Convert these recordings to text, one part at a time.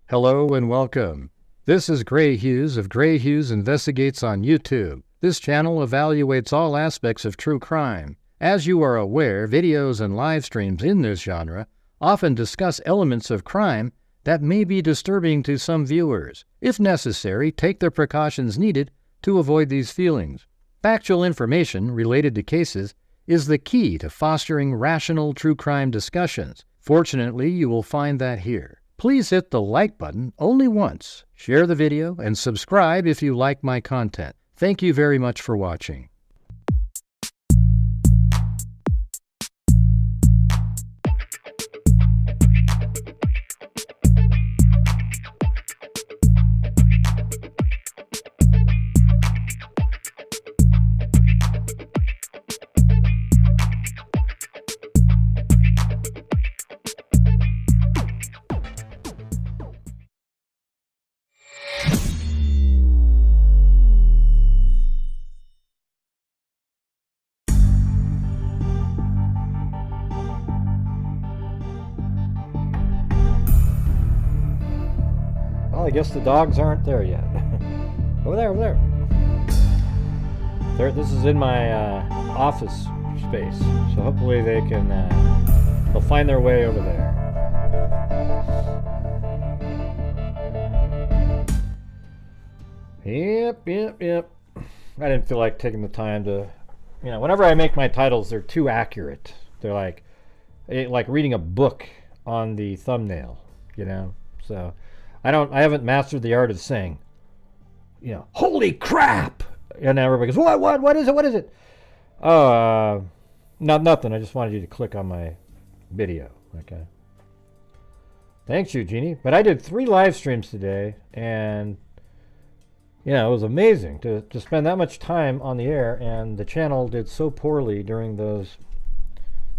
Hello and welcome. This is Grant Hughes of Grant Hughes Investigates on YouTube. This channel evaluates all aspects of true crime. As you are aware, videos and live streams in this genre often discuss elements of crime that may be disturbing to some viewers. If necessary, take the precautions needed to avoid these feelings. Factual information related to cases is the key to fostering rational true crime discussions. Fortunately, you will find that here. Please hit the like button only once, share the video, and subscribe if you like my content. Thank you very much for watching. I guess the dogs aren't there yet. Over there. This is in my office space, so hopefully they can. They'll find their way over there. Yep. I didn't feel like taking the time to, whenever I make my titles, they're too accurate. They're like reading a book on the thumbnail, So. I haven't mastered the art of saying, holy crap! And everybody goes, what is it? Oh, nothing. I just wanted you to click on my video. Okay. Thanks, Eugenie. But I did 3 live streams today, and, it was amazing to spend that much time on the air, and the channel did so poorly during those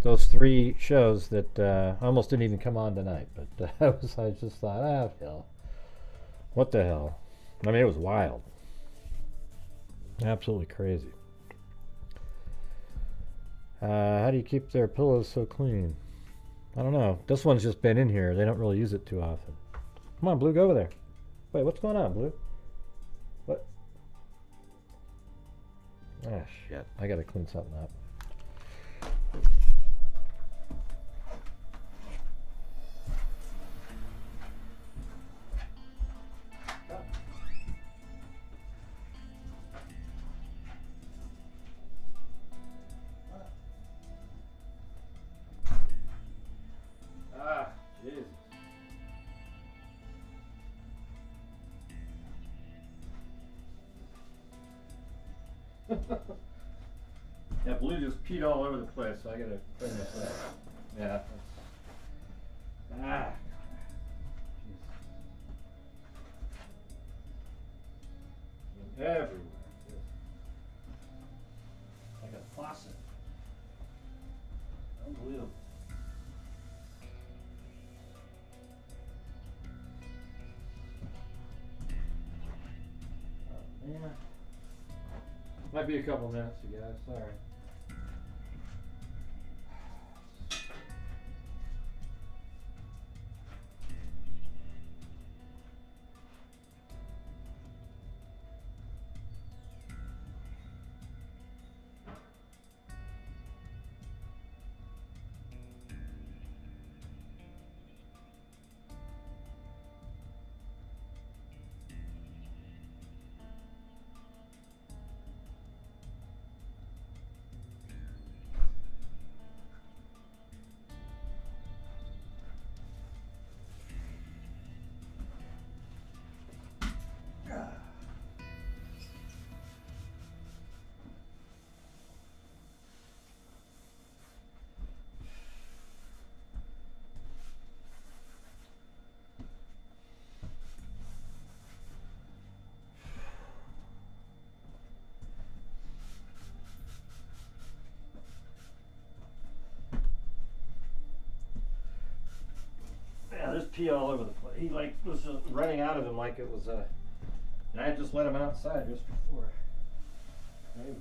3 shows that I almost didn't even come on tonight. But I just thought, hell. What the hell? I mean, it was wild. Absolutely crazy. How do you keep their pillows so clean? I don't know. This one's just been in here. They don't really use it too often. Come on, Blue, go over there. Wait, what's going on, Blue? What? Ah, shit. I gotta clean something up. Yeah, Blue just peed all over the place, so I gotta clean this up. Yeah. Jeez. Everywhere. Like a faucet. Unbelievable. Oh, man. Might be a couple minutes, you guys. Sorry. There's pee all over the place. He was just running out of him like it was and I had just let him outside just before. Maybe.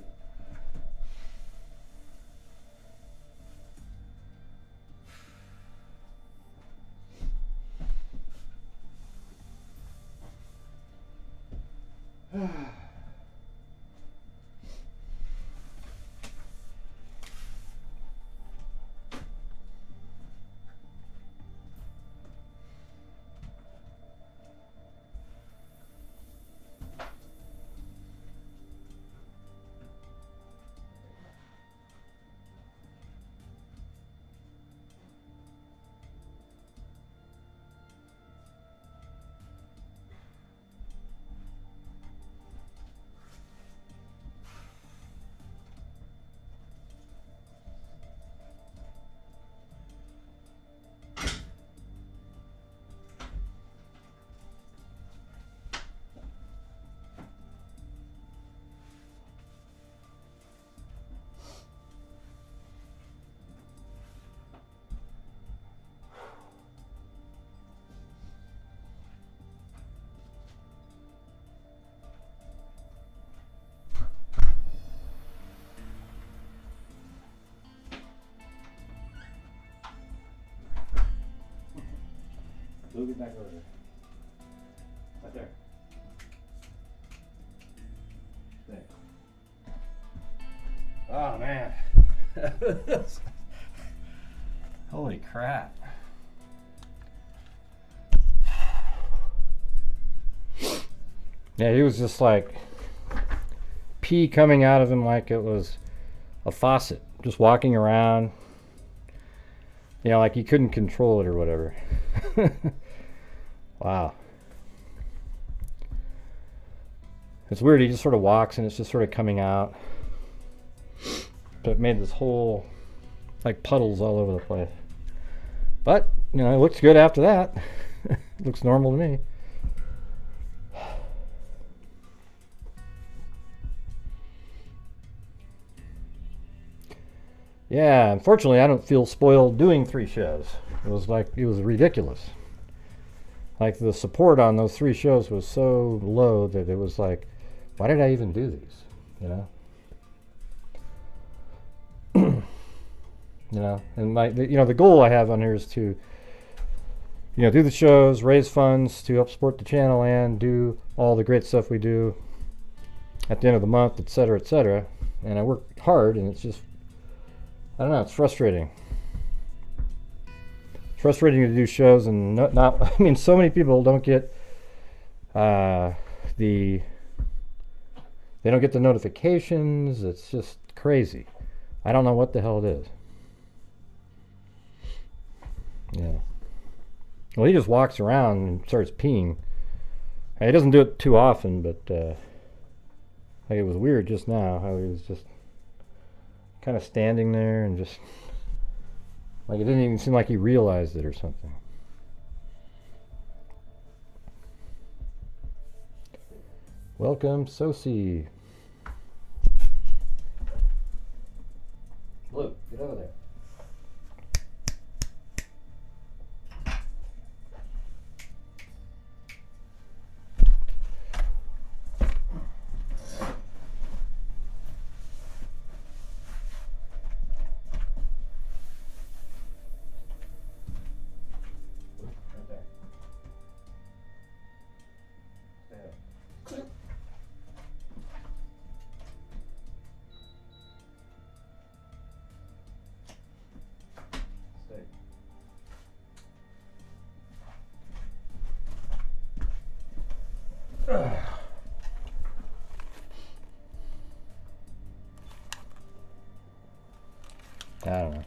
Move it back over there. Right there. There. Oh man. Holy crap. Yeah, he was just like pee coming out of him like it was a faucet. Just walking around. You know, like he couldn't control it or whatever. Wow. It's weird, he just sort of walks and it's just sort of coming out. But it made this whole, like puddles all over the place. But, you know, it looks good after that. It looks normal to me. Yeah, unfortunately I don't feel spoiled doing 3 shows. It was ridiculous. Like the support on those 3 shows was so low that it was like, why did I even do these? You know? You know, and the goal I have on here is to, do the shows, raise funds to help support the channel and do all the great stuff we do at the end of the month, etc., etc. And I work hard and it's just, I don't know, it's frustrating. It's frustrating to do shows and not I mean, so many people don't get they don't get the notifications. It's just crazy. I don't know what the hell it is. Yeah. Well, he just walks around and starts peeing. He doesn't do it too often, but like it was weird just now how he was just kind of standing there and just like it didn't even seem like he realized it or something. Welcome, Sosi. Blue, get over there. I don't know.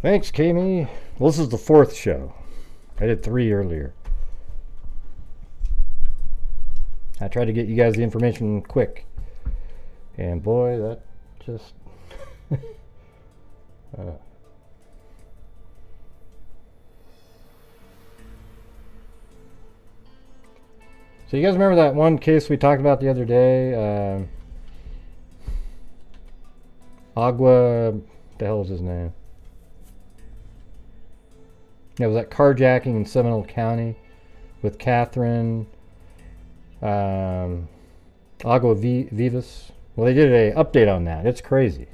Thanks, Kami. Well, this is the 4th show. I did 3 earlier. I tried to get you guys the information quick. And boy, that just... So you guys remember that one case we talked about the other day? Agua, the hell is his name? It was that carjacking in Seminole County with Catherine Agua Vivas. Well, they did an update on that. It's crazy.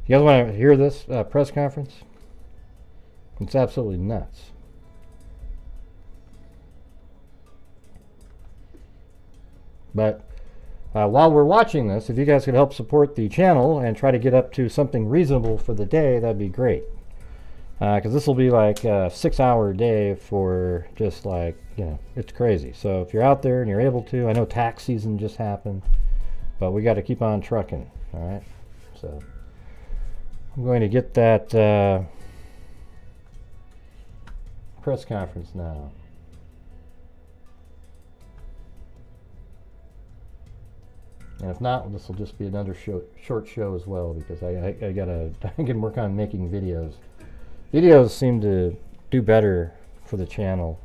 You guys want to hear this press conference? It's absolutely nuts. But while we're watching this, if you guys could help support the channel and try to get up to something reasonable for the day, that'd be great. Because this will be like a 6-hour day for just like, you know, it's crazy. So if you're out there and you're able to, I know tax season just happened, but we got to keep on trucking, all right? So I'm going to get that press conference now. And if not, this will just be another short show as well, because I can work on making videos. Videos seem to do better for the channel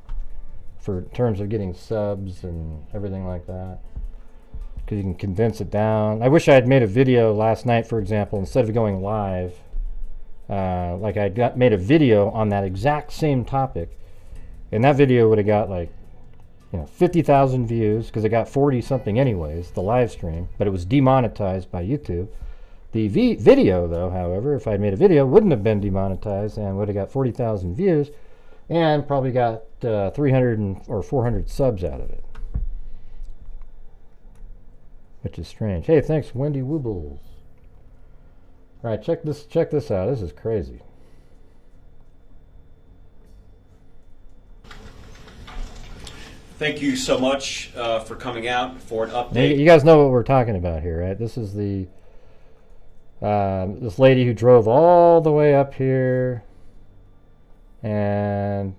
for terms of getting subs and everything like that, because you can condense it down. I wish I had made a video last night, for example, instead of going live. Like I made a video on that exact same topic, and that video would have got like, you know, 50,000 views, because it got 40 something anyways, the live stream, but it was demonetized by YouTube. The video, though, however, if I made a video, wouldn't have been demonetized and would have got 40,000 views and probably got 300 or 400 subs out of it, which is strange. Hey, thanks, Wendy Woobles. All right, check this out. This is crazy. Thank you so much for coming out for an update. You guys know what we're talking about here, right? This is the this lady who drove all the way up here and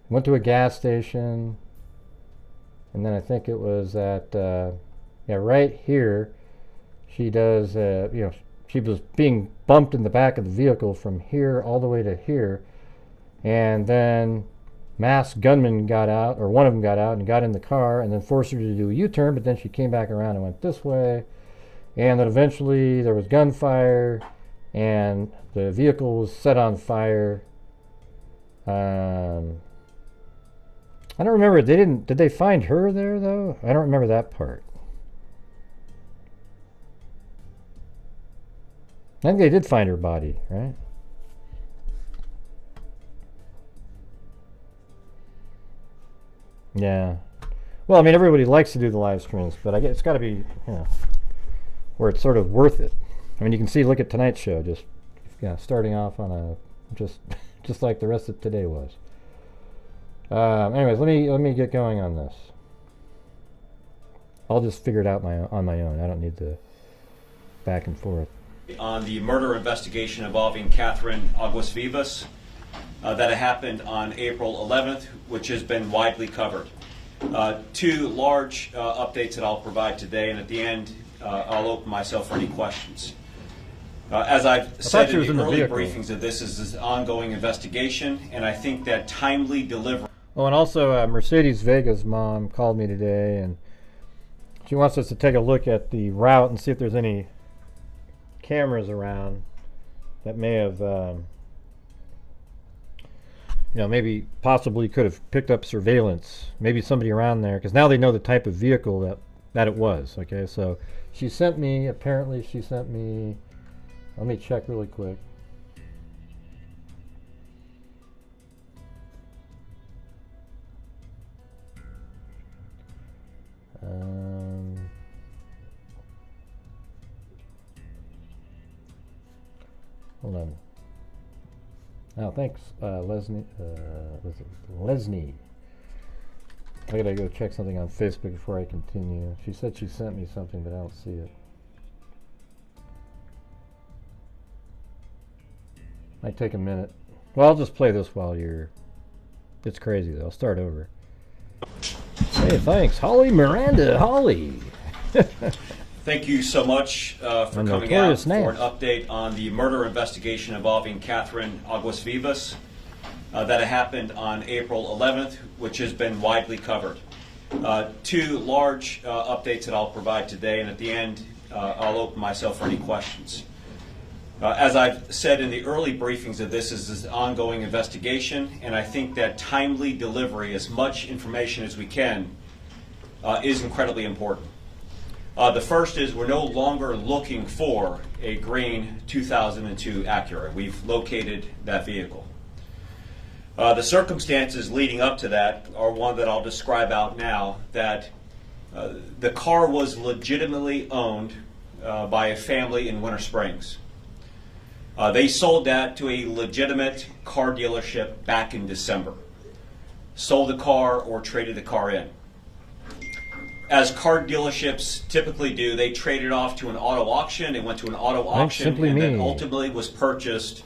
went to a gas station, and then I think it was at yeah, right here. She does you know, she was being bumped in the back of the vehicle from here all the way to here, and then masked gunmen got out, or one of them got out and got in the car and then forced her to do a U-turn, but then she came back around and went this way, and then eventually there was gunfire and the vehicle was set on fire. I don't remember, did they find her there though? I don't remember that part. I think they did find her body, right? Yeah. Well, I mean, everybody likes to do the live streams, but I guess it's got to be, you know, where it's sort of worth it. I mean, you can see, look at tonight's show, just, you know, starting off on a just like the rest of today was. Anyways, let me get going on this. I'll just figure it out on my own. I don't need to back and forth. On the murder investigation involving Catherine Aguas Vivas that happened on April 11th, which has been widely covered. Two large updates that I'll provide today, and at the end I'll open myself for any questions. As I've said in the early briefings, that this is an ongoing investigation, and I think that timely delivery. Oh, and also Mercedes Vega's mom called me today, and she wants us to take a look at the route and see if there's any cameras around that may have, you know, maybe possibly could have picked up surveillance. Maybe somebody around there, because now they know the type of vehicle that it was. Okay, so she sent me, apparently she sent me, let me check really quick. Hold on. Oh, thanks, Lesney. Lesney. I gotta go check something on Facebook before I continue. She said she sent me something, but I don't see it. Might take a minute. Well, I'll just play this while you're... It's crazy, though. I'll start over. Hey, thanks, Holly Miranda. Holly! Thank you so much for coming out for an update on the murder investigation involving Catherine Aguas Vivas that happened on April 11th, which has been widely covered. Two large updates that I'll provide today, and at the end I'll open myself for any questions. As I've said in the early briefings, that this is an ongoing investigation, and I think that timely delivery, as much information as we can, is incredibly important. The first is we're no longer looking for a green 2002 Acura. We've located that vehicle. The circumstances leading up to that are one that I'll describe out now, that The car was legitimately owned by a family in Winter Springs. They sold that to a legitimate car dealership back in December. Sold the car or traded the car in. As car dealerships typically do, they traded off to an auto auction. It went to an auto auction and then ultimately was purchased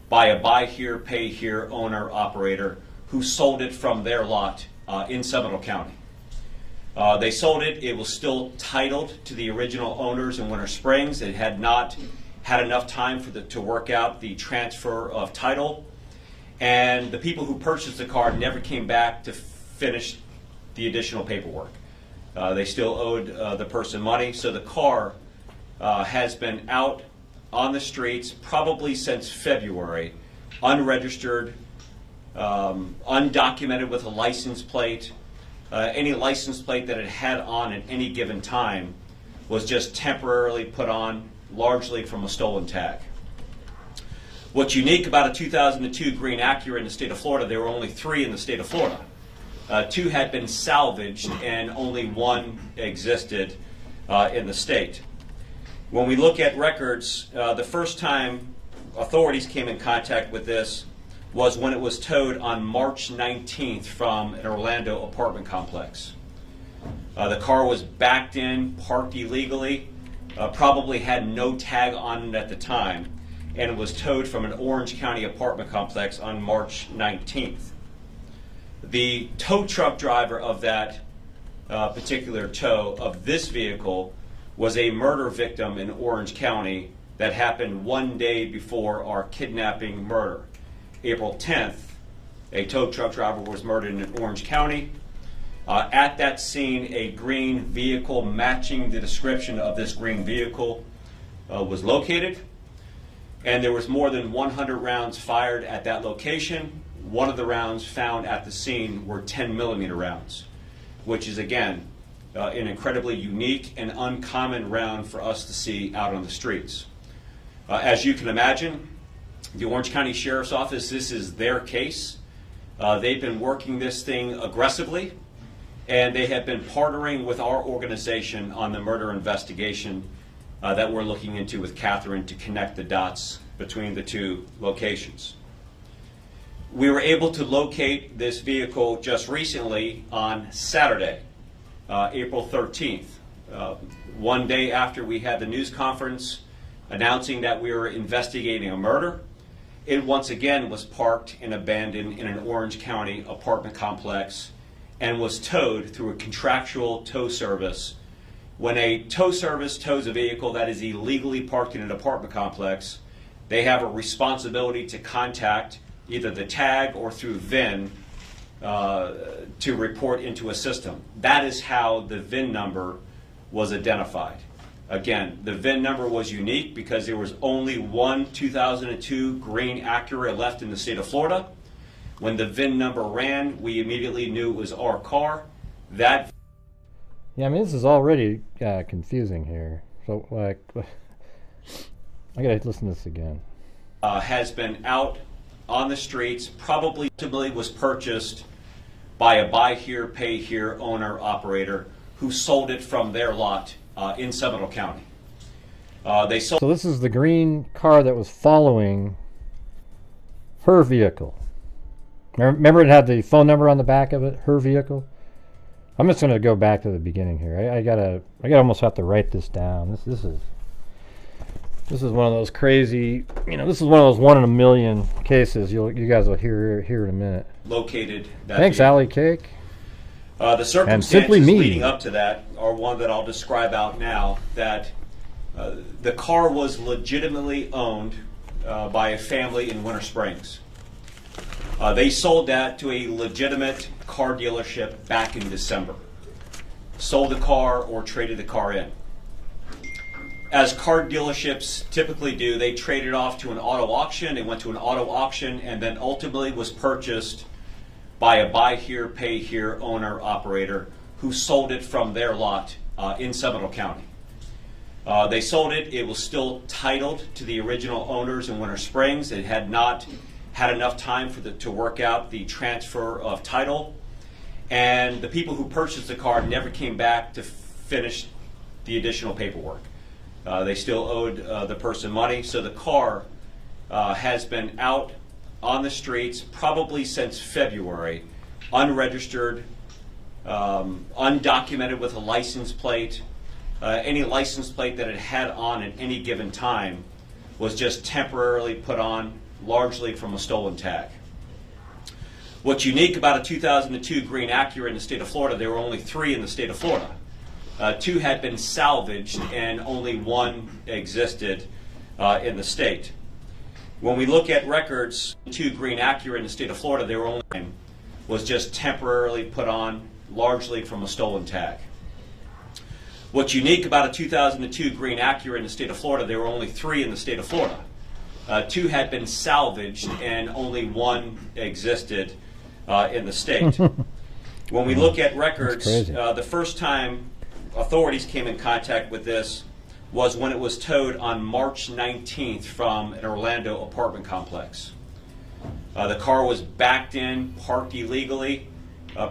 by a buy here, pay here owner operator who sold it from their lot in Seminole County. They sold it. It was still titled to the original owners in Winter Springs. It had not had enough time for to work out the transfer of title. And the people who purchased the car never came back to finish the additional paperwork. They still owed the person money. So the car has been out on the streets probably since February, unregistered, undocumented with a license plate. Any license plate that it had on at any given time was just temporarily put on, largely from a stolen tag. What's unique about a 2002 green Acura in the state of Florida, there were only 3 in the state of Florida. 2 had been salvaged and only 1 existed in the state. When we look at records, the first time authorities came in contact with this was when it was towed on March 19th from an Orlando apartment complex. The car was backed in, parked illegally, probably had no tag on it at the time, and was towed from an Orange County apartment complex on March 19th. The tow truck driver of that particular tow of this vehicle was a murder victim in Orange County that happened 1 day before our kidnapping murder. April 10th, a tow truck driver was murdered in Orange County. At that scene, a green vehicle matching the description of this green vehicle was located, and there was more than 100 rounds fired at that location. One of the rounds found at the scene were 10mm rounds, which is, again, an incredibly unique and uncommon round for us to see out on the streets. As you can imagine, the Orange County Sheriff's Office, this is their case. They've been working this thing aggressively, and they have been partnering with our organization on the murder investigation that we're looking into with Catherine to connect the dots between the 2 locations. We were able to locate this vehicle just recently on Saturday, April 13th, 1 day after we had the news conference announcing that we were investigating a murder. It once again was parked and abandoned in an Orange County apartment complex and was towed through a contractual tow service. When a tow service tows a vehicle that is illegally parked in an apartment complex, they have a responsibility to contact either the tag or through VIN to report into a system. That is how the VIN number was identified. Again, the VIN number was unique because there was only 1 2002 green Acura left in the state of Florida. When the VIN number ran, we immediately knew it was our car. Yeah, I mean, this is already confusing here. So, like, I gotta listen to this again. Has been out on the streets, probably was purchased by a buy here, pay here owner operator who sold it from their lot in Seminole County. So this is the green car that was following her vehicle. Remember it had the phone number on the back of it, her vehicle? I'm just going to go back to the beginning here. I gotta almost have to write this down. This is one of those crazy, this is one of those 1 in a million cases you guys will hear in a minute. Located. Thanks, Allie Cake. The circumstances leading up to that are one that I'll describe out now, that the car was legitimately owned by a family in Winter Springs. They sold that to a legitimate car dealership back in December. Sold the car or traded the car in. As car dealerships typically do, they traded off to an auto auction. It went to an auto auction and then ultimately was purchased by a buy here, pay here owner operator who sold it from their lot in Seminole County. They sold it. It was still titled to the original owners in Winter Springs. It had not had enough time to work out the transfer of title. and the people who purchased the car never came back to finish the additional paperwork. They still owed the person money, so the car has been out on the streets probably since February, unregistered, undocumented with a license plate. Any license plate that it had on at any given time was just temporarily put on, largely from a stolen tag. What's unique about a 2002 green Acura in the state of Florida, there were only 3 in the state of Florida. 2 had been salvaged and only 1 existed in the state. When we look at records, 2 green Acura in the state of Florida, there were only 1 was just temporarily put on, largely from a stolen tag. What's unique about a 2002 green Acura in the state of Florida, there were only 3 in the state of Florida. 2 had been salvaged and only 1 existed in the state. When we look at records, the first time authorities came in contact with this was when it was towed on March 19th from an Orlando apartment complex. The car was backed in, parked illegally,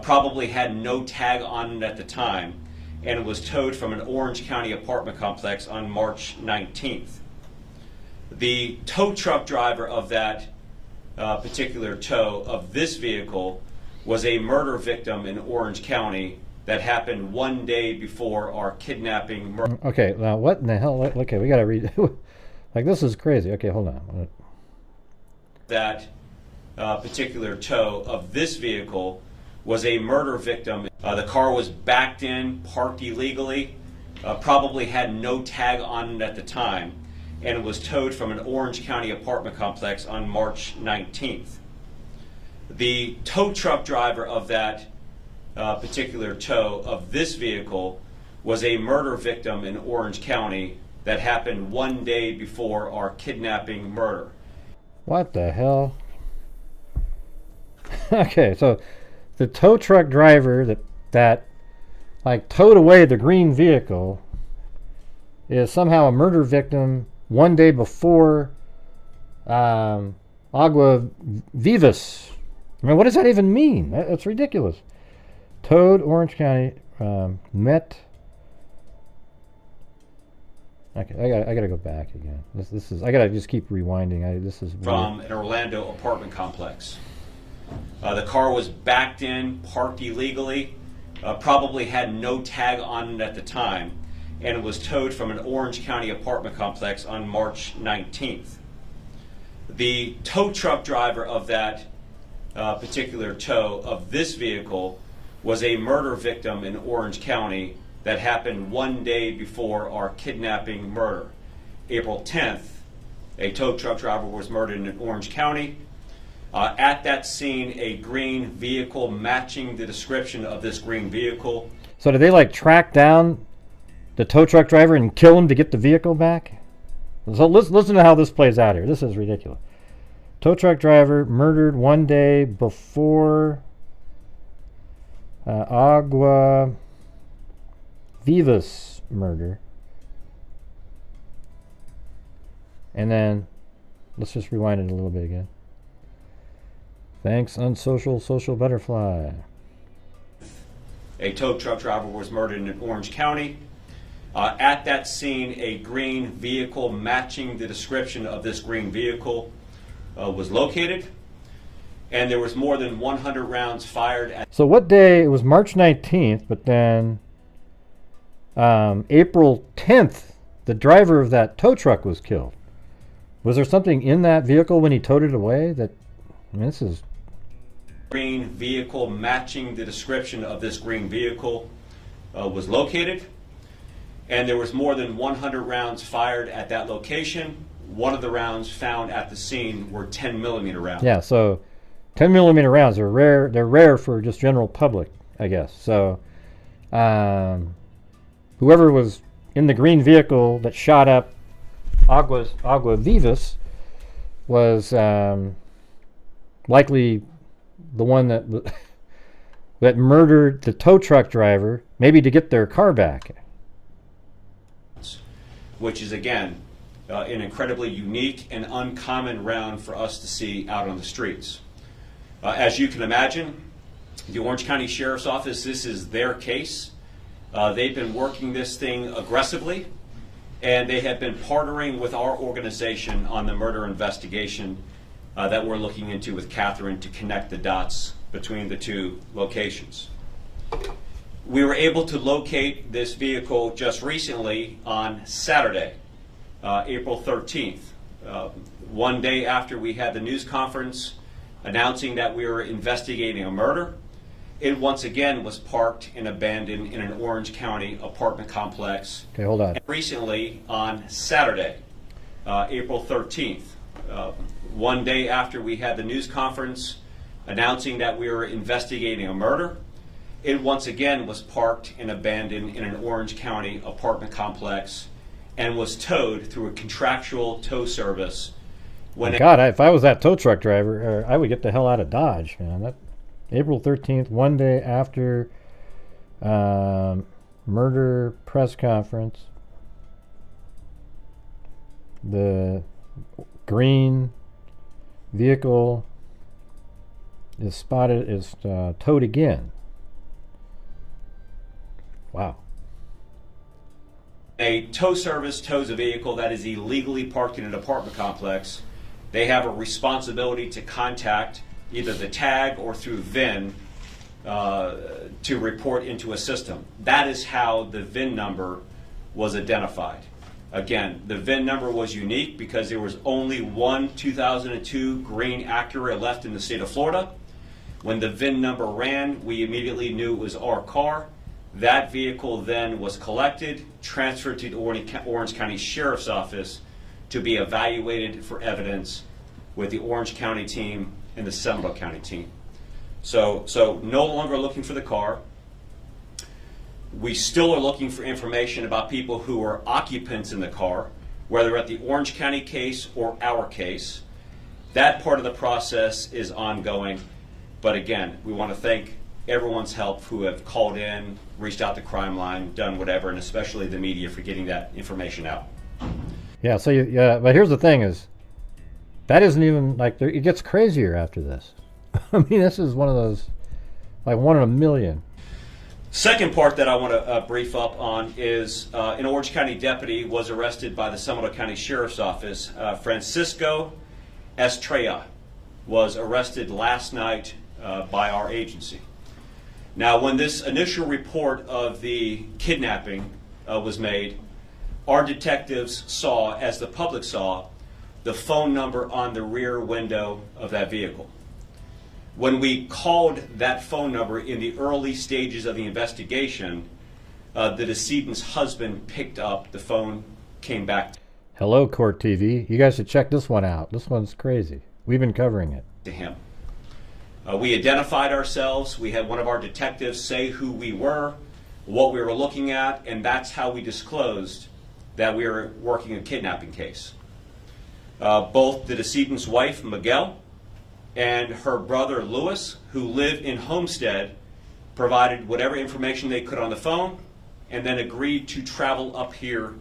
probably had no tag on it at the time, and it was towed from an Orange County apartment complex on March 19th. The tow truck driver of that particular tow of this vehicle was a murder victim in Orange County that happened 1 day before our kidnapping murder. Okay, now what in the hell? Okay, we gotta read. Like, this is crazy. Okay, hold on. That particular tow of this vehicle was a murder victim. The car was backed in, parked illegally, probably had no tag on it at the time, and it was towed from an Orange County apartment complex on March 19th. The tow truck driver of that particular tow of this vehicle was a murder victim in Orange County that happened 1 day before our kidnapping murder. What the hell? Okay, so the tow truck driver that like towed away the green vehicle is somehow a murder victim 1 day before Agua Vivas. I mean, what does that even mean? That's ridiculous. Towed Orange County, met. Okay, I gotta go back again. This is I gotta just keep rewinding. This is from weird. An Orlando apartment complex. The car was backed in, parked illegally, probably had no tag on it at the time, and it was towed from an Orange County apartment complex on March 19th. The tow truck driver of that particular tow of this vehicle was a murder victim in Orange County that happened 1 day before our kidnapping murder. April 10th, a tow truck driver was murdered in Orange County. At that scene, a green vehicle matching the description of this green vehicle. So did they like track down the tow truck driver and kill him to get the vehicle back? So listen to how this plays out here. This is ridiculous. Tow truck driver murdered 1 day before Agua Vivas murder. And then, let's just rewind it a little bit again. Thanks, unsocial social butterfly. A tow truck driver was murdered in Orange County. At that scene, a green vehicle matching the description of this green vehicle was located, and there was more than 100 rounds fired at. So what day? It was March 19th, but then April 10th, the driver of that tow truck was killed. Was there something in that vehicle when he towed it away that, I mean, this is... Green vehicle matching the description of this green vehicle was located, and there was more than 100 rounds fired at that location. One of the rounds found at the scene were 10 millimeter rounds. Yeah, so 10 millimeter rounds are rare. They're rare for just general public, I guess. So whoever was in the green vehicle that shot up Agua Vivas was likely the one that that murdered the tow truck driver, maybe to get their car back. Which is, again, an incredibly unique and uncommon round for us to see out on the streets. As you can imagine, The Orange County Sheriff's Office, this is their case. They've been working this thing aggressively, and they have been partnering with our organization on the murder investigation that we're looking into with Catherine to connect the dots between the two locations. We were able to locate this vehicle just recently on Saturday, April 13th, one day after we had the news conference announcing that we were investigating a murder. It once again was parked and abandoned in an Orange County apartment complex. Okay, hold on. And recently, on Saturday, April 13th, one day after we had the news conference announcing that we were investigating a murder, it once again was parked and abandoned in an Orange County apartment complex and was towed through a contractual tow service. God, if I was that tow truck driver, I would get the hell out of Dodge, man. That April 13th, one day after murder press conference, the green vehicle is towed again. Wow. A tow service tows a vehicle that is illegally parked in an apartment complex. They have a responsibility to contact either the tag or through VIN to report into a system. That is how the VIN number was identified. Again, the VIN number was unique because there was only one 2002 green Acura left in the state of Florida. When the VIN number ran, we immediately knew it was our car. That vehicle then was collected, transferred to the Orange County Sheriff's Office to be evaluated for evidence with the Orange County team and the Seminole County team. So no longer looking for the car. We still are looking for information about people who are occupants in the car, whether at the Orange County case or our case. That part of the process is ongoing. But again, we want to thank everyone's help who have called in, reached out to Crime Line, done whatever, and especially the media for getting that information out. Yeah, so but here's the thing is, that isn't even, like, it gets crazier after this. I mean, this is one of those, like, one in a million. Second part that I want to brief up on is an Orange County deputy was arrested by the Seminole County Sheriff's Office. Francisco Estrella was arrested last night by our agency. Now, when this initial report of the kidnapping was made, our detectives saw, as the public saw, the phone number on the rear window of that vehicle. When we called that phone number in the early stages of the investigation, the decedent's husband picked up the phone, came back. Hello, Court TV. You guys should check this one out. This one's crazy. We've been covering it. To him. We identified ourselves. We had one of our detectives say who we were, what we were looking at, and that's how we disclosed that we were working a kidnapping case. Both the decedent's wife, Miguel, and her brother, Louis, who live in Homestead, provided whatever information they could on the phone and then agreed to travel up here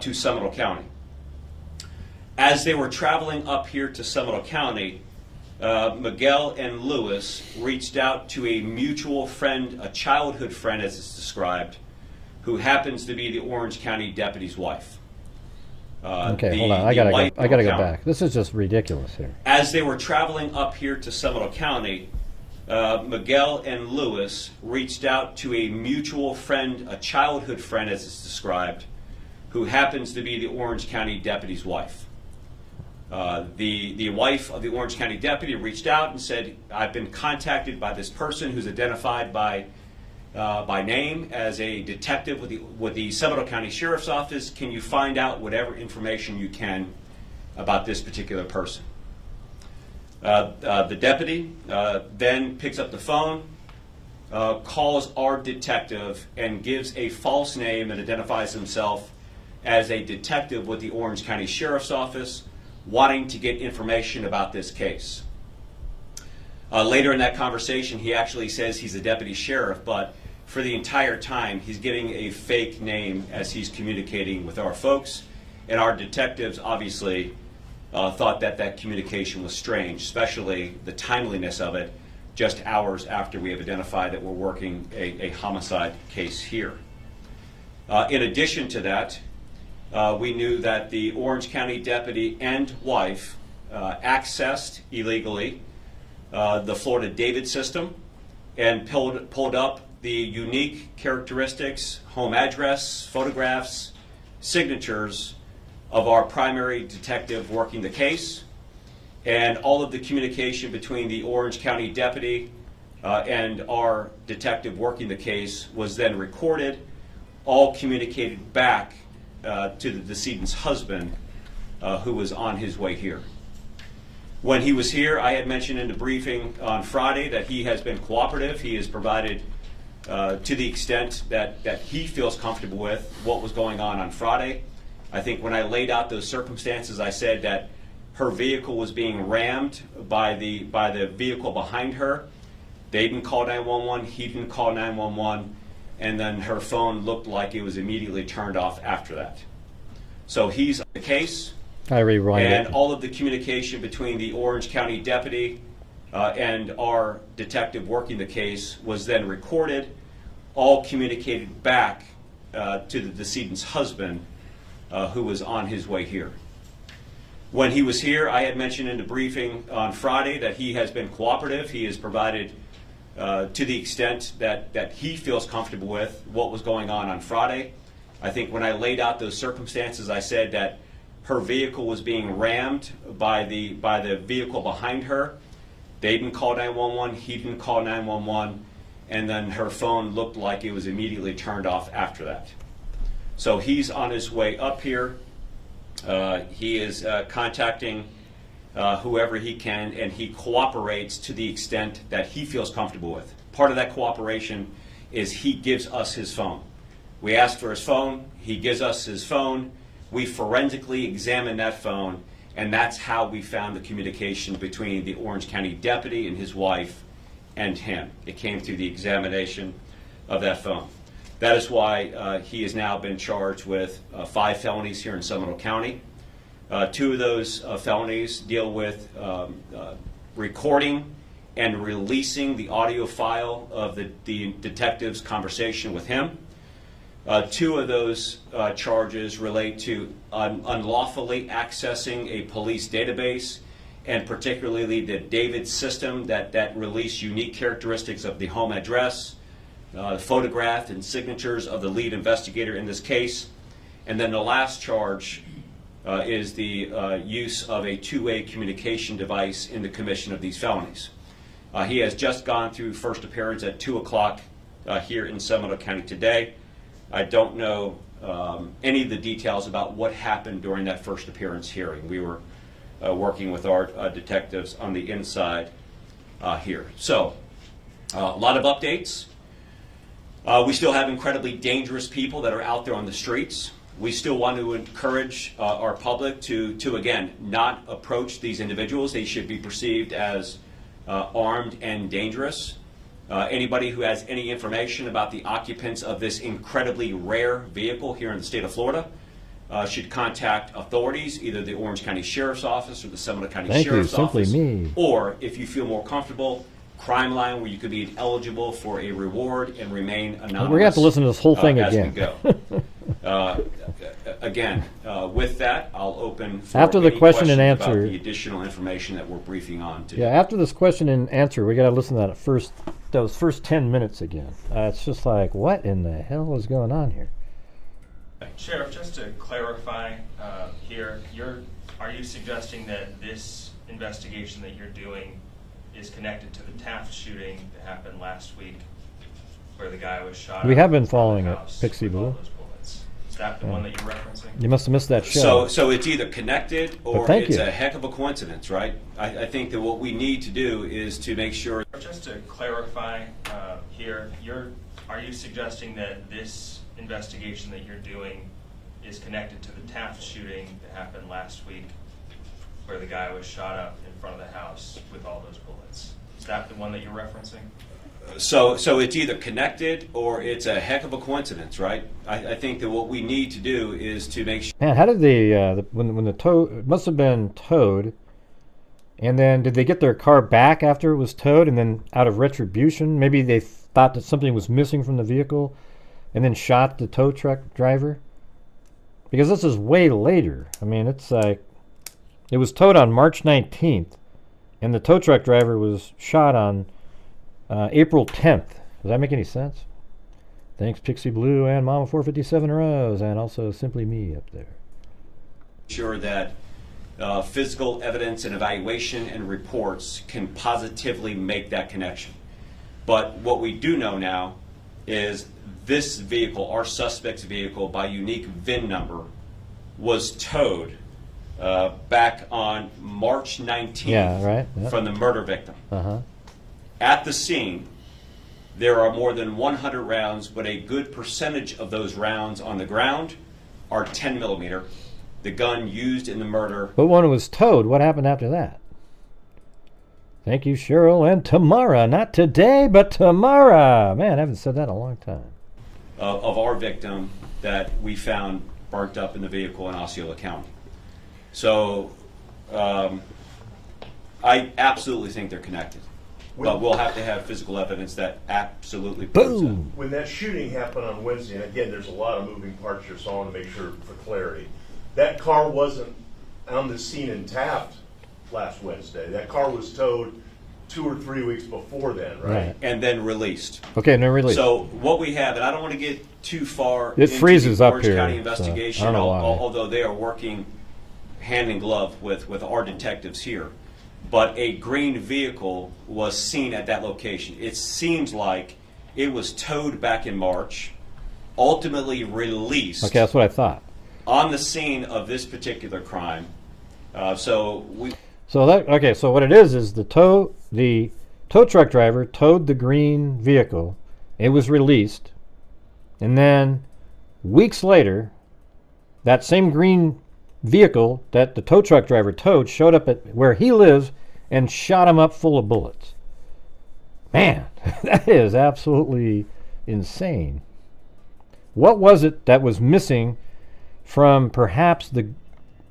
to Seminole County. As they were traveling up here to Seminole County, Miguel and Louis reached out to a mutual friend, a childhood friend as it's described, who happens to be the Orange County deputy's wife. Okay, hold on. I gotta go back. This is just ridiculous here. As they were traveling up here to Seminole County, Miguel and Louis reached out to a mutual friend, a childhood friend as it's described, who happens to be the Orange County deputy's wife. The wife of the Orange County deputy reached out and said, I've been contacted by this person who's identified by name as a detective with the Seminole County Sheriff's Office. Can you find out whatever information you can about this particular person? The deputy then picks up the phone, calls our detective, and gives a false name and identifies himself as a detective with the Orange County Sheriff's Office, wanting to get information about this case. Later in that conversation, he actually says he's a deputy sheriff, but for the entire time, he's giving a fake name as he's communicating with our folks. And our detectives obviously thought that communication was strange, especially the timeliness of it, just hours after we have identified that we're working a homicide case here. In addition to that, we knew that the Orange County deputy and wife accessed illegally the Florida David system and pulled up the unique characteristics, home address, photographs, signatures of our primary detective working the case, and all of the communication between the Orange County deputy and our detective working the case was then recorded, all communicated back to the decedent's husband, who was on his way here. When he was here, I had mentioned in the briefing on Friday that he has been cooperative. He has provided, to the extent that he feels comfortable with, what was going on Friday. I think when I laid out those circumstances, I said that her vehicle was being rammed by the vehicle behind her. They didn't call 911, he didn't call 911, and then her phone looked like it was immediately turned off after that. So he's on the case. I rewind and it. All of the communication between the Orange County deputy and our detective working the case was then recorded, all communicated back to the decedent's husband, who was on his way here. When he was here, I had mentioned in the briefing on Friday that he has been cooperative. He has provided, to the extent that he feels comfortable with, what was going on Friday. I think when I laid out those circumstances, I said that her vehicle was being rammed by the vehicle behind her. They didn't call 911, he didn't call 911, and then her phone looked like it was immediately turned off after that. So he's on his way up here. He is contacting whoever he can, and he cooperates to the extent that he feels comfortable with. Part of that cooperation is he gives us his phone. We ask for his phone, he gives us his phone, we forensically examine that phone, and that's how we found the communication between the Orange County deputy and his wife and him. It came through the examination of that phone. That is why he has now been charged with 5 felonies here in Seminole County. 2 of those felonies deal with recording and releasing the audio file of the detective's conversation with him. 2 of those charges relate to unlawfully accessing a police database, and particularly the David system that released unique characteristics of the home address, photograph and signatures of the lead investigator in this case. And then the last charge is the use of a two-way communication device in the commission of these felonies. He has just gone through first appearance at 2 o'clock here in Seminole County today. I don't know any of the details about what happened during that first appearance hearing. We were working with our detectives on the inside here. So, a lot of updates. We still have incredibly dangerous people that are out there on the streets. We still want to encourage our public to again, not approach these individuals. They should be perceived as armed and dangerous. Anybody who has any information about the occupants of this incredibly rare vehicle here in the state of Florida should contact authorities, either the Orange County Sheriff's Office or the Seminole County Sheriff's Office. Me. Or, if you feel more comfortable, Crime Line, where you could be eligible for a reward and remain anonymous. We're going to have to listen to this whole thing again. As we go. Again, with that, I'll open for after the any question and questions answer. about the additional information that we're briefing on today. Yeah, after this question and answer, we got to listen to those first 10 minutes again. It's just like, what in the hell is going on here? Sheriff, just to clarify here, are you suggesting that this investigation that you're doing is connected to the Taft shooting that happened last week, where the guy was shot? We have been following it, Pixie Blue. Is that the one that you're referencing? You must have missed that show. So it's either connected or it's a heck of a coincidence, right? I think that what we need to do is to make sure. Just to clarify here, are you suggesting that this investigation that you're doing is connected to the Taft shooting that happened last week, where the guy was shot up in front of the house with all those bullets? Is that the one that you're referencing? So it's either connected or it's a heck of a coincidence, right? I think that what we need to do is to make sure. Man, how did when the tow, it must have been towed, And then did they get their car back after it was towed, and then out of retribution, maybe they thought that something was missing from the vehicle and then shot the tow truck driver? Because this is way later. I mean, it's like, it was towed on March 19th, and the tow truck driver was shot on April 10th. Does that make any sense? Thanks, Pixie Blue and Mama 457 Rose, and also Simply Me up there. Sure that physical evidence and evaluation and reports can positively make that connection. But what we do know now is this vehicle, our suspect's vehicle by unique VIN number, was towed back on March 19th from the murder victim. At the scene, there are more than 100 rounds, but a good percentage of those rounds on the ground are 10 millimeter. The gun used in the murder. But when it was towed, what happened after that? Thank you, Cheryl, and Tamara. Not today, but tomorrow. Man, I haven't said that in a long time. Of our victim that we found burnt up in the vehicle in Osceola County. So I absolutely think they're connected. But we'll have to have physical evidence that absolutely proves that. When that shooting happened on Wednesday, and again, there's a lot of moving parts here, so I want to make sure for clarity. That car wasn't on the scene in Taft last Wednesday. That car was towed 2 or 3 weeks before then, right? And then released. Okay, no release. So what we have, and I don't want to get too far it freezes into the up Orange here, County investigation, so I don't know why. although they are working hand in glove with our detectives here. But a green vehicle was seen at that location. It seems like it was towed back in March, ultimately released. Okay, that's what I thought. On the scene of this particular crime. So what it is the tow truck driver towed the green vehicle. It was released, and then weeks later, that same green vehicle that the tow truck driver towed showed up at where he lives and shot him up full of bullets. Man, that is absolutely insane. What was it that was missing from perhaps when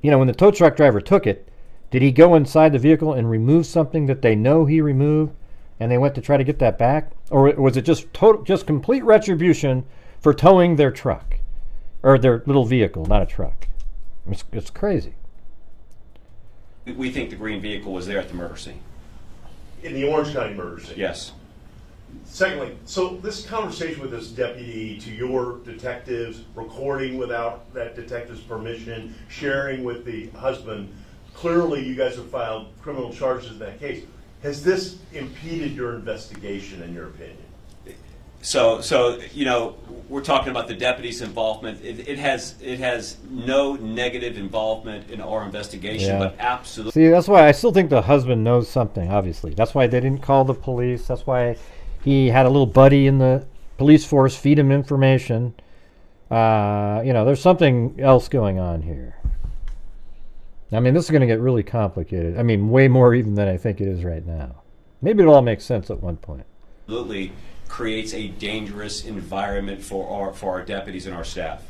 the tow truck driver took it, did he go inside the vehicle and remove something that they know he removed and they went to try to get that back? Or was it just complete retribution for towing their truck or their little vehicle, not a truck? It's crazy. we think the green vehicle was there at the murder scene. In the Orange County murder scene? Yes. Secondly, so this conversation with this deputy to your detectives, recording without that detective's permission, sharing with the husband, clearly you guys have filed criminal charges in that case. Has this impeded your investigation, in your opinion? So you know, we're talking about the deputy's involvement. It has no negative involvement in our investigation, but absolutely. See, that's why I still think the husband knows something, obviously. That's why they didn't call the police. That's why he had a little buddy in the police force feed him information. You know, there's something else going on here. I mean, this is going to get really complicated. I mean, way more even than I think it is right now. Maybe it'll all make sense at one point. Absolutely creates a dangerous environment for our deputies and our staff.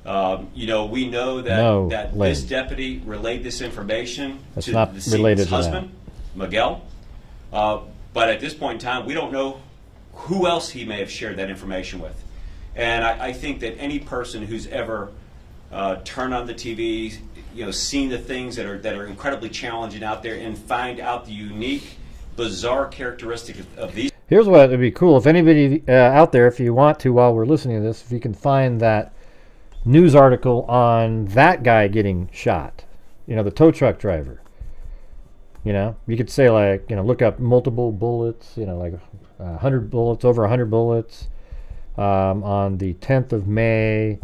You know, we know that this deputy relayed this information to the deceased's husband, Miguel. But at this point in time, we don't know who else he may have shared that information with. And I think that any person who's ever turned on the TV, you know, seen the things that are incredibly challenging out there and find out the unique, bizarre characteristics of these. Here's what would be cool. If anybody out there, if you want to, while we're listening to this, if you can find that news article on that guy getting shot, you know, the tow truck driver. You know, you could say, like, you know, look up multiple bullets, you know, like 100 bullets, over 100 bullets on the 10th of May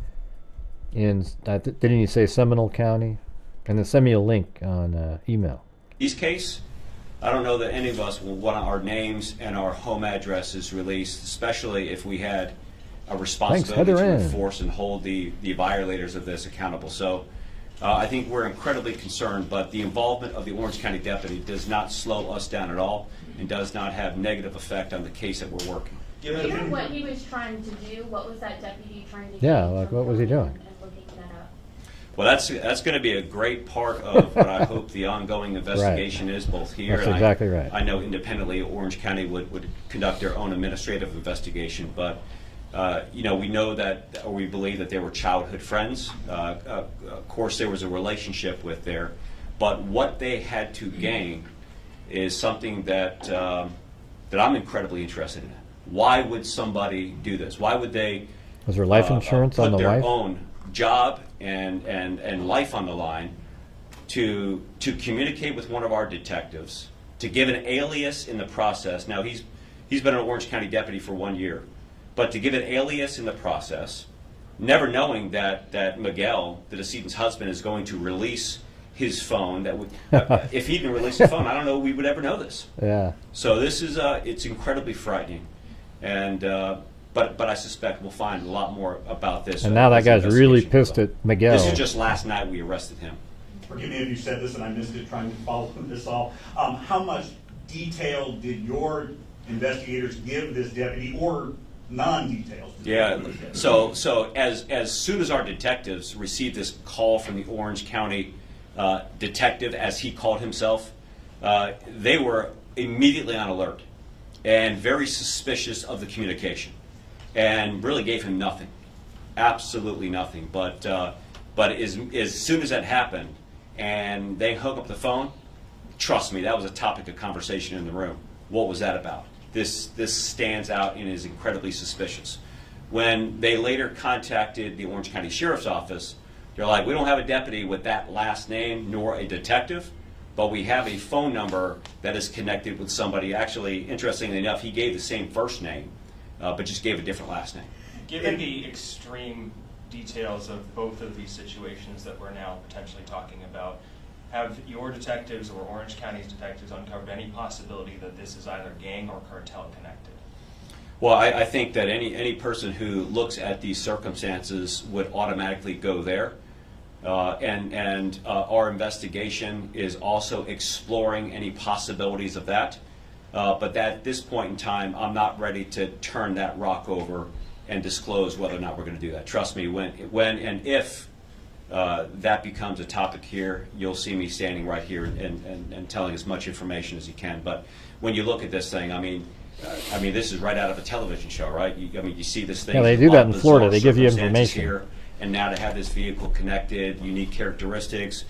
in, didn't you say Seminole County? And then send me a link on email. These case, I don't know that any of us will want our names and our home addresses released, especially if we had a responsibility to enforce and hold the violators of this accountable. So I think we're incredibly concerned, but the involvement of the Orange County deputy does not slow us down at all and does not have negative effect on the case that we're working. Do you know what he was trying to do? What was that deputy trying to do? Yeah, like what was he doing? Well, that's going to be a great part of what I hope the ongoing investigation is, both here. That's exactly right. I know independently Orange County would conduct their own administrative investigation, but we know that, or we believe that they were childhood friends. Of course, there was a relationship with there, but what they had to gain is something that I'm incredibly interested in. Why would somebody do this? Why would they? Was there life insurance on the put their wife? own job and life on the line to communicate with one of our detectives, to give an alias in the process. Now he's been an Orange County deputy for 1 year, but to give an alias in the process, never knowing that Miguel, the decedent's husband, is going to release his phone. That would, if he didn't release the phone, I don't know we would ever know this. Yeah. So this is it's incredibly frightening, and but I suspect we'll find a lot more about this. And now that guy's really pissed at Miguel. This is just last night we arrested him. Forgive me if you said this and I missed it trying to follow this all. How much detail did your investigators give this deputy, or non-details? Yeah, so as soon as our detectives received this call from the Orange County detective, as he called himself, they were immediately on alert and very suspicious of the communication, and really gave him nothing, absolutely nothing. But as soon as that happened and they hung up the phone, trust me, that was a topic of conversation in the room. What was that about? This stands out and is incredibly suspicious. When they later contacted the Orange County Sheriff's Office, they're like, we don't have a deputy with that last name nor a detective, but we have a phone number that is connected with somebody. Actually, interestingly enough, he gave the same first name, but just gave a different last name. Given the extreme details of both of these situations that we're now potentially talking about, have your detectives or Orange County's detectives uncovered any possibility that this is either gang or cartel connected? Well, I think that any person who looks at these circumstances would automatically go there. And our investigation is also exploring any possibilities of that. But at this point in time, I'm not ready to turn that rock over and disclose whether or not we're going to do that. Trust me, when and if that becomes a topic here, you'll see me standing right here and telling as much information as you can. But when you look at this thing, I mean, this is right out of a television show, right? You see this thing. Yeah, they do that in Florida. They give you information. Here, and now to have this vehicle connected, unique characteristics,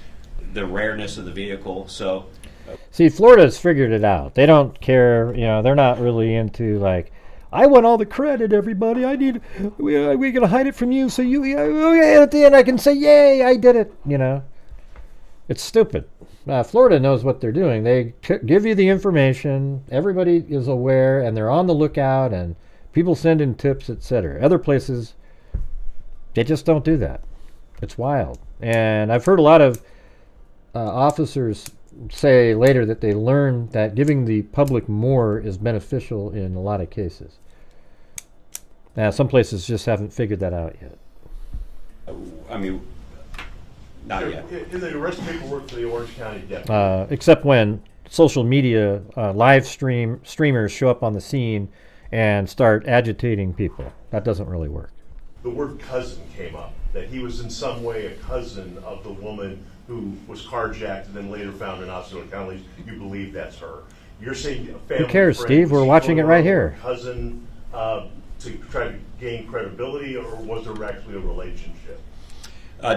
the rareness of the vehicle. So, see, Florida's figured it out. They don't care. They're not really into like, I want all the credit, everybody. We're gonna hide it from you, so you. At the end, I can say, "Yay, I did it." It's stupid. Florida knows what they're doing. They give you the information. Everybody is aware, and they're on the lookout, and people send in tips, etc. Other places, they just don't do that. It's wild. And I've heard a lot of officers say later that they learned that giving the public more is beneficial in a lot of cases. Some places just haven't figured that out yet. Not yet. In the arrest paperwork for the Orange County deputy. Except when social media live streamers show up on the scene and start agitating people. That doesn't really work. The word cousin came up, that he was in some way a cousin of the woman who was carjacked and then later found in Osceola County. You believe that's her. You're saying a family Who cares, friend, Steve? We're watching it right here. Cousin to try to gain credibility, or was there actually a relationship?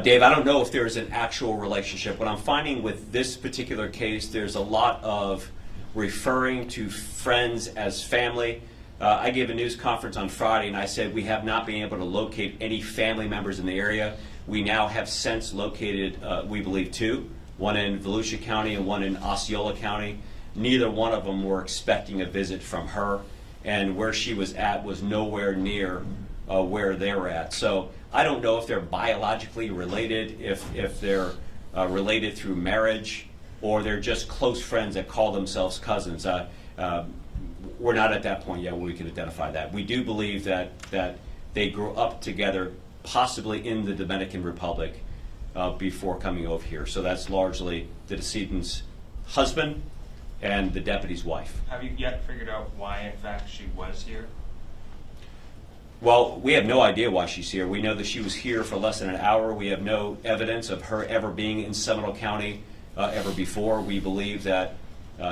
Dave, I don't know if there's an actual relationship. What I'm finding with this particular case, there's a lot of referring to friends as family. I gave a news conference on Friday, and I said we have not been able to locate any family members in the area. We now have since located, we believe, two, one in Volusia County and one in Osceola County. Neither one of them were expecting a visit from her, and where she was at was nowhere near where they were at. So I don't know if they're biologically related, if they're related through marriage, or they're just close friends that call themselves cousins. We're not at that point yet where we can identify that. We do believe that they grew up together, possibly in the Dominican Republic, before coming over here. So that's largely the decedent's husband and the deputy's wife. Have you yet figured out why, in fact, she was here? Well, we have no idea why she's here. We know that she was here for less than an hour. We have no evidence of her ever being in Seminole County ever before. We believe that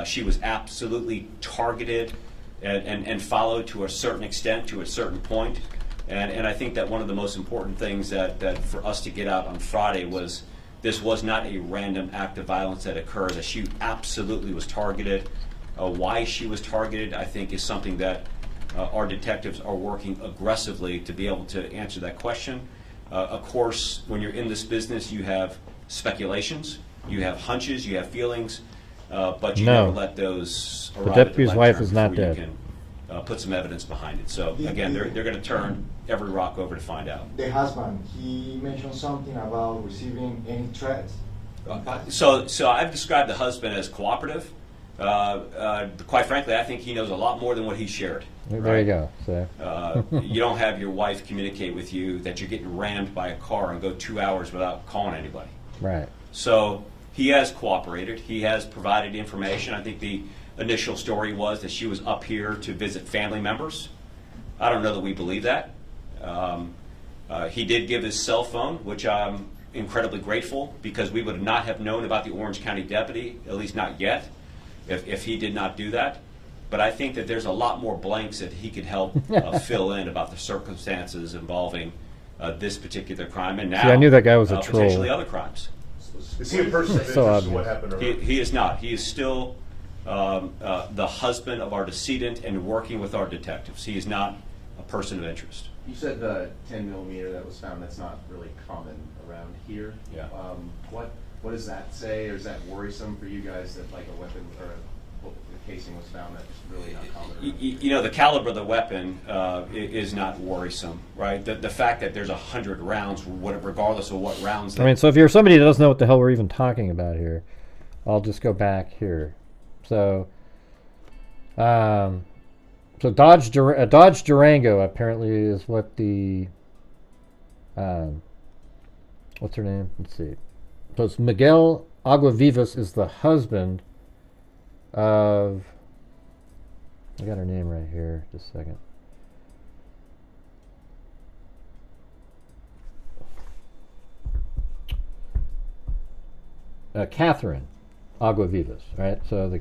she was absolutely targeted and followed to a certain extent, to a certain point. And I think that one of the most important things that for us to get out on Friday was this was not a random act of violence that occurred, that she absolutely was targeted. Why she was targeted, I think, is something that our detectives are working aggressively to be able to answer that question. Of course, when you're in this business, you have speculations, you have hunches, you have feelings, but you never let those arrive. The deputy's wife is not before dead. You can put some evidence behind it. So again, they're going to turn every rock over to find out. The husband, he mentioned something about receiving any threats. So I've described the husband as cooperative. Quite frankly, I think he knows a lot more than what he shared. There you go. So. You don't have your wife communicate with you that you're getting rammed by a car and go 2 hours without calling anybody. Right. So he has cooperated. He has provided information. I think the initial story was that she was up here to visit family members. I don't know that we believe that. He did give his cell phone, which I'm incredibly grateful, because we would not have known about the Orange County deputy, at least not yet, if he did not do that. But I think that there's a lot more blanks that he could help fill in about the circumstances involving this particular crime, and now See, I knew that guy was a potentially troll. other crimes. Is he a person of interest So in what happened earlier? He is not. He is still the husband of our decedent and working with our detectives. He is not a person of interest. You said the 10 millimeter that was found, that's not really common around here. Yeah. What does that say, or is that worrisome for you guys that like a weapon or the casing was found that's really not common around here? You know, the caliber of the weapon is not worrisome, right? The fact that there's 100 rounds, regardless of what rounds. I mean, so if you're somebody that doesn't know what the hell we're even talking about here, I'll just go back here. So, Dodge Durango apparently is what the what's her name? Let's see. So it's Miguel Aguavivas is the husband of. I got her name right here. Just a second. Catherine Aguavivas, right? So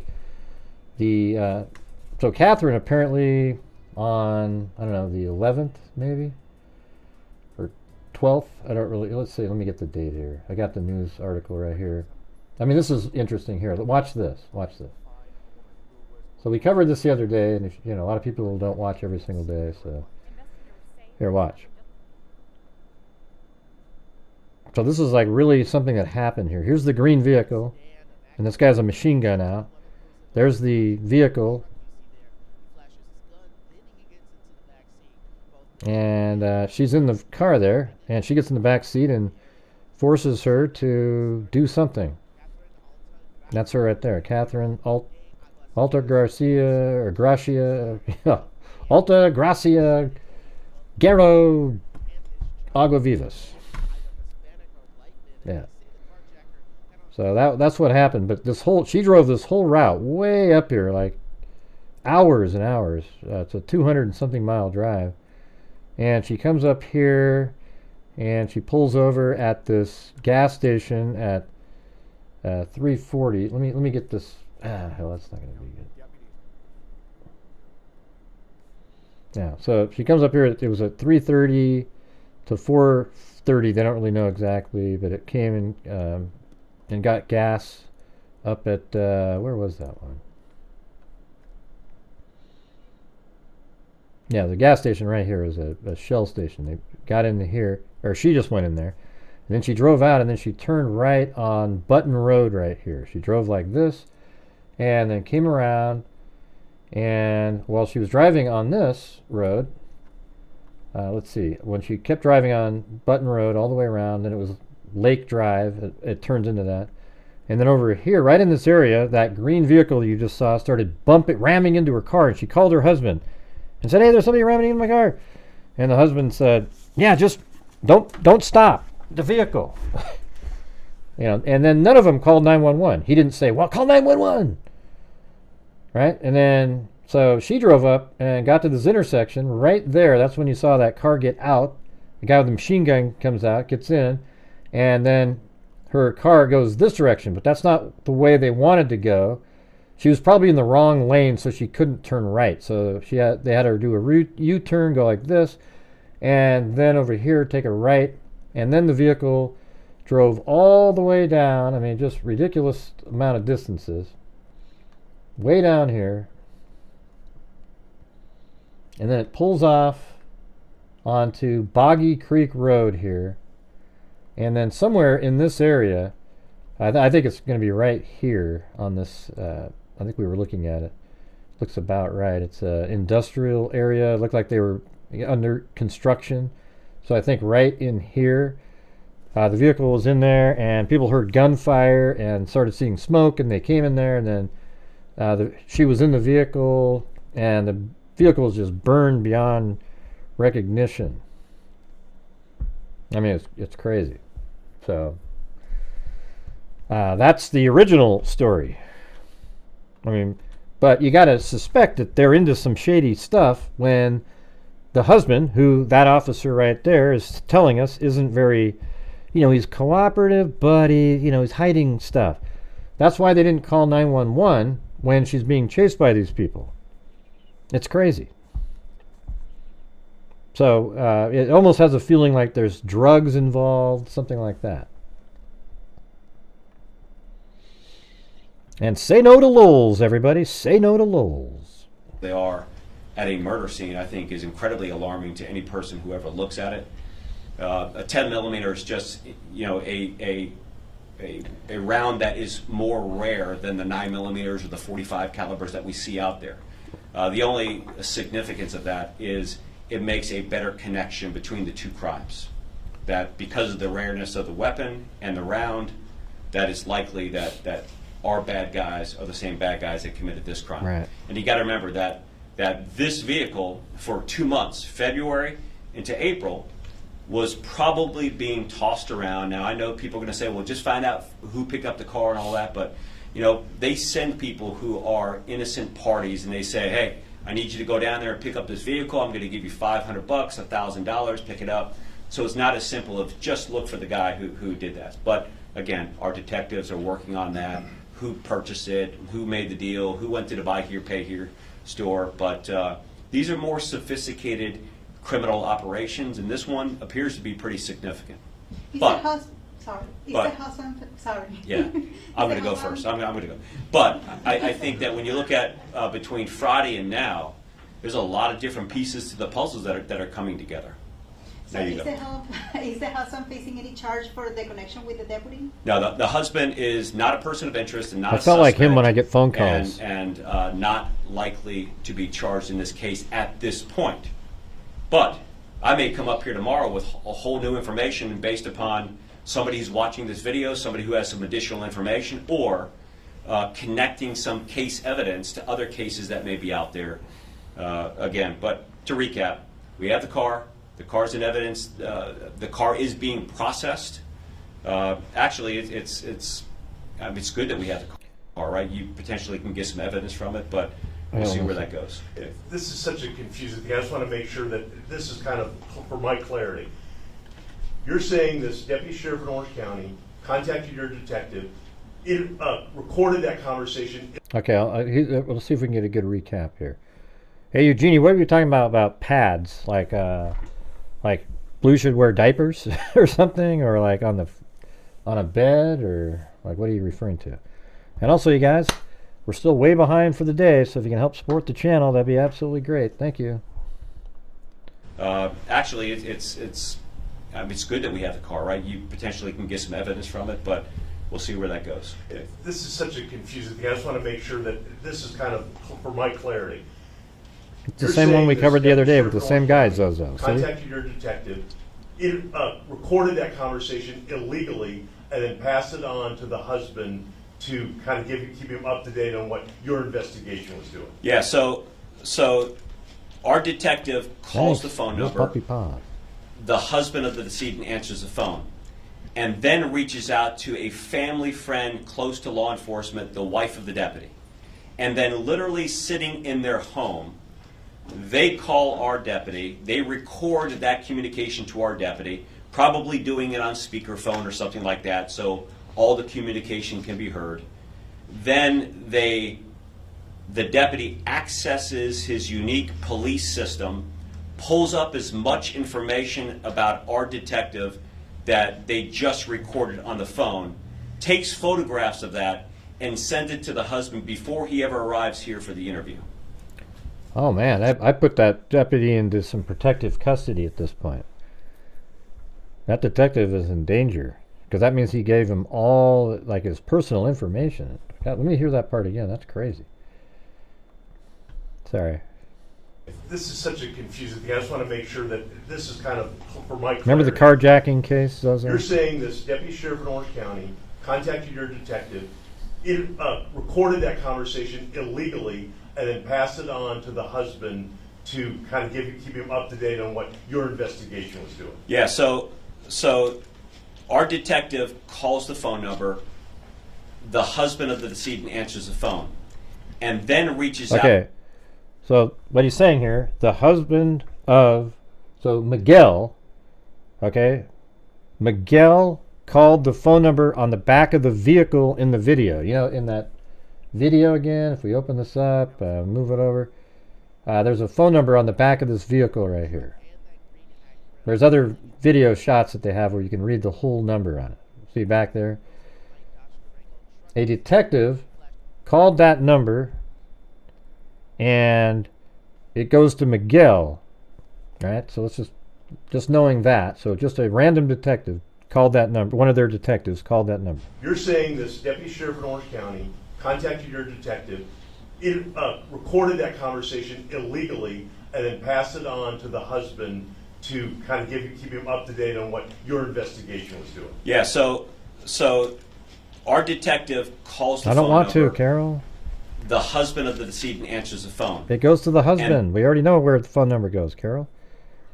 so Catherine apparently on, I don't know, the 11th maybe or 12th. I don't really. Let's see. Let me get the date here. I got the news article right here. I mean, this is interesting here. Watch this. Watch this. So we covered this the other day, and a lot of people don't watch every single day. So here, watch. So this is like really something that happened here. Here's the green vehicle, and this guy's a machine gun out. There's the vehicle, and she's in the car there, and she gets in the back seat and forces her to do something. That's her right there, Catherine Alta Gracia Guerrero Aguavivas. Yeah. So that's what happened. But she drove this whole route way up here, like hours and hours. It's a 200 and something mile drive, and she comes up here, and she pulls over at this gas station at 340. Let me get this. Hell, that's not going to be good. Yeah. So she comes up here. It was at 3:30 to 4:30. They don't really know exactly, but it came in. And got gas up at, where was that one? Yeah, the gas station right here is a Shell station. They got into here, or she just went in there. And then she drove out, and then she turned right on Button Road right here. She drove like this, and then came around, and while she was driving on this road, let's see, when she kept driving on Button Road all the way around, then it was Lake Drive, it turns into that. And then over here, right in this area, that green vehicle you just saw started ramming into her car, and she called her husband and said, "Hey, there's somebody ramming into my car." And the husband said, "Yeah, just don't stop the vehicle." And then none of them called 911. He didn't say, "Well, call 911." Right? And then So she drove up and got to this intersection right there. That's when you saw that car get out. The guy with the machine gun comes out, gets in, and then her car goes this direction. But that's not the way they wanted to go. She was probably in the wrong lane, so she couldn't turn right. So they had her do a U-turn, go like this, and then over here take a right. And then the vehicle drove all the way down. I mean, just ridiculous amount of distances. Way down here. And then it pulls off onto Boggy Creek Road here. And then somewhere in this area, I think it's going to be right here on this, I think we were looking at it. Looks about right. It's an industrial area. It looked like they were under construction. So I think right in here, the vehicle was in there, and people heard gunfire and started seeing smoke, and they came in there, and then she was in the vehicle, and the vehicle was just burned beyond recognition. I mean, it's crazy. So that's the original story. I mean, but you got to suspect that they're into some shady stuff when the husband, who that officer right there is telling us isn't very, he's cooperative, but he's hiding stuff. That's why they didn't call 911 when she's being chased by these people. It's crazy. So it almost has a feeling like there's drugs involved, something like that. And say no to lulz, everybody. Say no to lulz. They are at a murder scene, I think, is incredibly alarming to any person who ever looks at it. A 10 millimeter is just, a round that is more rare than the 9 millimeters or the 45 calibers that we see out there. The only significance of that is it makes a better connection between the two crimes. That because of the rareness of the weapon and the round, that it's likely that our bad guys are the same bad guys that committed this crime. Right. And you got to remember that this vehicle, for 2 months, February into April, was probably being tossed around. Now, I know people are going to say, well, just find out who picked up the car and all that, but they send people who are innocent parties, and they say, hey, I need you to go down there and pick up this vehicle. I'm going to give you $500, $1,000, pick it up. So it's not as simple as just look for the guy who did that. But again, our detectives are working on that. Who purchased it, who made the deal, who went to the buy here, pay here store. But these are more sophisticated criminal operations, and this one appears to be pretty significant. Sorry. Yeah, I'm going to go first. I'm going to go. But I think that when you look at between Friday and now, there's a lot of different pieces to the puzzles that are coming together. So is the husband facing any charge for the connection with the deputy? No, the husband is not a person of interest and not I a felt suspect, like him when I get phone calls. And not likely to be charged in this case at this point. But I may come up here tomorrow with a whole new information based upon somebody who's watching this video, somebody who has some additional information, or connecting some case evidence to other cases that may be out there. Again, but to recap, we have the car. The car's in evidence. The car is being processed. Actually, it's good that we have the car, right? You potentially can get some evidence from it, but we'll see where that goes. This is such a confusing thing. I just want to make sure that this is kind of for my clarity. You're saying this deputy sheriff in Orange County contacted your detective, recorded that conversation. Okay, let's see if we can get a good recap here. Hey, Eugenie, what were you talking about pads? Like Blue should wear diapers or something, or like on a bed, or like what are you referring to? And also, you guys, we're still way behind for the day, so if you can help support the channel, that'd be absolutely great. Thank you. Actually, it's good that we have the car, right? You potentially can get some evidence from it, but we'll see where that goes. This is such a confusing thing. I just want to make sure that this is kind of for my clarity. It's the same one we covered the other day with the same guy, Zozo. Contacted your detective, recorded that conversation illegally, and then passed it on to the husband to kind of keep him up to date on what your investigation was doing. Yeah, so our detective calls the phone number. The husband of the decedent answers the phone, and then reaches out to a family friend close to law enforcement, the wife of the deputy. and then literally sitting in their home, they call our deputy, they record that communication to our deputy, probably doing it on speakerphone or something like that, so all the communication can be heard. Then the deputy accesses his unique police system, pulls up as much information about our detective that they just recorded on the phone, takes photographs of that, and sends it to the husband before he ever arrives here for the interview. Oh man, I put that deputy into some protective custody at this point. That detective is in danger, because that means he gave him all, like, his personal information. God, let me hear that part again. That's crazy. Sorry. This is such a confusing thing. I just want to make sure that this is kind of for my clarity. Remember the carjacking case? You're saying this deputy sheriff in Orange County contacted your detective, recorded that conversation illegally, and then passed it on to the husband to kind of keep him up to date on what your investigation was doing. Yeah, so our detective calls the phone number, the husband of the decedent answers the phone, and then reaches out. Okay, so what he's saying here, the husband of, so Miguel, okay, Miguel called the phone number on the back of the vehicle in the video. You know, in that video again, if we open this up, move it over, there's a phone number on the back of this vehicle right here. There's other video shots that they have where you can read the whole number on it. See back there? A detective called that number, and it goes to Miguel, right? So let's just knowing that. So just a random detective called that number. One of their detectives called that number. You're saying this deputy sheriff in Orange County contacted your detective, recorded that conversation illegally, and then passed it on to the husband to kind of keep him up to date on what your investigation was doing. Yeah, so our detective calls the phone I don't want number. to, Carol. The husband of the decedent answers the phone. It goes to the husband. And we already know where the phone number goes, Carol.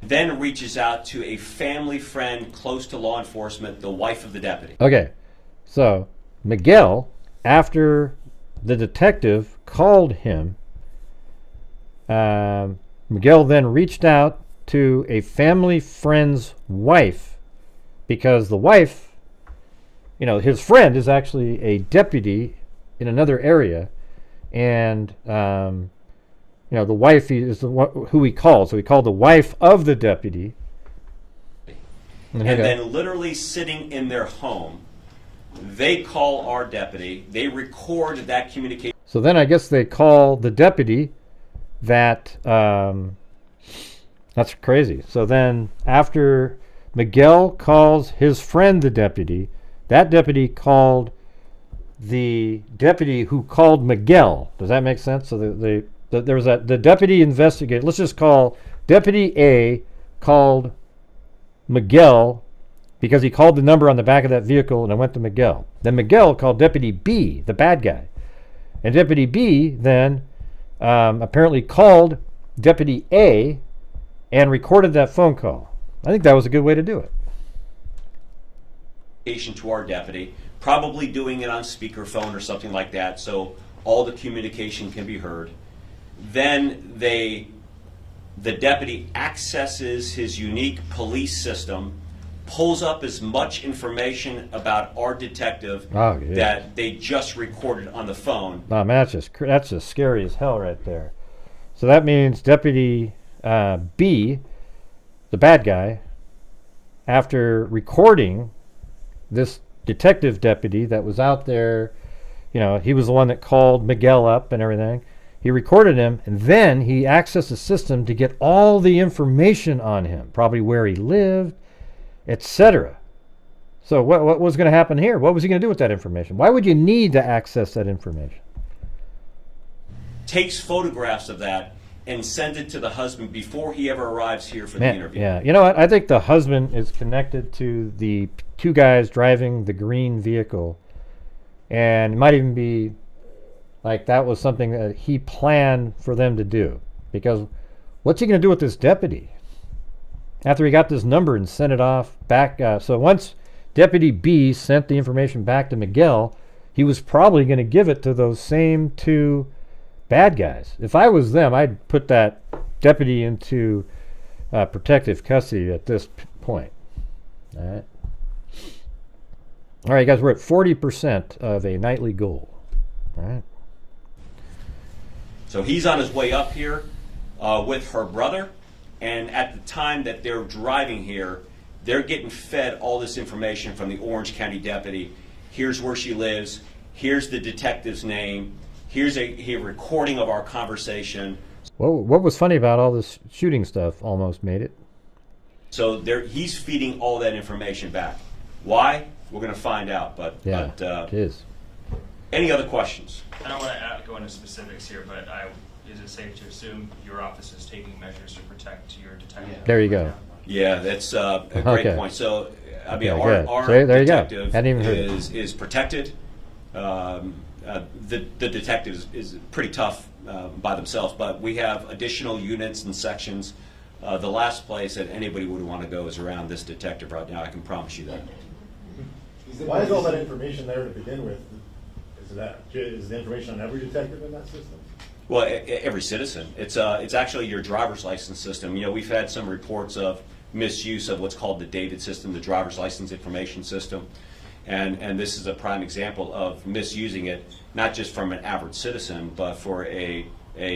then reaches out to a family friend close to law enforcement, the wife of the deputy. Okay, so Miguel, after the detective called him, Miguel then reached out to a family friend's wife, because the wife, you know, his friend is actually a deputy in another area, and you know, the wife is who he called. So he called the wife of the deputy, And then literally sitting in their home, they call our deputy, they record that communication. So then I guess they call the deputy that, that's crazy. So then after Miguel calls his friend the deputy, that deputy called the deputy who called Miguel. Does that make sense? So there was the deputy investigator. Let's just call Deputy A called Miguel because he called the number on the back of that vehicle, and it went to Miguel. Then Miguel called Deputy B, the bad guy. And Deputy B then apparently called Deputy A and recorded that phone call. I think that was a good way to do it. To our deputy, probably doing it on speakerphone or something like that, so all the communication can be heard. Then the deputy accesses his unique police system, pulls up as much information about our detective that they just recorded on the phone. Oh, man, that's just scary as hell right there. So that means Deputy B, the bad guy, after recording this detective deputy that was out there, you know, he was the one that called Miguel up and everything. He recorded him, and then he accessed the system to get all the information on him, probably where he lived, etc. So what was going to happen here? What was he going to do with that information? Why would you need to access that information? Takes photographs of that and sends it to the husband before he ever arrives here for the interview. Yeah, you know what? I think the husband is connected to the two guys driving the green vehicle, and it might even be like that was something that he planned for them to do. Because what's he going to do with this deputy after he got this number and sent it off back? So once Deputy B sent the information back to Miguel, he was probably going to give it to those same two bad guys. If I was them, I'd put that deputy into protective custody at this point. All right. All right, guys, we're at 40% of a nightly goal. All right. So he's on his way up here with her brother, and at the time that they're driving here, they're getting fed all this information from the Orange County deputy. Here's where she lives. Here's the detective's name. Here's a recording of our conversation. Well, what was funny about all this shooting stuff almost made it? So he's feeding all that information back. Why? We're going to find out. But it is. Any other questions? I don't want to go into specifics here, but is it safe to assume your office is taking measures to protect your detective? There you go. Yeah, that's a great point. So, I mean, our there detective is protected. The detective is pretty tough by themselves, but we have additional units and sections. The last place that anybody would want to go is around this detective right now. I can promise you that. Why is all that information there to begin with? Is the information on every detective in that system? Well, every citizen. It's actually your driver's license system. You know, we've had some reports of misuse of what's called the DAVID system, the driver's license information system. And this is a prime example of misusing it, not just from an average citizen, but for a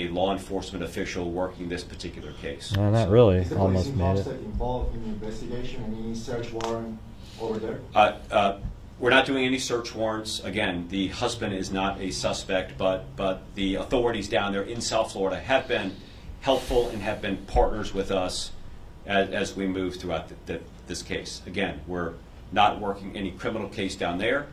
law enforcement official working this particular case. No, not really. Is the Almost made it. involved in the investigation? Any search warrant over there? We're not doing any search warrants. Again, the husband is not a suspect, but the authorities down there in South Florida have been helpful and have been partners with us as we move throughout this case. Again, we're not working any criminal case down there,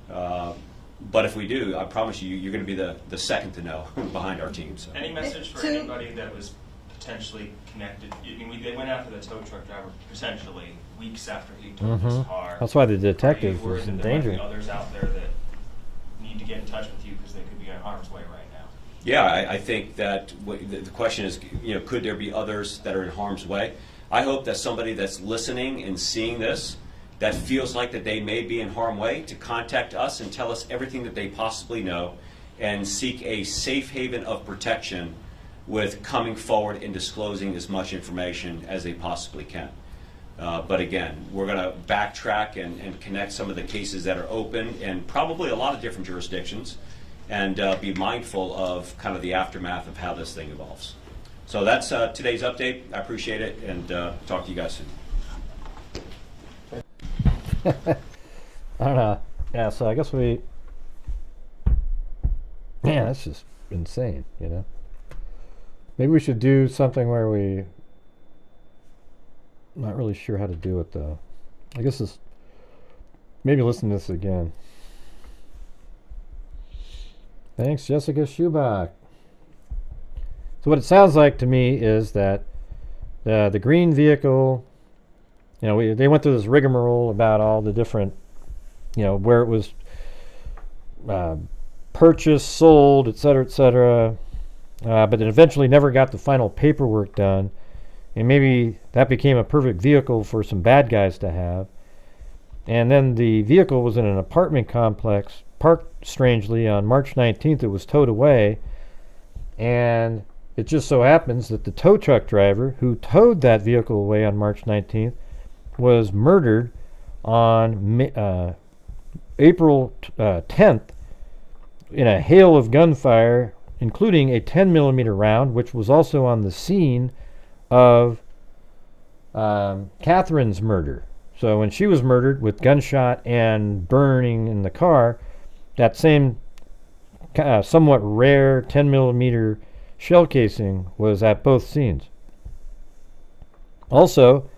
but if we do, I promise you, you're going to be the second to know behind our team. So. Any message for anybody that was potentially connected? I mean, they went after the tow truck driver potentially weeks after he took his car. That's why the detective was in danger. There might be others out there that need to get in touch with you because they could be in harm's way right now. Yeah, I think that the question is, you know, could there be others that are in harm's way? I hope that somebody that's listening and seeing this that feels like that they may be in harm's way to contact us and tell us everything that they possibly know and seek a safe haven of protection with coming forward and disclosing as much information as they possibly can. But again, we're going to backtrack and connect some of the cases that are open in probably a lot of different jurisdictions and be mindful of kind of the aftermath of how this thing evolves. So that's today's update. I appreciate it, and talk to you guys soon. I don't know. Yeah, so I guess man, that's just insane, you know? Maybe we should do something where I'm not really sure how to do it, though. I guess maybe listen to this again. Thanks, Jessica Schubach. So what it sounds like to me is that the green vehicle, you know, they went through this rigmarole about all the different, you know, where it was purchased, sold, et cetera, but it eventually never got the final paperwork done. And maybe that became a perfect vehicle for some bad guys to have. And then the vehicle was in an apartment complex, parked strangely on March 19th. It was towed away. And it just so happens that the tow truck driver who towed that vehicle away on March 19th was murdered on April 10th in a hail of gunfire, including a 10-millimeter round, which was also on the scene of Catherine's murder. So when she was murdered with gunshot and burning in the car, that same somewhat rare 10-millimeter shell casing was at both scenes. Also,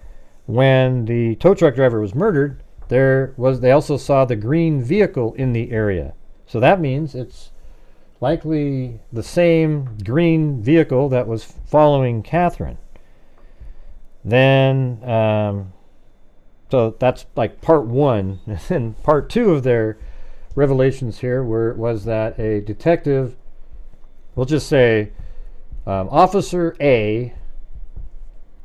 when the tow truck driver was murdered, they also saw the green vehicle in the area. So that means it's likely the same green vehicle that was following Catherine. Then, so that's like part one. And part two of their revelations here was that a detective, we'll just say Officer A,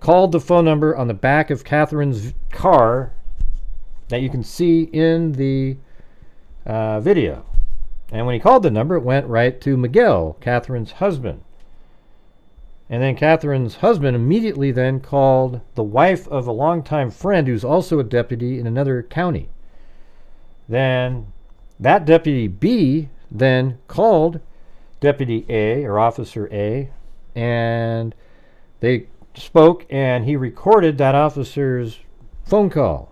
called the phone number on the back of Catherine's car that you can see in the video. And when he called the number, it went right to Miguel, Catherine's husband. And then Catherine's husband immediately then called the wife of a longtime friend who's also a deputy in another county. Then that Deputy B then called Deputy A, or Officer A, and they spoke, and he recorded that officer's phone call.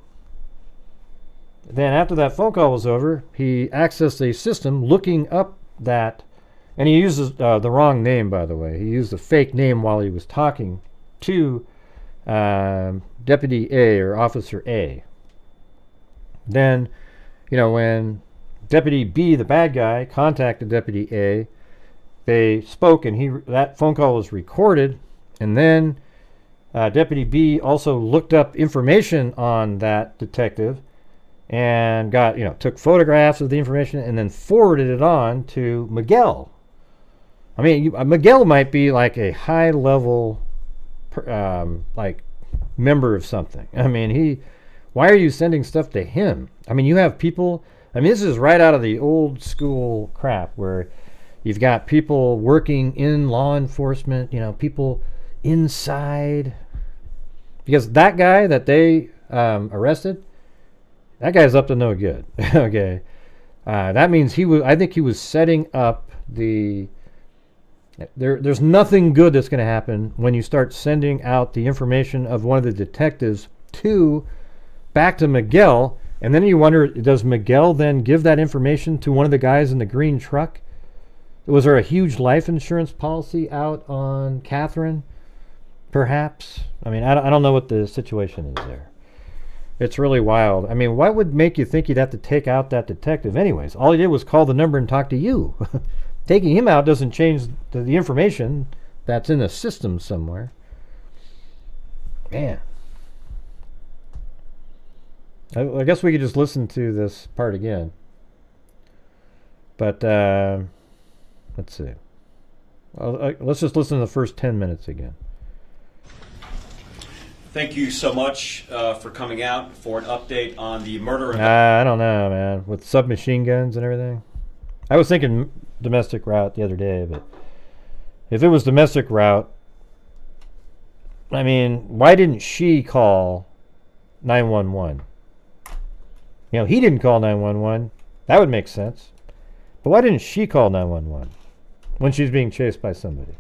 Then after that phone call was over, he accessed a system looking up that, and he uses the wrong name, by the way. He used a fake name while he was talking to Deputy A, or Officer A. Then, when Deputy B, the bad guy, contacted Deputy A, they spoke, and that phone call was recorded, and then Deputy B also looked up information on that detective and took photographs of the information and then forwarded it on to Miguel. I mean, Miguel might be like a high-level member of something. I mean, why are you sending stuff to him? I mean, you have people, this is right out of the old school crap where you've got people working in law enforcement, people inside. Because that guy that they arrested, that guy's up to no good. Okay. That means I think he was setting up there's nothing good that's going to happen when you start sending out the information of one of the detectives back to Miguel, and then you wonder, does Miguel then give that information to one of the guys in the green truck? Was there a huge life insurance policy out on Catherine? Perhaps. I mean, I don't know what the situation is there. It's really wild. I mean, what would make you think you'd have to take out that detective anyways? All he did was call the number and talk to you. Taking him out doesn't change the information that's in the system somewhere. Man. I guess we could just listen to this part again. But, let's see. Let's just listen to the first 10 minutes again. Thank you so much for coming out for an update on the murder. I don't know, man. With submachine guns and everything. I was thinking domestic route the other day, but if it was domestic route, I mean, why didn't she call 911? He didn't call 911. That would make sense. But why didn't she call 911 when she's being chased by somebody?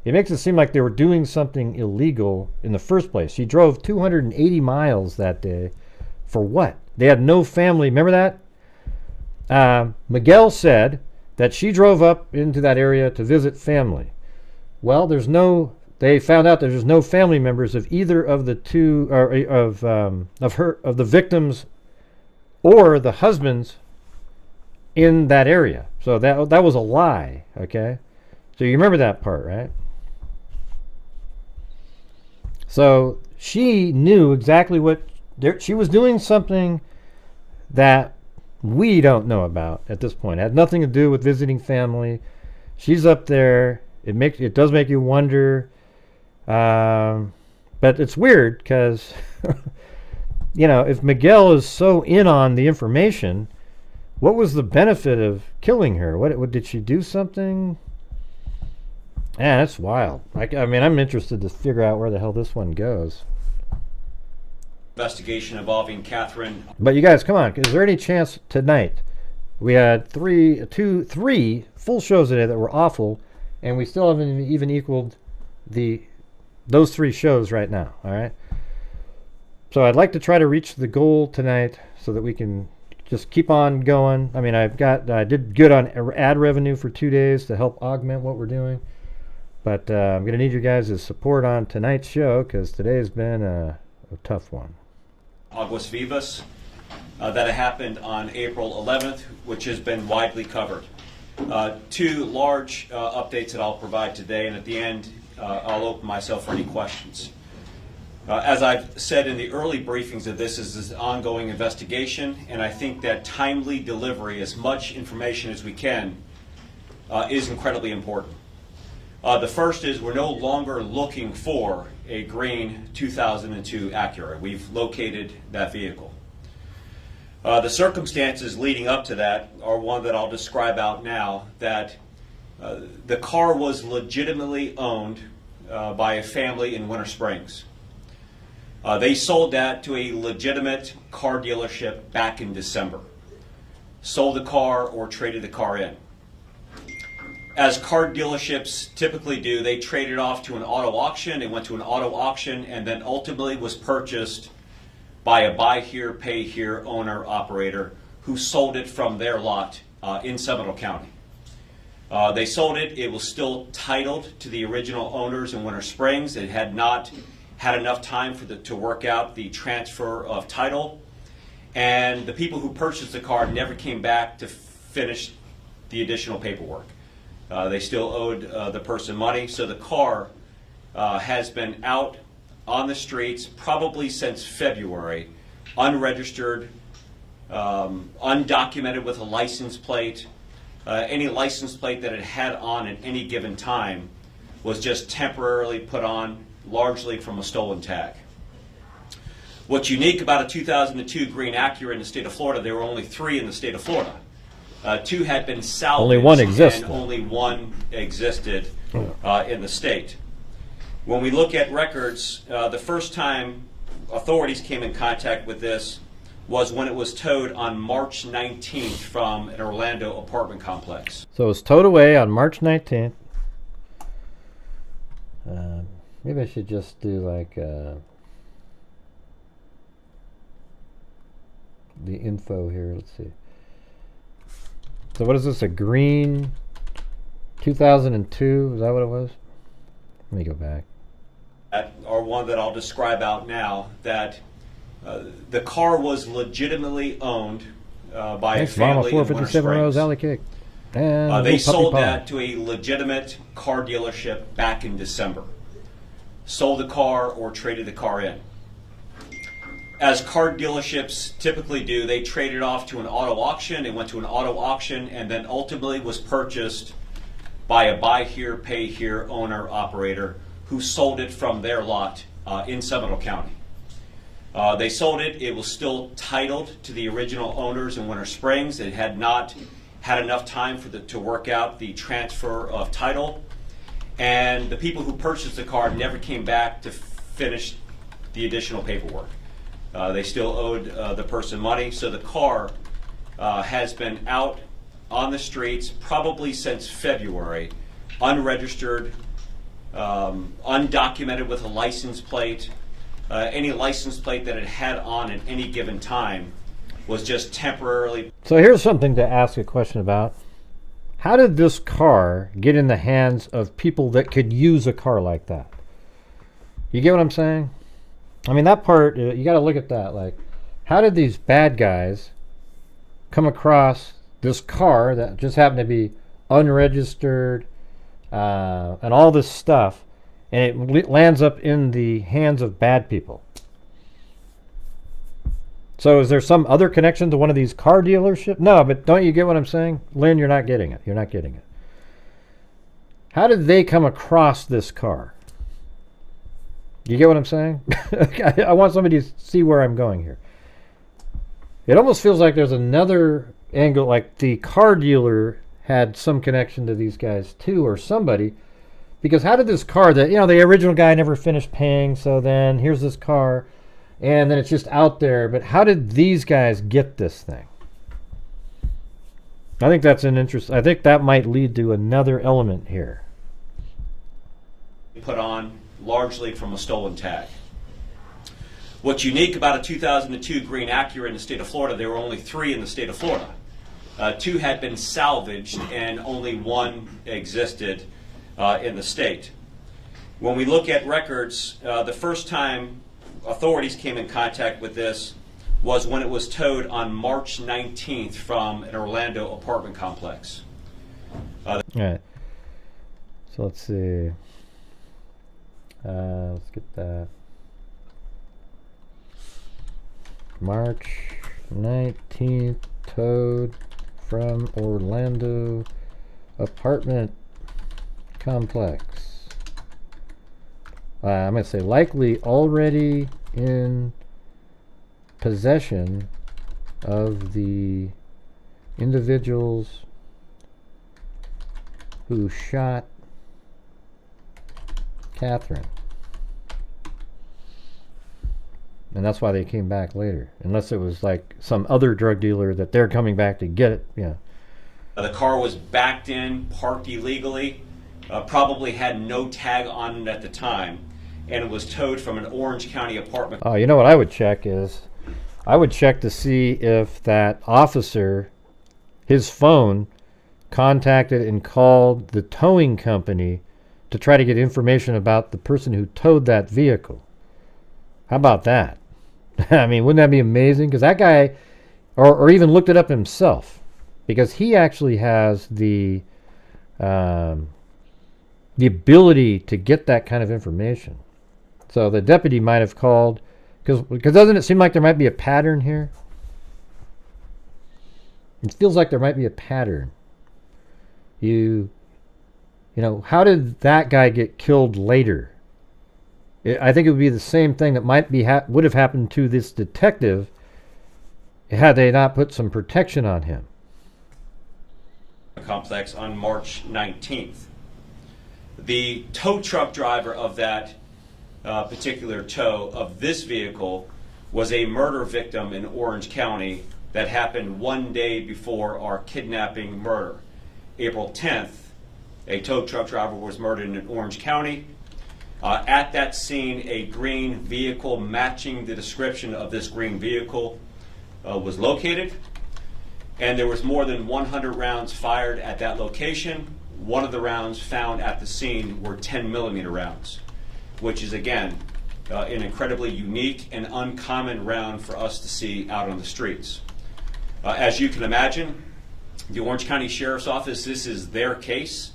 It makes it seem like they were doing something illegal in the first place. She drove 280 miles that day. For what? They had no family. Remember that? Miguel said that she drove up into that area to visit family. Well, they found out there's no family members of either of the two, or of the victims or the husbands in that area. So that was a lie, okay? So you remember that part, right? So she knew exactly she was doing something that we don't know about at this point. It had nothing to do with visiting family. She's up there. It does make you wonder. But it's weird because, if Miguel is so in on the information, what was the benefit of killing her? What did she do something? Man, that's wild. I'm interested to figure out where the hell this one goes. Investigation involving Catherine. But you guys, come on. Is there any chance tonight? We had three full shows today that were awful, and we still haven't even equaled those 3 shows right now. All right. So I'd like to try to reach the goal tonight so that we can just keep on going. I mean, I did good on ad revenue for 2 days to help augment what we're doing. But I'm going to need you guys' support on tonight's show because today's been a tough one. Aguas Vivas that happened on April 11th, which has been widely covered. 2 large updates that I'll provide today, and at the end, I'll open myself for any questions. As I've said in the early briefings of this is an ongoing investigation, and I think that timely delivery, as much information as we can, is incredibly important. The first is we're no longer looking for a green 2002 Acura. We've located that vehicle. The circumstances leading up to that are one that I'll describe out now, that the car was legitimately owned by a family in Winter Springs. They sold that to a legitimate car dealership back in December. Sold the car or traded the car in. As car dealerships typically do, they traded off to an auto auction. It went to an auto auction and then ultimately was purchased by a buy here, pay here owner operator who sold it from their lot in Seminole County. They sold it. It was still titled to the original owners in Winter Springs. It had not had enough time for to work out the transfer of title. And the people who purchased the car never came back to finish the additional paperwork. They still owed the person money. So the car has been out on the streets probably since February, unregistered, undocumented with a license plate. Any license plate that it had on at any given time was just temporarily put on, largely from a stolen tag. What's unique about a 2002 green Acura in the state of Florida, there were only 3 in the state of Florida. 2 had been salvaged, only one existed. And only 1 existed in the state. When we look at records, the first time authorities came in contact with this was when it was towed on March 19th from an Orlando apartment complex. So it was towed away on March 19th. Maybe I should just do like the info here. Let's see. So what is this, a green 2002? Is that what it was? Let me go back. Or one that I'll describe out now, that the car was legitimately owned by a family in Winter 457 Rose Springs. Alley Cake. And They sold that to a legitimate car dealership back in December. Sold the car or traded the car in. As car dealerships typically do, they traded off to an auto auction. It went to an auto auction and then ultimately was purchased by a buy here, pay here owner operator who sold it from their lot in Seminole County. They sold it. It was still titled to the original owners in Winter Springs. It had not had enough time for to work out the transfer of title. And the people who purchased the car never came back to finish the additional paperwork. They still owed the person money. So the car has been out on the streets probably since February, unregistered, undocumented with a license plate. Any license plate that it had on at any given time was just temporarily. So here's something to ask a question about. How did this car get in the hands of people that could use a car like that? You get what I'm saying? I mean, that part, you got to look at that. Like, how did these bad guys come across this car that just happened to be unregistered and all this stuff, and it lands up in the hands of bad people? So is there some other connection to one of these car dealerships? No, but don't you get what I'm saying? Lynn, you're not getting it. You're not getting it. How did they come across this car? You get what I'm saying? I want somebody to see where I'm going here. It almost feels like there's another angle, like the car dealer had some connection to these guys too, or somebody. Because how did this car that, the original guy never finished paying, so then here's this car, and then it's just out there. But how did these guys get this thing? I think that's an interest. I think that might lead to another element here. Put on largely from a stolen tag. What's unique about a 2002 green Acura in the state of Florida, there were only 3 in the state of Florida. 2 had been salvaged and only 1 existed in the state. When we look at records, the first time authorities came in contact with this was when it was towed on March 19th from an Orlando apartment complex. All right. So let's see. Let's get that. March 19th, towed from Orlando apartment complex. I'm going to say likely already in possession of the individuals who shot Catherine. And that's why they came back later. Unless it was like some other drug dealer that they're coming back to get it. Yeah. The car was backed in, parked illegally, probably had no tag on it at the time, and it was towed from an Orange County apartment. Oh, you know what I would check is, I would check to see if that officer, his phone, contacted and called the towing company to try to get information about the person who towed that vehicle. How about that? I mean, wouldn't that be amazing? Because that guy, or even looked it up himself, because he actually has the ability to get that kind of information. So the deputy might have called, because doesn't it seem like there might be a pattern here? It feels like there might be a pattern. You know, how did that guy get killed later? I think it would be the same thing that would have happened to this detective had they not put some protection on him. Complex on March 19th. The tow truck driver of that particular tow of this vehicle was a murder victim in Orange County that happened one day before our kidnapping murder. April 10th, a tow truck driver was murdered in Orange County. At that scene, a green vehicle matching the description of this green vehicle was located, and there was more than 100 rounds fired at that location. One of the rounds found at the scene were 10mm rounds, which is, again, an incredibly unique and uncommon round for us to see out on the streets. As you can imagine, the Orange County Sheriff's Office, this is their case.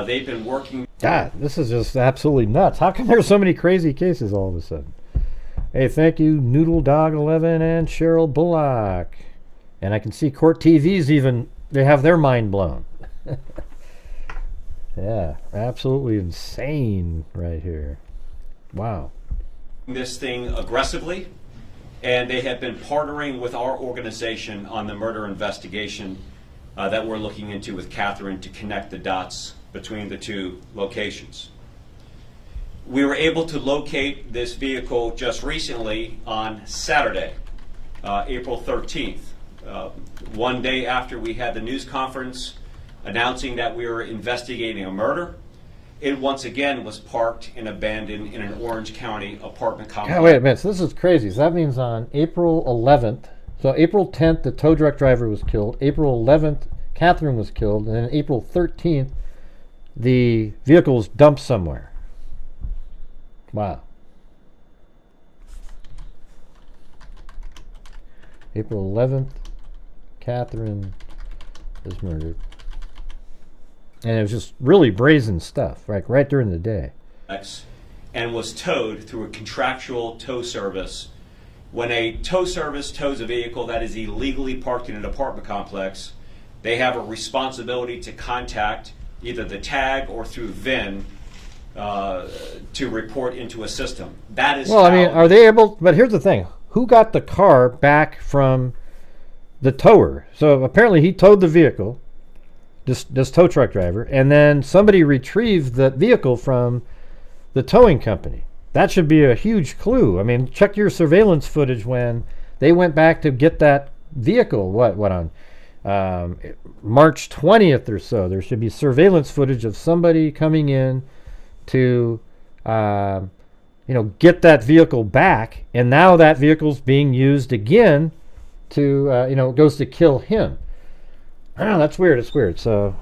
They've been working. God, this is just absolutely nuts. How come there's so many crazy cases all of a sudden? Hey, thank you, Noodle Dog 11 and Cheryl Bullock. And I can see Court TV's even, they have their mind blown. Yeah, absolutely insane right here. Wow. This thing aggressively, and they have been partnering with our organization on the murder investigation that we're looking into with Catherine to connect the dots between the two locations. We were able to locate this vehicle just recently on Saturday, April 13th, one day after we had the news conference announcing that we were investigating a murder. It once again was parked and abandoned in an Orange County apartment complex. God, wait a minute, so this is crazy. So that means on April 11th, so April 10th, the tow truck driver was killed. April 11th, Catherine was killed. And then April 13th, the vehicle was dumped somewhere. Wow. April 11th, Catherine is murdered. And it was just really brazen stuff, right during the day. And was towed through a contractual tow service. When a tow service tows a vehicle that is illegally parked in an apartment complex, they have a responsibility to contact either the tag or through VIN to report into a system. That is well, I mean, are they able? But here's the thing: who got the car back from the tower? So apparently, he towed the vehicle, this tow truck driver, and then somebody retrieved the vehicle from the towing company. That should be a huge clue. I mean, check your surveillance footage when they went back to get that vehicle. What on March 20th or so? There should be surveillance footage of somebody coming in to get that vehicle back, and now that vehicle's being used again to it goes to kill him. I don't know, that's weird. It's weird. So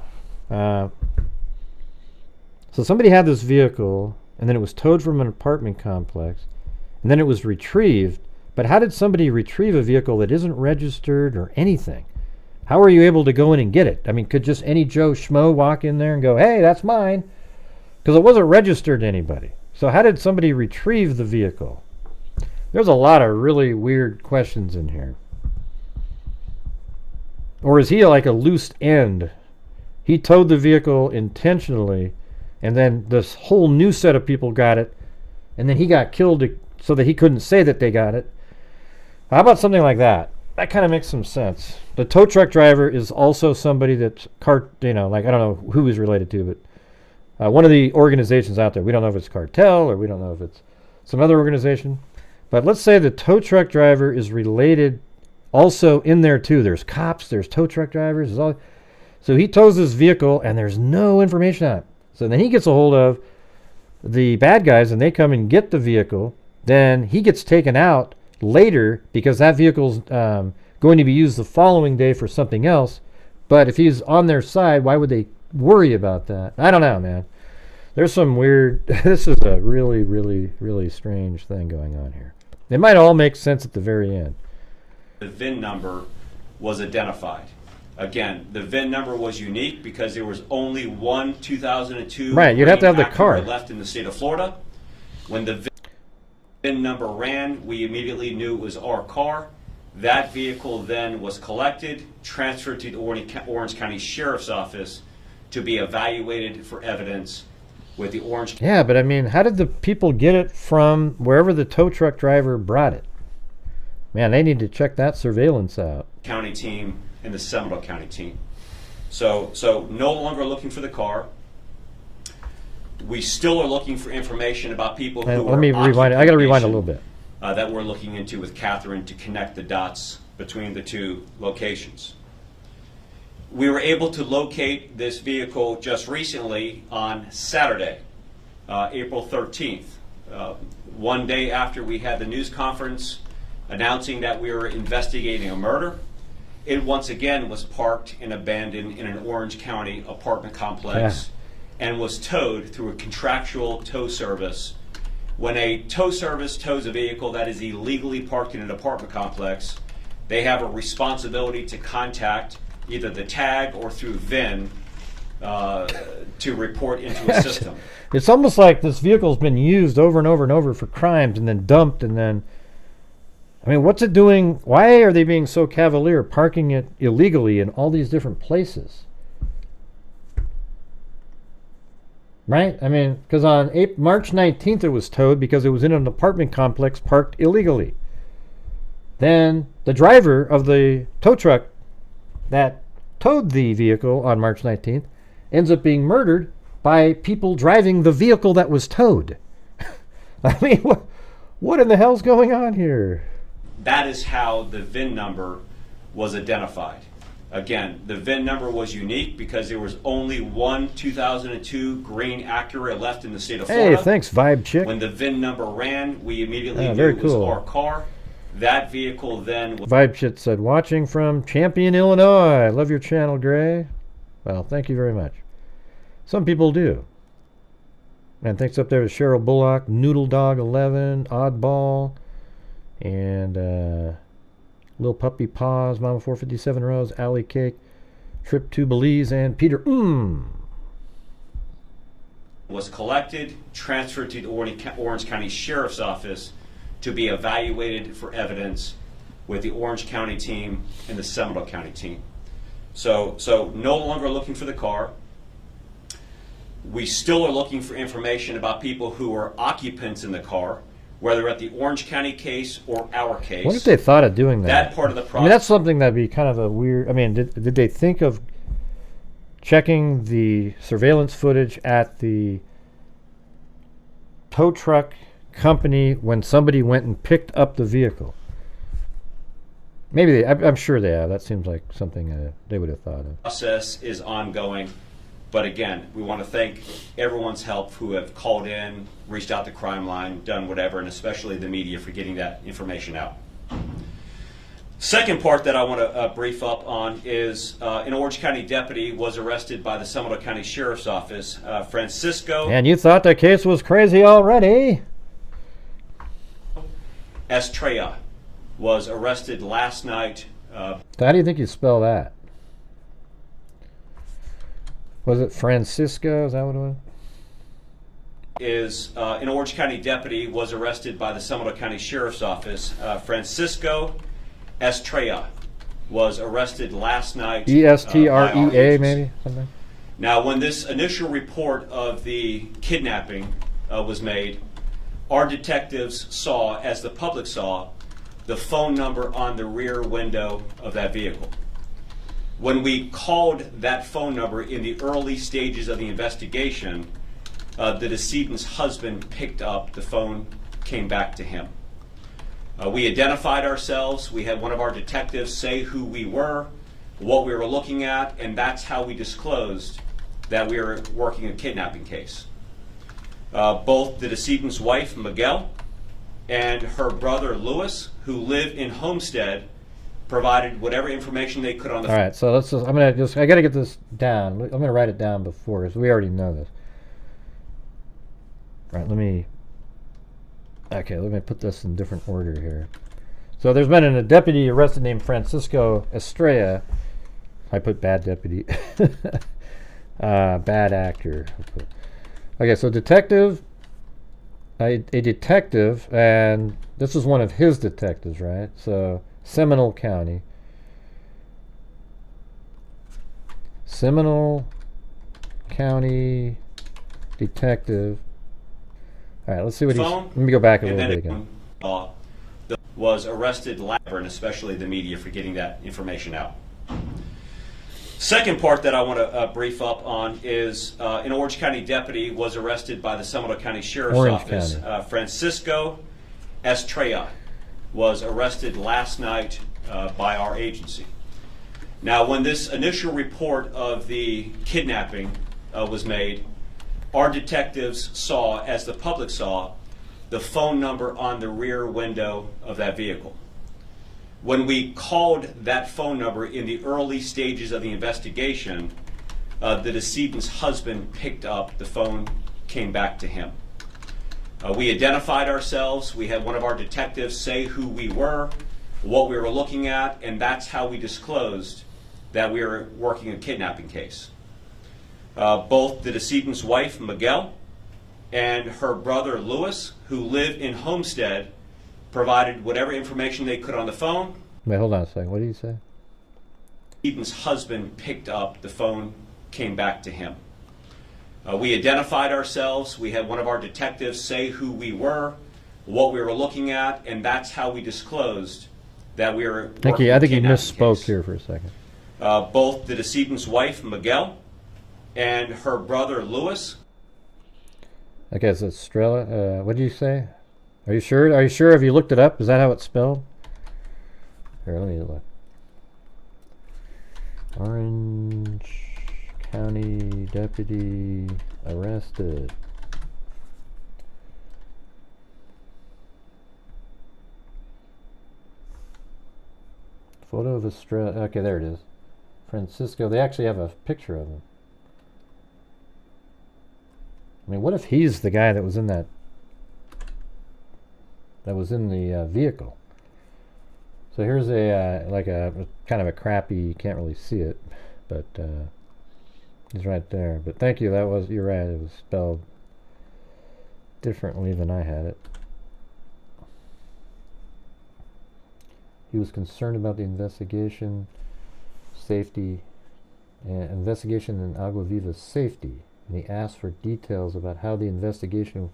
somebody had this vehicle, and then it was towed from an apartment complex, and then it was retrieved. But how did somebody retrieve a vehicle that isn't registered or anything? How are you able to go in and get it? I mean, could just any Joe Schmo walk in there and go, hey, that's mine? Because it wasn't registered to anybody. So how did somebody retrieve the vehicle? There's a lot of really weird questions in here. Or is he like a loose end? He towed the vehicle intentionally, and then this whole new set of people got it, and then he got killed so that he couldn't say that they got it. How about something like that? that kind of makes some sense. The tow truck driver is also somebody that's like, I don't know who he's related to, but one of the organizations out there. We don't know if it's cartel or we don't know if it's some other organization. But let's say the tow truck driver is related also in there too. There's cops, there's tow truck drivers. So he tows this vehicle and there's no information on it. So then he gets a hold of the bad guys and they come and get the vehicle. Then he gets taken out later because that vehicle's going to be used the following day for something else. But if he's on their side, why would they worry about that? I don't know, man. There's some weird, this is a really, really, really strange thing going on here. It might all make sense at the very end. The VIN number was identified. Again, the VIN number was unique because there was only one 2002 right, you'd have to have the car left in the state of Florida. When the VIN number ran, we immediately knew it was our car. That vehicle then was collected, transferred to the Orange County Sheriff's Office to be evaluated for evidence with the Orange. Yeah, but I mean, how did the people get it from wherever the tow truck driver brought it? Man, they need to check that surveillance out. County team and the Seminole County team. So no longer looking for the car. We still are looking for information about people who let me rewind. I got to rewind a little bit. That we're looking into with Catherine to connect the dots between the two locations. We were able to locate this vehicle just recently on Saturday, April 13th, one day after we had the news conference announcing that we were investigating a murder. It once again was parked and abandoned in an Orange County apartment complex and was towed through a contractual tow service. When a tow service tows a vehicle that is illegally parked in an apartment complex, they have a responsibility to contact either the tag or through VIN to report into a system. It's almost like this vehicle's been used over and over and over for crimes and then dumped and then, I mean, what's it doing? Why are they being so cavalier parking it illegally in all these different places? Right? I mean, because on March 19th it was towed because it was in an apartment complex parked illegally. Then the driver of the tow truck that towed the vehicle on March 19th ends up being murdered by people driving the vehicle that was towed. I mean, what in the hell's going on here? That is how the VIN number was identified. Again, the VIN number was unique because there was only one 2002 green Acura left in the state of Florida. Hey, thanks, Vibe Chick. When the VIN number ran, we immediately knew it was our car. That vehicle then... Vibe Chick said, watching from Champion, Illinois. Love your channel, Gray. Well, thank you very much. Some people do. And thanks up there to Cheryl Bullock, Noodle Dog 11, Oddball, and Little Puppy Paws, Mama 457 Rose, Alley Cake, Trip to Belize, and Peter was collected, transferred to the Orange County Sheriff's Office to be evaluated for evidence with the Orange County team and the Seminole County team. So no longer looking for the car. We still are looking for information about people who are occupants in the car, whether at the Orange County case or our case. What if they thought of doing that? That part of the process. I mean, that's something that'd be kind of a weird... I mean, did they think of checking the surveillance footage at the tow truck company when somebody went and picked up the vehicle? Maybe I'm sure they have. That seems like something they would have thought of. The process is ongoing. But again, we want to thank everyone's help who have called in, reached out to Crime Line, done whatever, and especially the media for getting that information out. Second part that I want to brief up on is an Orange County deputy was arrested by the Seminole County Sheriff's Office, Francisco. And you thought the case was crazy already. Estrella was arrested last night. How do you think you spell that? Was it Francisco? Is that what it was? Is an Orange County deputy was arrested by the Seminole County Sheriff's Office. Francisco Estrella was arrested last night. Estrea, maybe? Something? Now, when this initial report of the kidnapping was made, our detectives saw, as the public saw, the phone number on the rear window of that vehicle. When we called that phone number in the early stages of the investigation, the decedent's husband picked up the phone, came back to him. We identified ourselves. We had one of our detectives say who we were, what we were looking at, and that's how we disclosed that we were working a kidnapping case. Both the decedent's wife, Miguel, and her brother, Louis, who live in Homestead, provided whatever information they could on the... All right, so let's just, I got to get this down. I'm going to write it down before, because we already know this. All right, let me put this in different order here. So there's been a deputy arrested named Francisco Estrella. I put bad deputy. Bad actor. Okay, so detective, a detective, and this is one of his detectives, right? So Seminole County. Seminole County detective. All right, let's see what he's... Let me go back a little bit again. Was arrested and especially the media for getting that information out. Second part that I want to brief up on is an Orange County deputy was arrested by the Seminole County Sheriff's Office. Francisco Estrella was arrested last night by our agency. Now, when this initial report of the kidnapping was made, our detectives saw, as the public saw, the phone number on the rear window of that vehicle. When we called that phone number in the early stages of the investigation, the decedent's husband picked up the phone, came back to him. We identified ourselves. We had one of our detectives say who we were, what we were looking at, and that's how we disclosed that we were working a kidnapping case. Both the decedent's wife, Miguel, and her brother, Louis, who live in Homestead, provided whatever information they could on the phone. Wait, hold on a second. What did you say? The decedent's husband picked up the phone, came back to him. We identified ourselves. We had one of our detectives say who we were, what we were looking at, and that's how we disclosed that we were working I think he misspoke case. Here for a second. Both the decedent's wife, Miguel, and her brother, Louis. Okay, so Estrella. What did you say? Are you sure? Are you sure? Have you looked it up? Is that how it's spelled? Here, let me look. Orange County deputy arrested. Photo of Estrella. Okay, there it is. Francisco. They actually have a picture of him. I mean, what if he's the guy that was in that was in the vehicle? So here's a like a kind of a crappy, you can't really see it, but he's right there. But thank you, you're right, it was spelled differently than I had it. He was concerned about the investigation, safety, and investigation in Agua Viva's safety. And he asked for details about how the investigation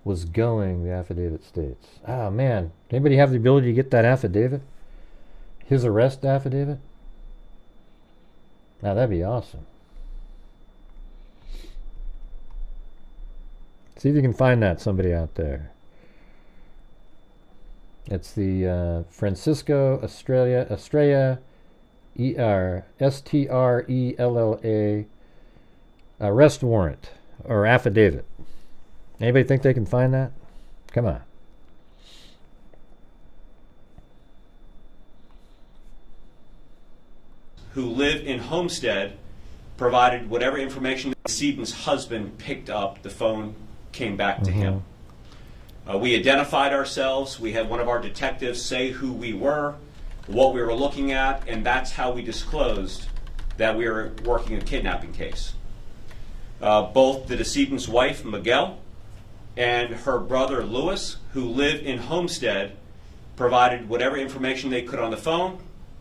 was going, the affidavit states. Oh, man. Anybody have the ability to get that affidavit? His arrest affidavit? Now, that'd be awesome. See if you can find that, somebody out there. It's the Francisco Estrella, Estrella, arrest warrant or affidavit. Anybody think they can find that? Come on. Who live in Homestead, provided whatever information the decedent's husband picked up the phone, came back to him. We identified ourselves. We had one of our detectives say who we were, what we were looking at, and that's how we disclosed that we were working a kidnapping case. Both the decedent's wife, Miguel, and her brother, Louis, who live in Homestead, provided whatever information they could on the phone,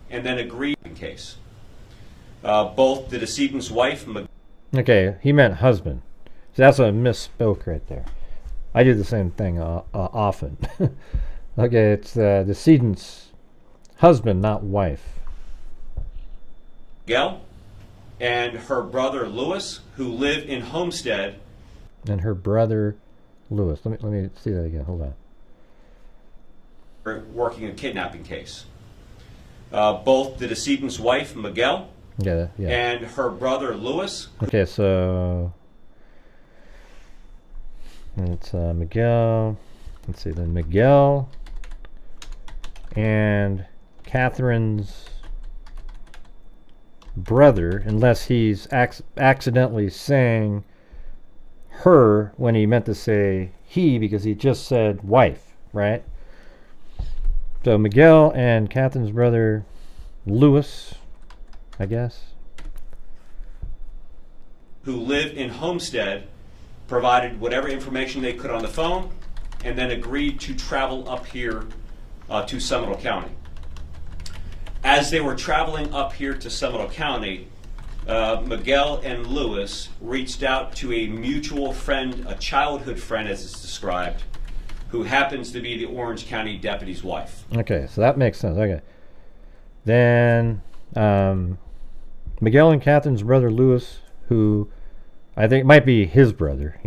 and then agreed in case. Both the decedent's wife, Okay, he meant husband. So that's a misspoke right there. I do the same thing often. Okay, it's the decedent's husband, not wife. Miguel and her brother Louis, who live in Homestead. And her brother Louis. Let me see that again. Hold on. Working a kidnapping case. Both the decedent's wife, Miguel, and her brother Louis. Okay, so it's Miguel. Let's see, then Miguel and Catherine's brother, unless he's accidentally saying her when he meant to say he, because he just said wife, right? So Miguel and Catherine's brother Louis, I guess, who live in Homestead, provided whatever information they could on the phone, and then agreed to travel up here to Seminole County. As they were traveling up here to Seminole County, Miguel and Louis reached out to a mutual friend, a childhood friend as it's described, who happens to be the Orange County deputy's wife. Okay, so that makes sense. Okay. Then Miguel and Catherine's brother Louis, who I think might be his brother,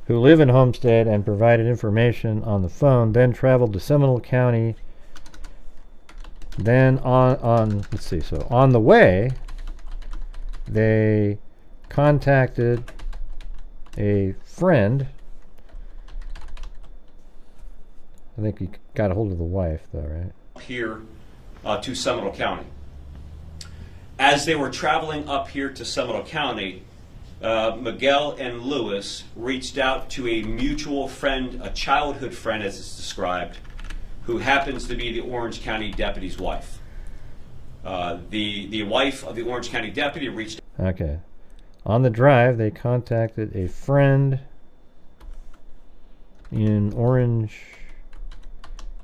who live in Homestead and provided information on the phone, then traveled to Seminole County. Then let's see, so on the way, they contacted a friend. I think he got a hold of the wife, though, right? Here to Seminole County. As they were traveling up here to Seminole County, Miguel and Louis reached out to a mutual friend, a childhood friend as it's described, who happens to be the Orange County deputy's wife. The wife of the Orange County deputy reached. Okay. On the drive, they contacted a friend in Orange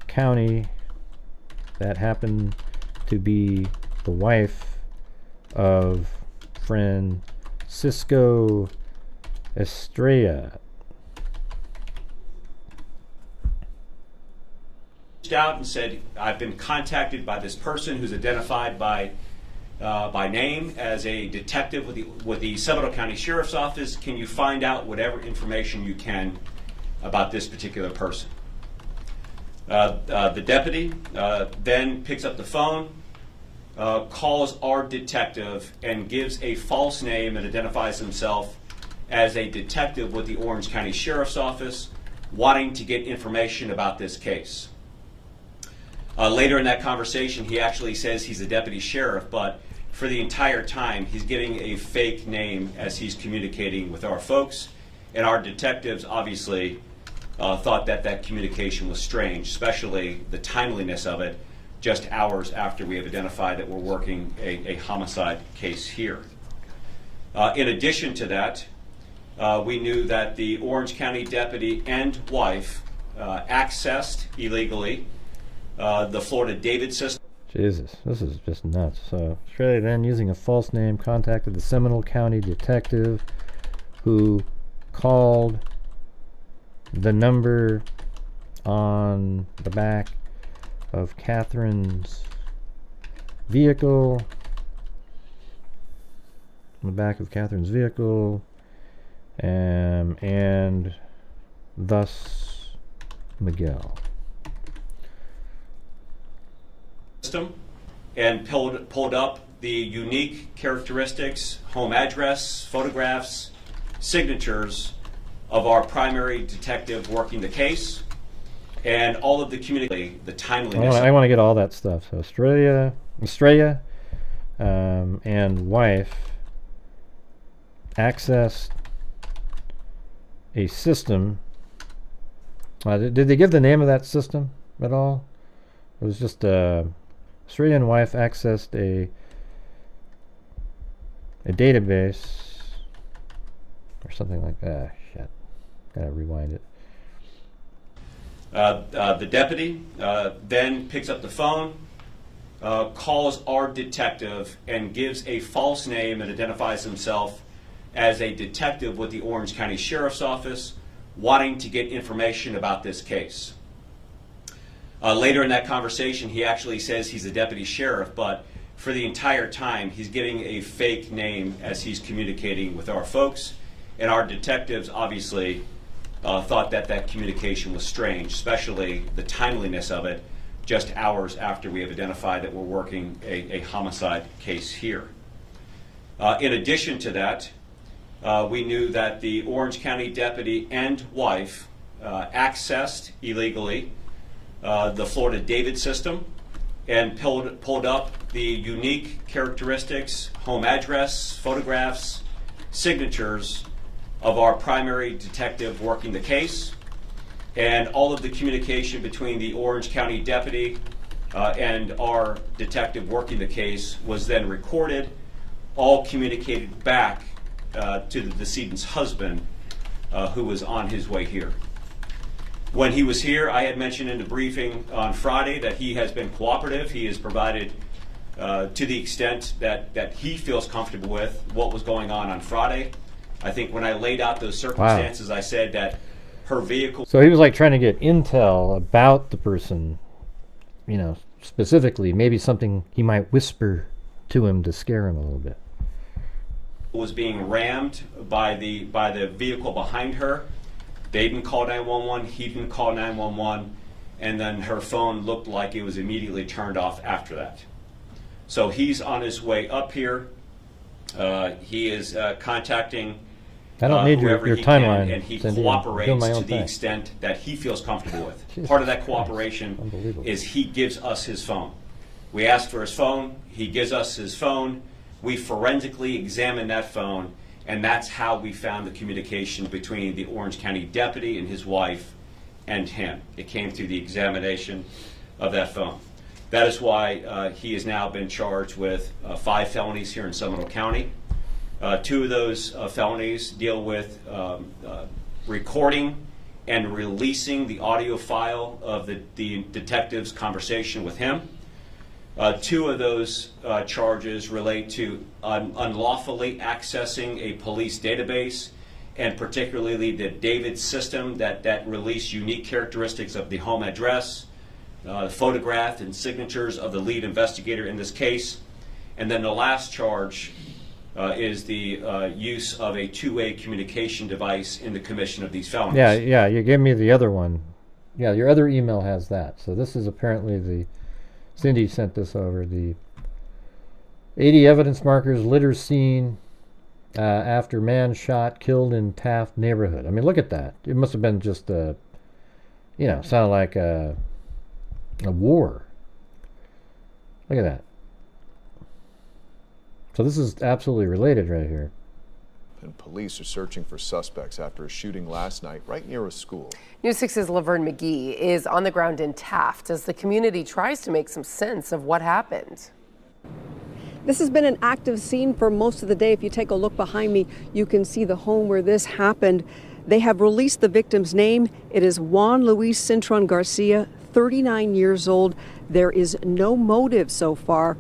County that happened to be the wife of Francisco Estrella. Out and said, I've been contacted by this person who's identified by name as a detective with the Seminole County Sheriff's Office. Can you find out whatever information you can about this particular person? The deputy then picks up the phone, calls our detective, and gives a false name and identifies himself as a detective with the Orange County Sheriff's Office, wanting to get information about this case. Later in that conversation, he actually says he's a deputy sheriff, but for the entire time, he's giving a fake name as he's communicating with our folks. And our detectives obviously thought that communication was strange, especially the timeliness of it, just hours after we have identified that we're working a homicide case here. In addition to that, we knew that the Orange County deputy and wife accessed illegally the Florida David system. Jesus, this is just nuts. So Australia then, using a false name, contacted the Seminole County detective, who called the number on the back of Catherine's vehicle. And thus Miguel. And pulled up the unique characteristics, home address, photographs, signatures of our primary detective working the case, and all of the the timeliness. I want to get all that stuff. So Australia, and wife accessed a system. Did they give the name of that system at all? It was just Australian wife accessed a database or something like that. Shit, gotta rewind it. The deputy then picks up the phone, calls our detective, and gives a false name and identifies himself as a detective with the Orange County Sheriff's Office, wanting to get information about this case. Later in that conversation, he actually says he's a deputy sheriff, but for the entire time, he's giving a fake name as he's communicating with our folks. And our detectives obviously thought that that communication was strange, especially the timeliness of it, just hours after we have identified that we're working a homicide case here. In addition to that, we knew that the Orange County deputy and wife accessed illegally the Florida David system and pulled up the unique characteristics, home address, photographs, signatures of our primary detective working the case, and all of the communication between the Orange County deputy and our detective working the case was then recorded, all communicated back to the decedent's husband, who was on his way here. When he was here, I had mentioned in the briefing on Friday that he has been cooperative. He has provided, to the extent that he feels comfortable with, what was going on Friday. I think when I laid out those circumstances, I said that her vehicle... So he was like trying to get intel about the person, you know, specifically, maybe something he might whisper to him to scare him a little bit. Was being rammed by the vehicle behind her. They didn't call 911, he didn't call 911, and then her phone looked like it was immediately turned off after that. So he's on his way up here. He is contacting I don't need your timeline, and he Cindy. cooperates to the extent that he feels comfortable with. Jesus Part of that cooperation Unbelievable. is he gives us his phone. We ask for his phone, he gives us his phone, we forensically examine that phone, and that's how we found the communication between the Orange County deputy and his wife and him. It came through the examination of that phone. That is why he has now been charged with 5 felonies here in Seminole County. 2 of those felonies deal with recording and releasing the audio file of the detective's conversation with him. 2 of those charges relate to unlawfully accessing a police database, and particularly the David system that released unique characteristics of the home address, photograph and signatures of the lead investigator in this case. And then the last charge is the use of a two-way communication device in the commission of these felonies. Yeah, you gave me the other one. Yeah, your other email has that. So this is apparently the... Cindy sent this over. The 80 evidence markers, litter scene after man shot, killed in Taft neighborhood. I mean, look at that. It must have been just a, you know, sounded like a war. Look at that. So this is absolutely related right here. And police are searching for suspects after a shooting last night right near a school. News 6's Laverne McGee is on the ground in Taft as the community tries to make some sense of what happened. This has been an active scene for most of the day. If you take a look behind me, you can see the home where this happened. They have released the victim's name. It is Juan Luis Cintron Garcia, 39 years old. There is no motive so far.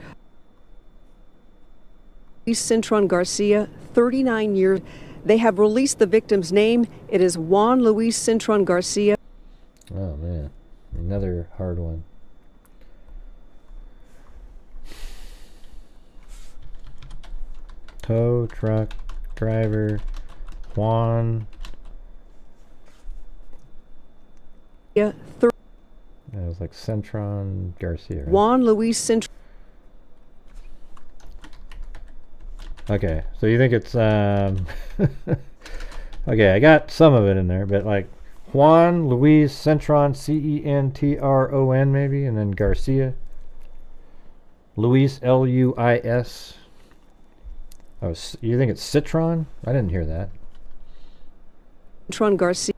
Cintron Garcia, 39 years. They have released the victim's name. It is Juan Luis Cintron Garcia. Oh man, another hard one. Tow truck driver Juan. Yeah, it was like Cintron Garcia. Right? Juan Luis Cintron. Okay, so you think it's okay, I got some of it in there, but like Juan Luis Cintron, Centron maybe, and then Garcia. Luis, Luis. Oh, you think it's Citron? I didn't hear that. Cintron Garcia.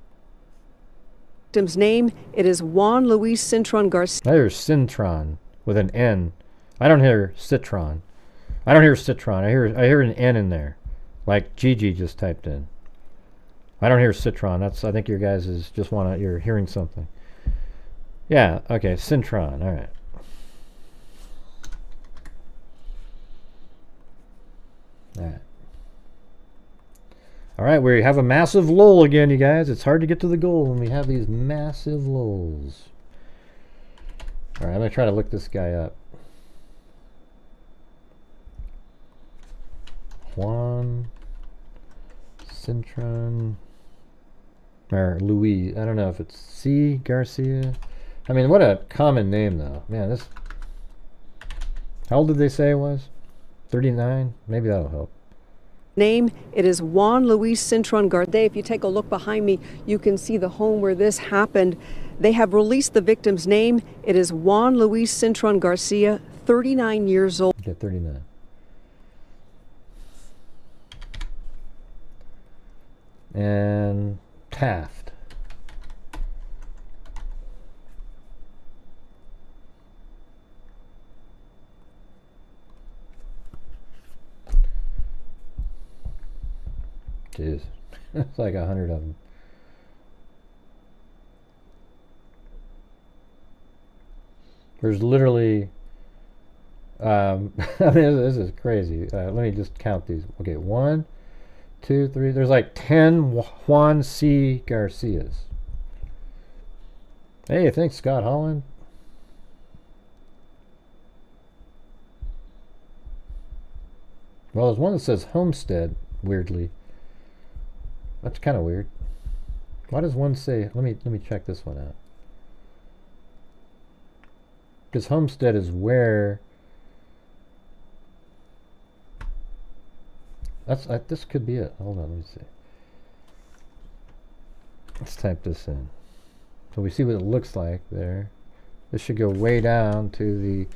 Victim's name, it is Juan Luis Cintron Garcia. I hear Cintron with an N. I don't hear Citron. I don't hear Citron. I hear an N in there, like Gigi just typed in. I don't hear Citron. I think your guys is just you're hearing something. Yeah. Okay. Cintron. All right. All right. All right. We have a massive lull again, you guys. It's hard to get to the goal when we have these massive lulls. All right, I'm gonna try to look this guy up. Juan Cintron or Luis. I don't know if it's C. Garcia. I mean, what a common name, though. Man, this. How old did they say it was? 39? Maybe that'll help. Name, it is Juan Luis Cintron Garcia. If you take a look behind me, you can see the home where this happened. They have released the victim's name. It is Juan Luis Cintron Garcia, 39 years old. Okay, 39. And Taft. Jeez, it's like 100 of them. There's literally, I mean, this is crazy. Let me just count these. Okay, 1, 2, 3. There's like 10 Juan C. Garcias. Hey, thanks, Scott Holland. Well, there's one that says Homestead, weirdly. That's kind of weird. Why does one say? Let me check this one out. Because Homestead is where. This could be it. Hold on, let me see. Let's type this in. So we see what it looks like there. This should go way down to the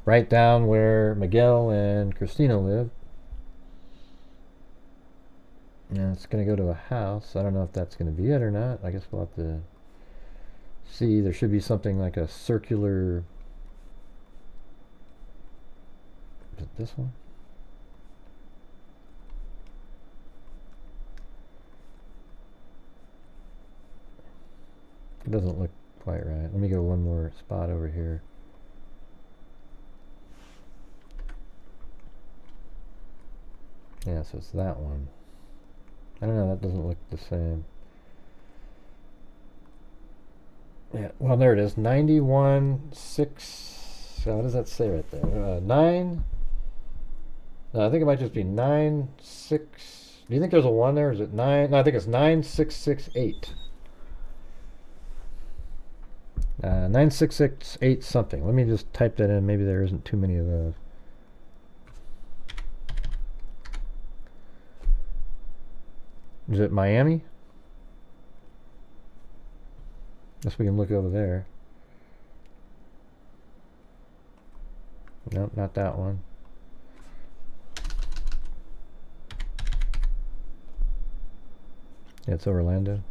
right down where Miguel and Christina live. And it's going to go to a house. I don't know if that's going to be it or not. I guess we'll have to see. There should be something like a circular. Is it this one? It doesn't look quite right. Let me go one more spot over here. Yeah, so it's that one. I don't know, that doesn't look the same. Yeah, well, there it is. 91.6. What does that say right there? 9. No, I think it might just be 9.6. Do you think there's a 1 there? Is it 9? No, I think it's 9.668. 9.668 something. Let me just type that in. Maybe there isn't too many of those. Is it Miami? Guess we can look over there. Nope, not that one. Yeah, it's Orlando.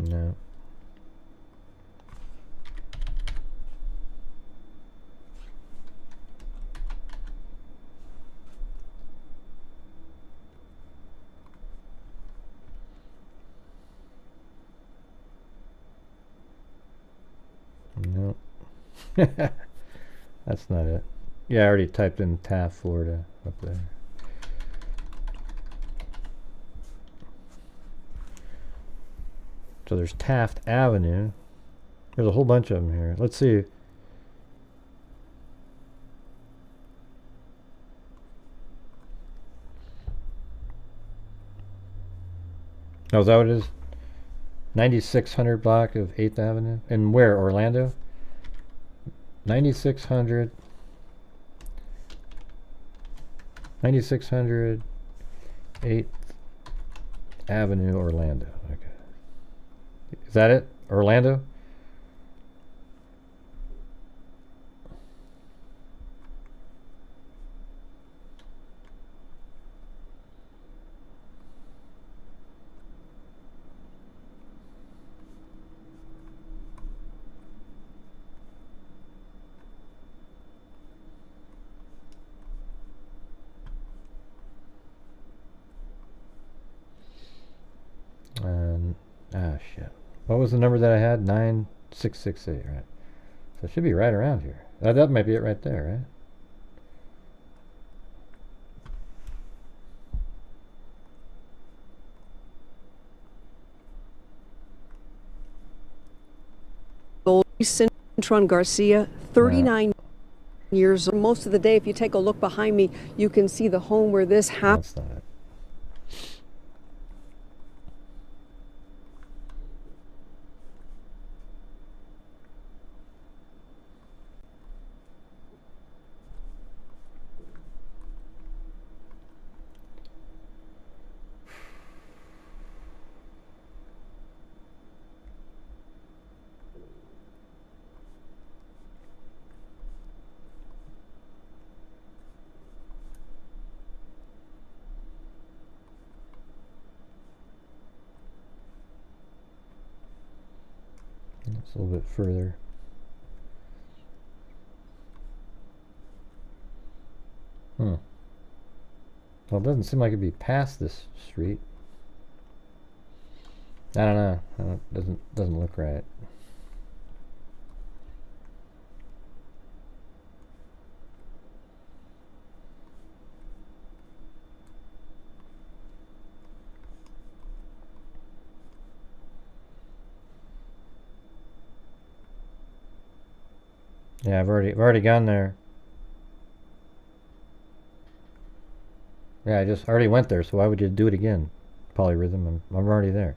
No. No. That's not it. Yeah, I already typed in Taft, Florida up there. So there's Taft Avenue. There's a whole bunch of them here. Let's see. Oh, is that what it is? 9600 block of 8th Avenue. And where? Orlando? 9600 8th Avenue, Orlando. Okay. Is that it? Orlando? Ah, shit. What was the number that I had? 9668, right? So it should be right around here. That might be it right there, right? Cintron Garcia, 39 years old. Most of the day, if you take a look behind me, you can see the home where this happened. That's not it. It's a little bit further. Well, it doesn't seem like it'd be past this street. I don't know. It doesn't look right. Yeah, I've already gone there. Yeah, I just already went there, so why would you do it again? Polyrhythm, I'm already there.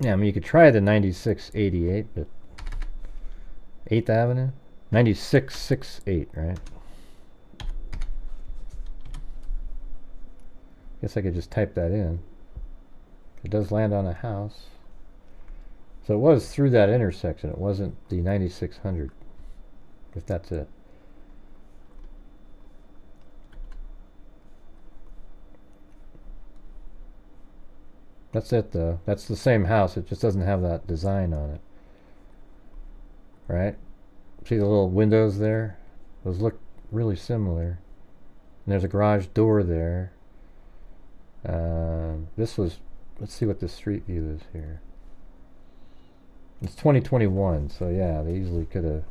Yeah, I mean, you could try the 9688, but 8th Avenue? 9668, right? Guess I could just type that in. It does land on a house. So it was through that intersection. It wasn't the 9600, if that's it. That's it, though. That's the same house. It just doesn't have that design on it. Right? See the little windows there? Those look really similar. And there's a garage door there. This was... Let's see what the street view is here. It's 2021, so yeah, they easily could have...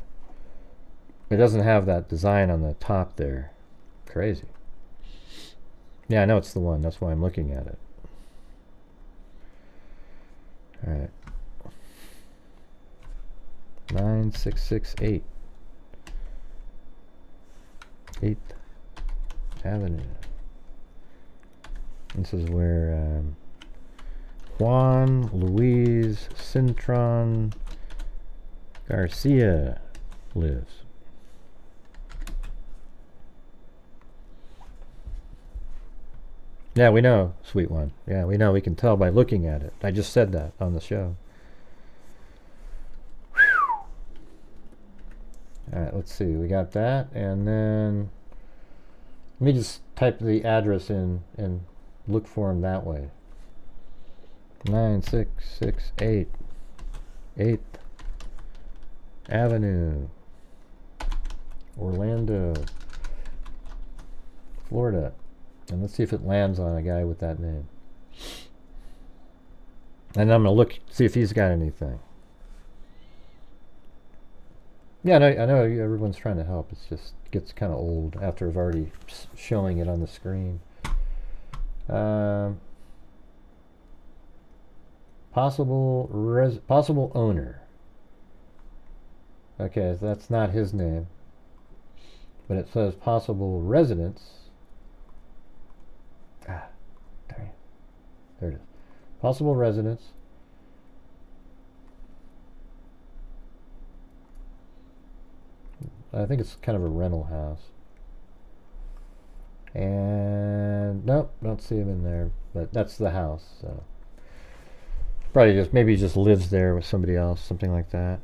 It doesn't have that design on the top there. Crazy. Yeah, I know it's the one. That's why I'm looking at it. Alright. 9668. 8th Avenue. This is where Juan Luis Cintron Garcia lives. Yeah, we know, sweet one. Yeah, we know. We can tell by looking at it. I just said that on the show. Alright, let's see. We got that. And then let me just type the address in and look for him that way. 9668 8th Avenue, Orlando, Florida. And let's see if it lands on a guy with that name. And I'm going to look, see if he's got anything. Yeah, I know everyone's trying to help. It's just gets kind of old after I've already showing it on the screen. Possible owner. Okay, so that's not his name. But it says possible residence. Ah, darn it. There it is. Possible residence. I think it's kind of a rental house. And nope, don't see him in there. But that's the house, so probably just maybe he just lives there with somebody else, something like that.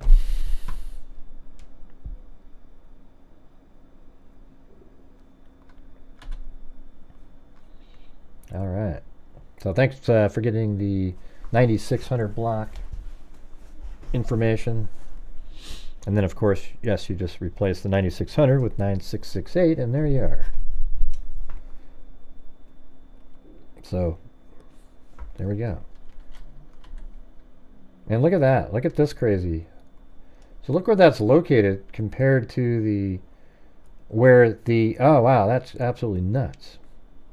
All right. So thanks for getting the 9600 block information. And then, of course, yes, you just replace the 9600 with 9668, and there you are. So, there we go. And look at that. Look at this crazy. So look where that's located compared to the where the oh wow, that's absolutely nuts.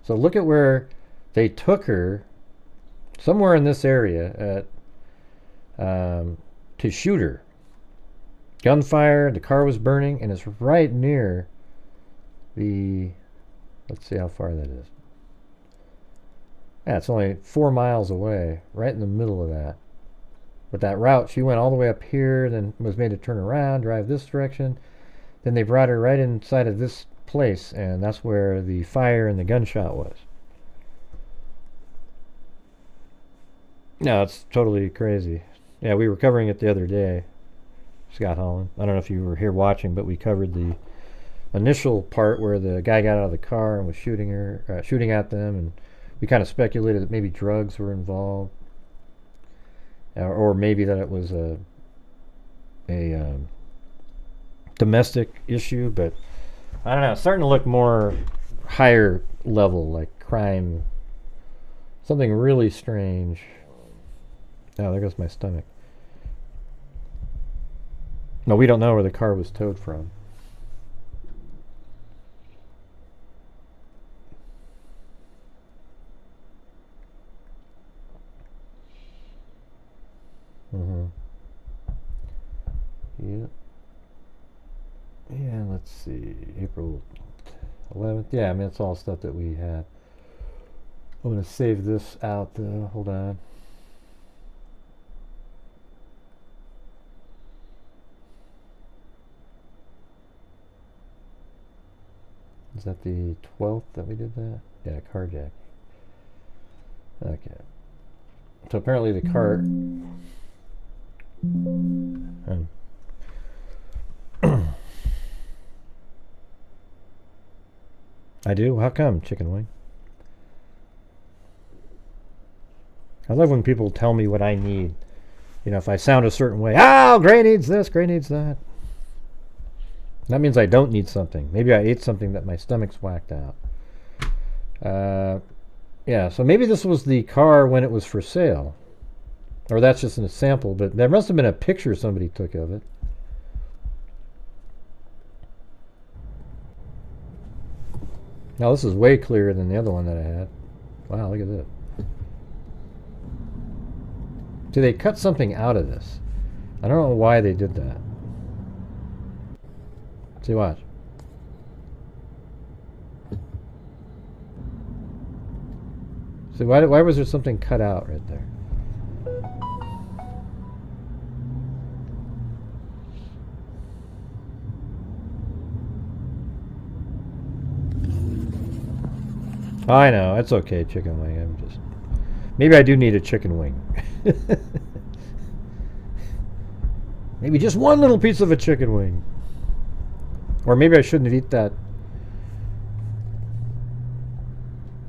So look at where they took her, somewhere in this area at to shoot her. Gunfire, the car was burning, and it's right near the, let's see how far that is. Yeah, it's only 4 miles away, right in the middle of that. But that route, she went all the way up here, then was made to turn around, drive this direction. Then they brought her right inside of this place, and that's where the fire and the gunshot was. No, it's totally crazy. Yeah, we were covering it the other day, Scott Holland. I don't know if you were here watching, but we covered the initial part where the guy got out of the car and was shooting at them, and we kind of speculated that maybe drugs were involved, or maybe that it was a domestic issue. But I don't know. It's starting to look more higher level, like crime. Something really strange. Oh, there goes my stomach. No, we don't know where the car was towed from. Yep. Yeah, let's see. April 11th. Yeah, I mean, it's all stuff that we had. I'm going to save this out, though. Hold on. Is that the 12th that we did that? Yeah, carjack. Okay. So apparently the car... I do? How come, Chicken Wing? I love when people tell me what I need. You know, if I sound a certain way, oh, Gray needs this, Gray needs that. That means I don't need something. Maybe I ate something that my stomach's whacked out. Yeah, so maybe this was the car when it was for sale. Or that's just a sample, but there must have been a picture somebody took of it. Now this is way clearer than the other one that I had. Wow, look at this. See, they cut something out of this. I don't know why they did that. See, watch. See, why was there something cut out right there? I know, it's okay, Chicken Wing. I'm just... Maybe I do need a chicken wing. Maybe just one little piece of a chicken wing. Or maybe I shouldn't eat that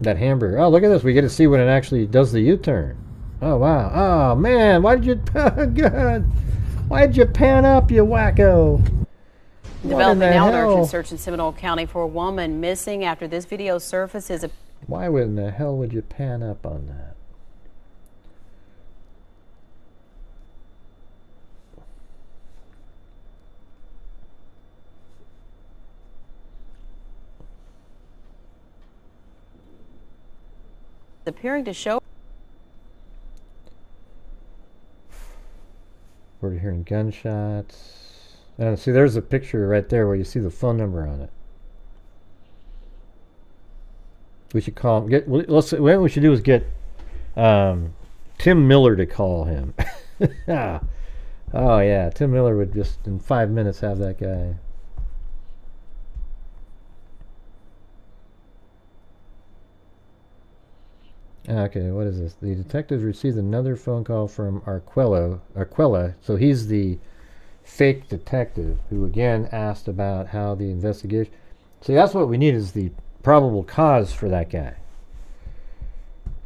hamburger. Oh, look at this. We get to see when it actually does the U-turn. Oh, wow. Oh, man. Why did you... Oh, God. Why did you pan up, you wacko? Developing now, an urgent search in Seminole County for a woman missing after this video surfaces. Why in the hell would you pan up on that? Appearing to show. We're hearing gunshots. See, there's a picture right there where you see the phone number on it. We should call him. What we should do is get Tim Miller to call him. Oh yeah, Tim Miller would just in 5 minutes have that guy. Okay, what is this? The detectives received another phone call from Arquella. So he's the fake detective who again asked about how the investigation... See, that's what we need, is the probable cause for that guy.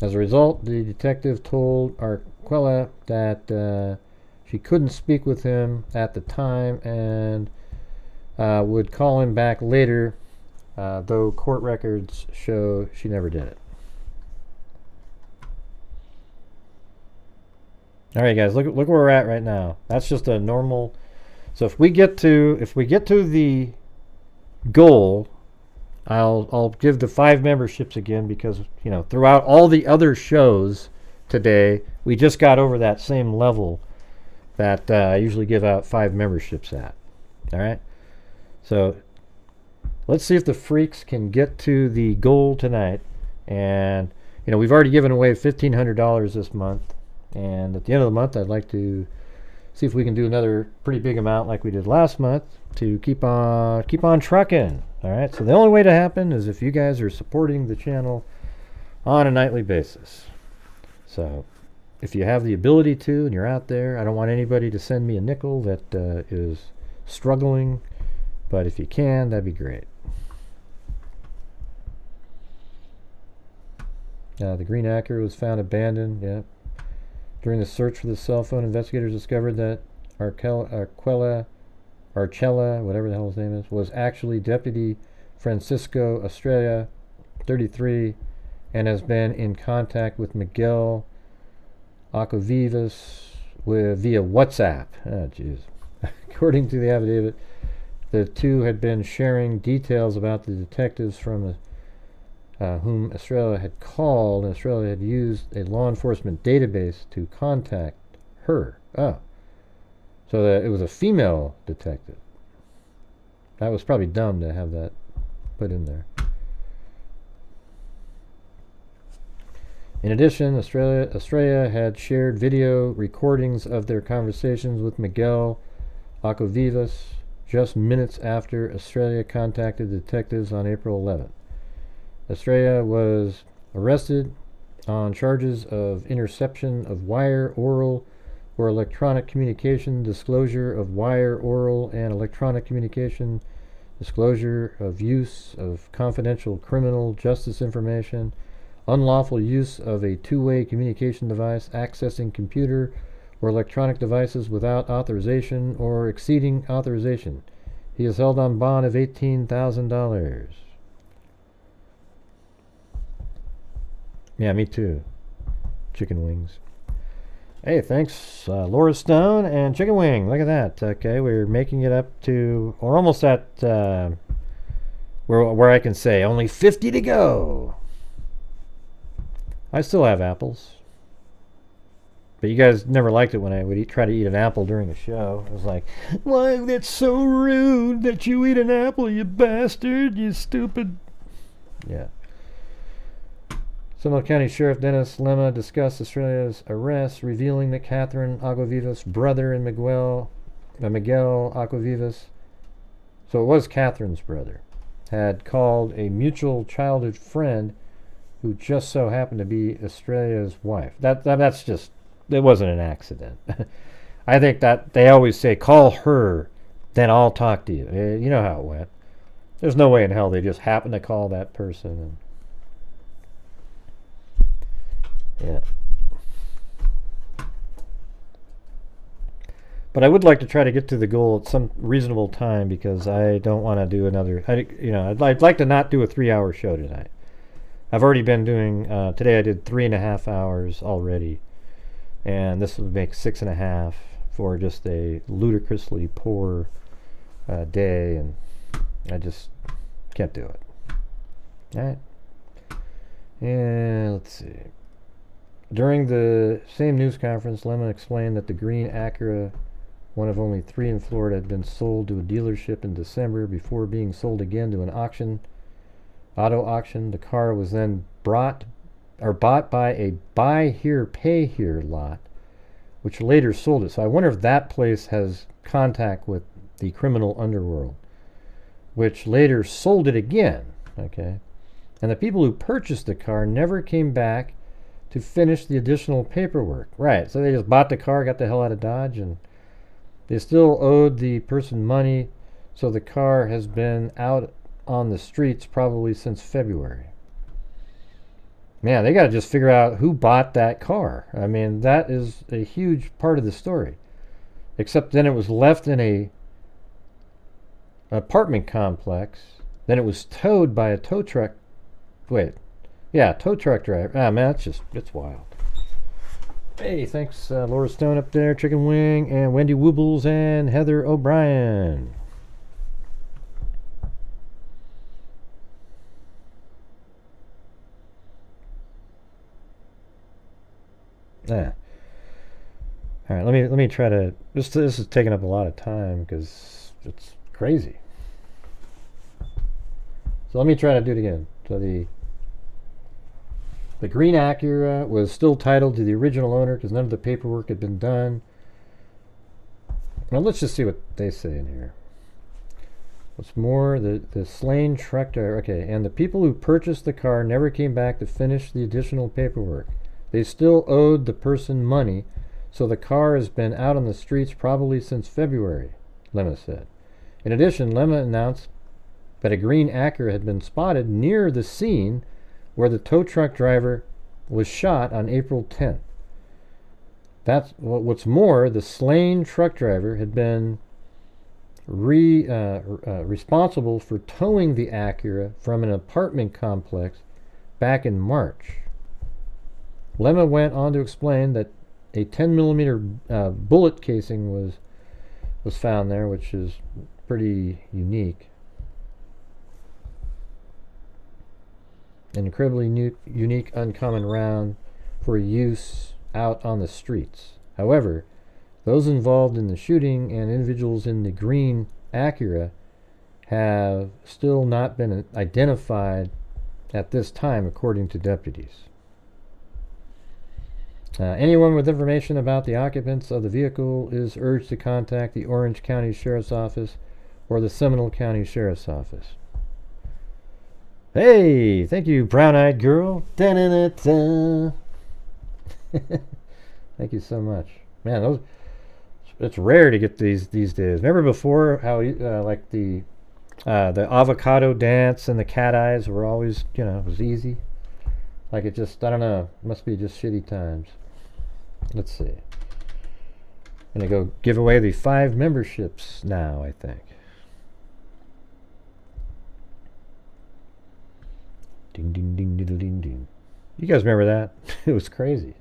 As a result, the detective told Arquella that she couldn't speak with him at the time and would call him back later, though court records show she never did it. All right, guys, look where we're at right now. That's just a normal. So if we get to the goal, I'll give the 5 memberships again, because throughout all the other shows today, we just got over that same level that I usually give out 5 memberships at. All right, so let's see if the freaks can get to the goal tonight. And we've already given away $1,500 this month, and at the end of the month, I'd like to see if we can do another pretty big amount like we did last month to keep on trucking. All right, so the only way to happen is if you guys are supporting the channel on a nightly basis. So if you have the ability to and you're out there, I don't want anybody to send me a nickel that is struggling, but if you can, that'd be great. The green Acura was found abandoned. Yeah. During the search for the cell phone, investigators discovered that Archella, whatever the hell his name is, was actually Deputy Francisco Estrella, 33, and has been in contact with Miguel Acovivas via WhatsApp. Oh, jeez. According to the affidavit, the two had been sharing details about the detectives from whom Estrella had called, and Estrella had used a law enforcement database to contact her. Oh. So that it was a female detective. That was probably dumb to have that put in there. In addition, Estrella had shared video recordings of their conversations with Miguel Acovivas just minutes after Estrella contacted detectives on April 11th. Estrella was arrested on charges of interception of wire, oral, or electronic communication, disclosure of wire, oral, and electronic communication, disclosure of use of confidential criminal justice information, unlawful use of a two-way communication device, accessing computer or electronic devices without authorization or exceeding authorization. He is held on bond of $18,000. Yeah, me too. Chicken wings. Hey, thanks, Laura Stone and Chicken Wing. Look at that. Okay, we're making it up to, or almost at where I can say only 50 to go. I still have apples, but you guys never liked it when I would try to eat an apple during the show. I was like, "Why? That's so rude that you eat an apple, you bastard, you stupid." Yeah. Seminole County Sheriff Dennis Lemma discussed Australia's arrest, revealing that Catherine Acovivas' brother and Miguel Acovivas, so it was Catherine's brother, had called a mutual childhood friend who just so happened to be Australia's wife. That's just, it wasn't an accident. I think that they always say, call her, then I'll talk to you. You know how it went. There's no way in hell they just happened to call that person. And yeah. But I would like to try to get to the goal at some reasonable time, because I don't want to do another, I'd like to not do a 3-hour show tonight. I've already been doing, today I did 3.5 hours already, and this would make 6.5 for just a ludicrously poor day, and I just can't do it. Alright. And let's see. During the same news conference, Lemon explained that the green Acura, one of only 3 in Florida, had been sold to a dealership in December before being sold again to an auto auction. The car was then bought by a buy here, pay here lot, which later sold it. So I wonder if that place has contact with the criminal underworld, which later sold it again. Okay, and the people who purchased the car never came back to finish the additional paperwork. Right, so they just bought the car, got the hell out of Dodge, and they still owed the person money, so the car has been out on the streets probably since February. Man, they got to just figure out who bought that car. I mean, that is a huge part of the story. Except then it was left in an apartment complex. Then it was towed by a tow truck. Wait. Yeah, tow truck driver. Ah, man, it's wild. Hey, thanks Laura Stone up there, Chicken Wing, and Wendy Woobles, and Heather O'Brien. Yeah. All right, let me try to. This is taking up a lot of time because it's crazy. So let me try to do it again. So the green Acura was still titled to the original owner because none of the paperwork had been done. Now let's just see what they say in here. What's more, the slain truck driver. Okay, and the people who purchased the car never came back to finish the additional paperwork. They still owed the person money, so the car has been out on the streets probably since February, Lemma said. In addition, Lemma announced that a green Acura had been spotted near the scene where the tow truck driver was shot on April 10th. That's what's more, the slain truck driver had been responsible for towing the Acura from an apartment complex back in March. Lemma went on to explain that a 10mm bullet casing was found there, which is pretty unique. An incredibly unique, uncommon round for use out on the streets. However, those involved in the shooting and individuals in the green Acura have still not been identified at this time, according to deputies. Anyone with information about the occupants of the vehicle is urged to contact the Orange County Sheriff's Office or the Seminole County Sheriff's Office. Hey, thank you, brown-eyed girl. Da-da-da-da. Thank you so much. Man, it's rare to get these days. Remember before how like the avocado dance and the cat eyes were always, it was easy. Like it just, I don't know, must be just shitty times. Let's see. I'm gonna go give away the 5 memberships now, I think. Ding ding ding diddle ding ding. You guys remember that? It was crazy.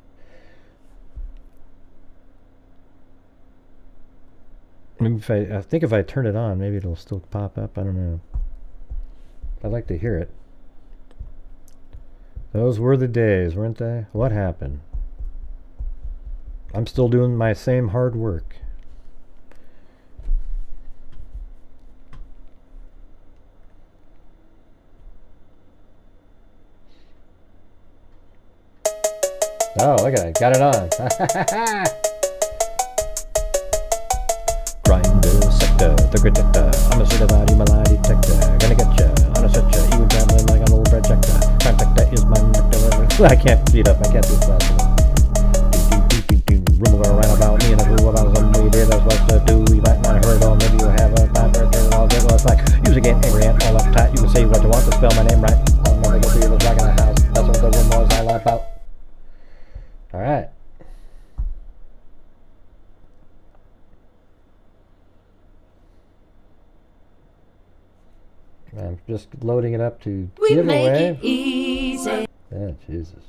Maybe I think if I turn it on, maybe it'll still pop up. I don't know. I'd like to hear it. Those were the days, weren't they? What happened? I'm still doing my same hard work. Oh, look at it. Got it on. Grinder sector, the detector. I'm a certified human lie detector. Gonna get ya on a stretcher. You traveling like an old projector. Contactor is my nectar. I can't speed up. I can't do fast enough. Rumor around about me and a rule about somebody did us what to do. You might not have heard, or maybe you have a time or two. I'll get what's like. Usually get angry and all uptight. You can say what you want to spell my name right. I'll never get to you back in the house. That's what the rumor was all about. All right. I'm just loading it up to give away. Make it easy. Yeah, Jesus.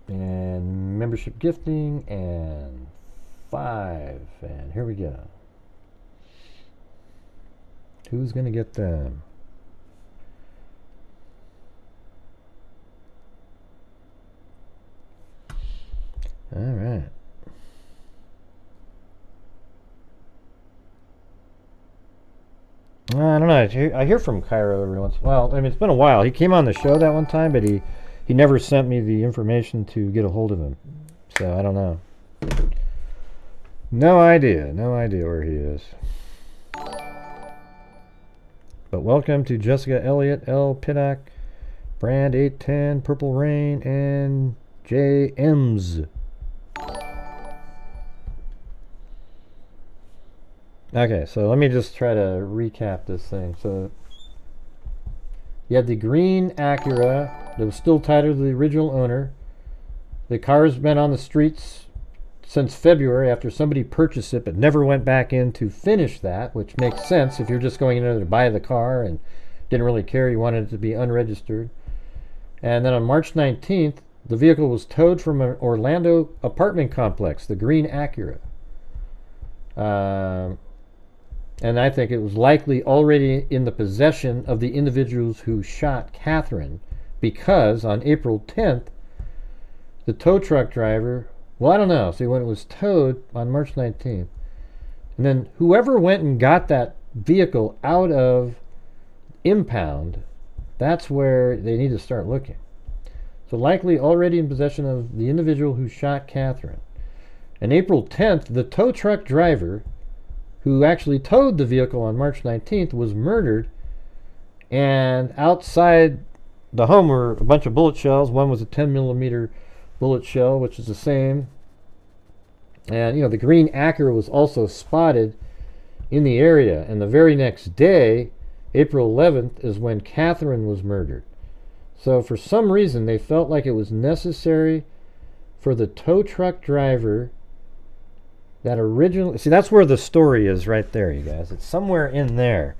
And membership gifting and 5. And here we go. Who's going to get them? All right. I don't know. I hear from Cairo every once in a while. I mean, it's been a while. He came on the show that one time, but he never sent me the information to get a hold of him. So I don't know. No idea. No idea where he is. But welcome to Jessica Elliott, L. Piddock, Brand 810, Purple Rain, and J. Ems. Okay, so let me just try to recap this thing. So you had the green Acura that was still titled to the original owner. The car's been on the streets since February after somebody purchased it but never went back in to finish that, which makes sense if you're just going in there to buy the car and didn't really care, you wanted it to be unregistered. And then on March 19th, the vehicle was towed from an Orlando apartment complex, the green Acura. And I think it was likely already in the possession of the individuals who shot Catherine, because on April 10th, the tow truck driver, well, I don't know, see, when it was towed on March 19th, and then whoever went and got that vehicle out of impound, that's where they need to start looking. So likely already in possession of the individual who shot Catherine. And April 10th, the tow truck driver who actually towed the vehicle on March 19th was murdered, and outside the home were a bunch of bullet shells. One was a 10mm bullet shell, which is the same. And, the green Acura was also spotted in the area. And the very next day, April 11th, is when Catherine was murdered. So for some reason, they felt like it was necessary for the tow truck driver that originally... See, that's where the story is right there, you guys. It's somewhere in there.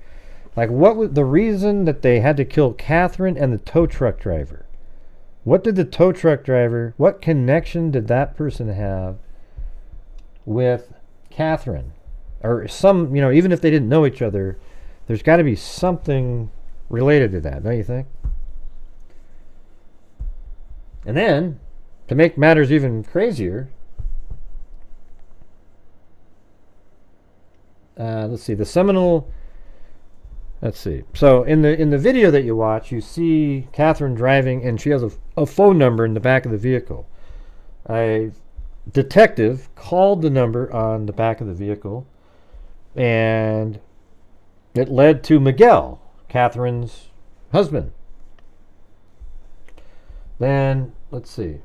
Like, what was the reason that they had to kill Catherine and the tow truck driver? What did the tow truck driver... What connection did that person have with Catherine? Or some... even if they didn't know each other, there's got to be something related to that, don't you think? And then, to make matters even crazier... let's see, the Seminole... Let's see. So in the video that you watch, you see Catherine driving, and she has a phone number in the back of the vehicle. A detective called the number on the back of the vehicle, and it led to Miguel, Catherine's husband. Then, let's see.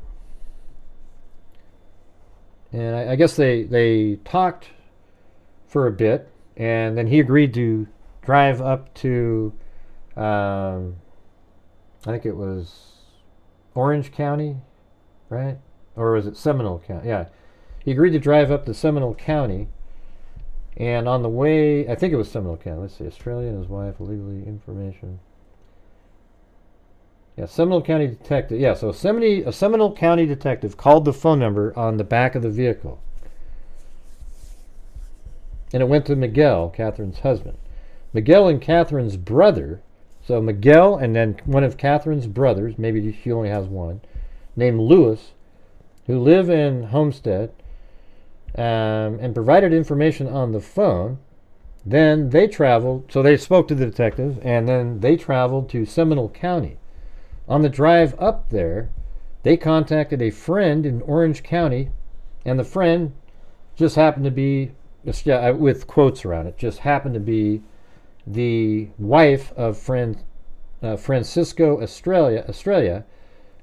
And I guess they talked for a bit, and then he agreed to drive up to, I think it was Orange County, right? Or was it Seminole County? Yeah. He agreed to drive up to Seminole County, and on the way, I think it was Seminole County. Let's see, Australia and his wife, illegally information. Yeah, Seminole County detective. Yeah, so a Seminole County detective called the phone number on the back of the vehicle. And it went to Miguel, Catherine's husband. Miguel and Catherine's brother, so Miguel and then one of Catherine's brothers, maybe she only has one, named Lewis, who live in Homestead, and provided information on the phone. Then they traveled, so they spoke to the detective, and then they traveled to Seminole County. On the drive up there, they contacted a friend in Orange County, and the friend just happened to be, with quotes around it, just happened to be the wife of Francisco Estrella,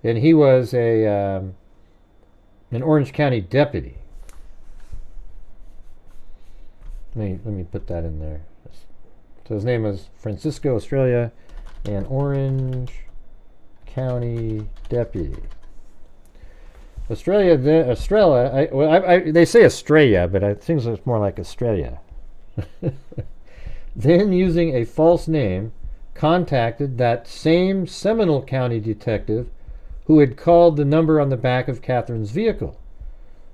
and he was an Orange County deputy. Let me put that in there. So his name was Francisco Estrella, an Orange County deputy. Estrella, they say Estrella, but I think it's more like Estrella. Then, using a false name, contacted that same Seminole County detective who had called the number on the back of Catherine's vehicle.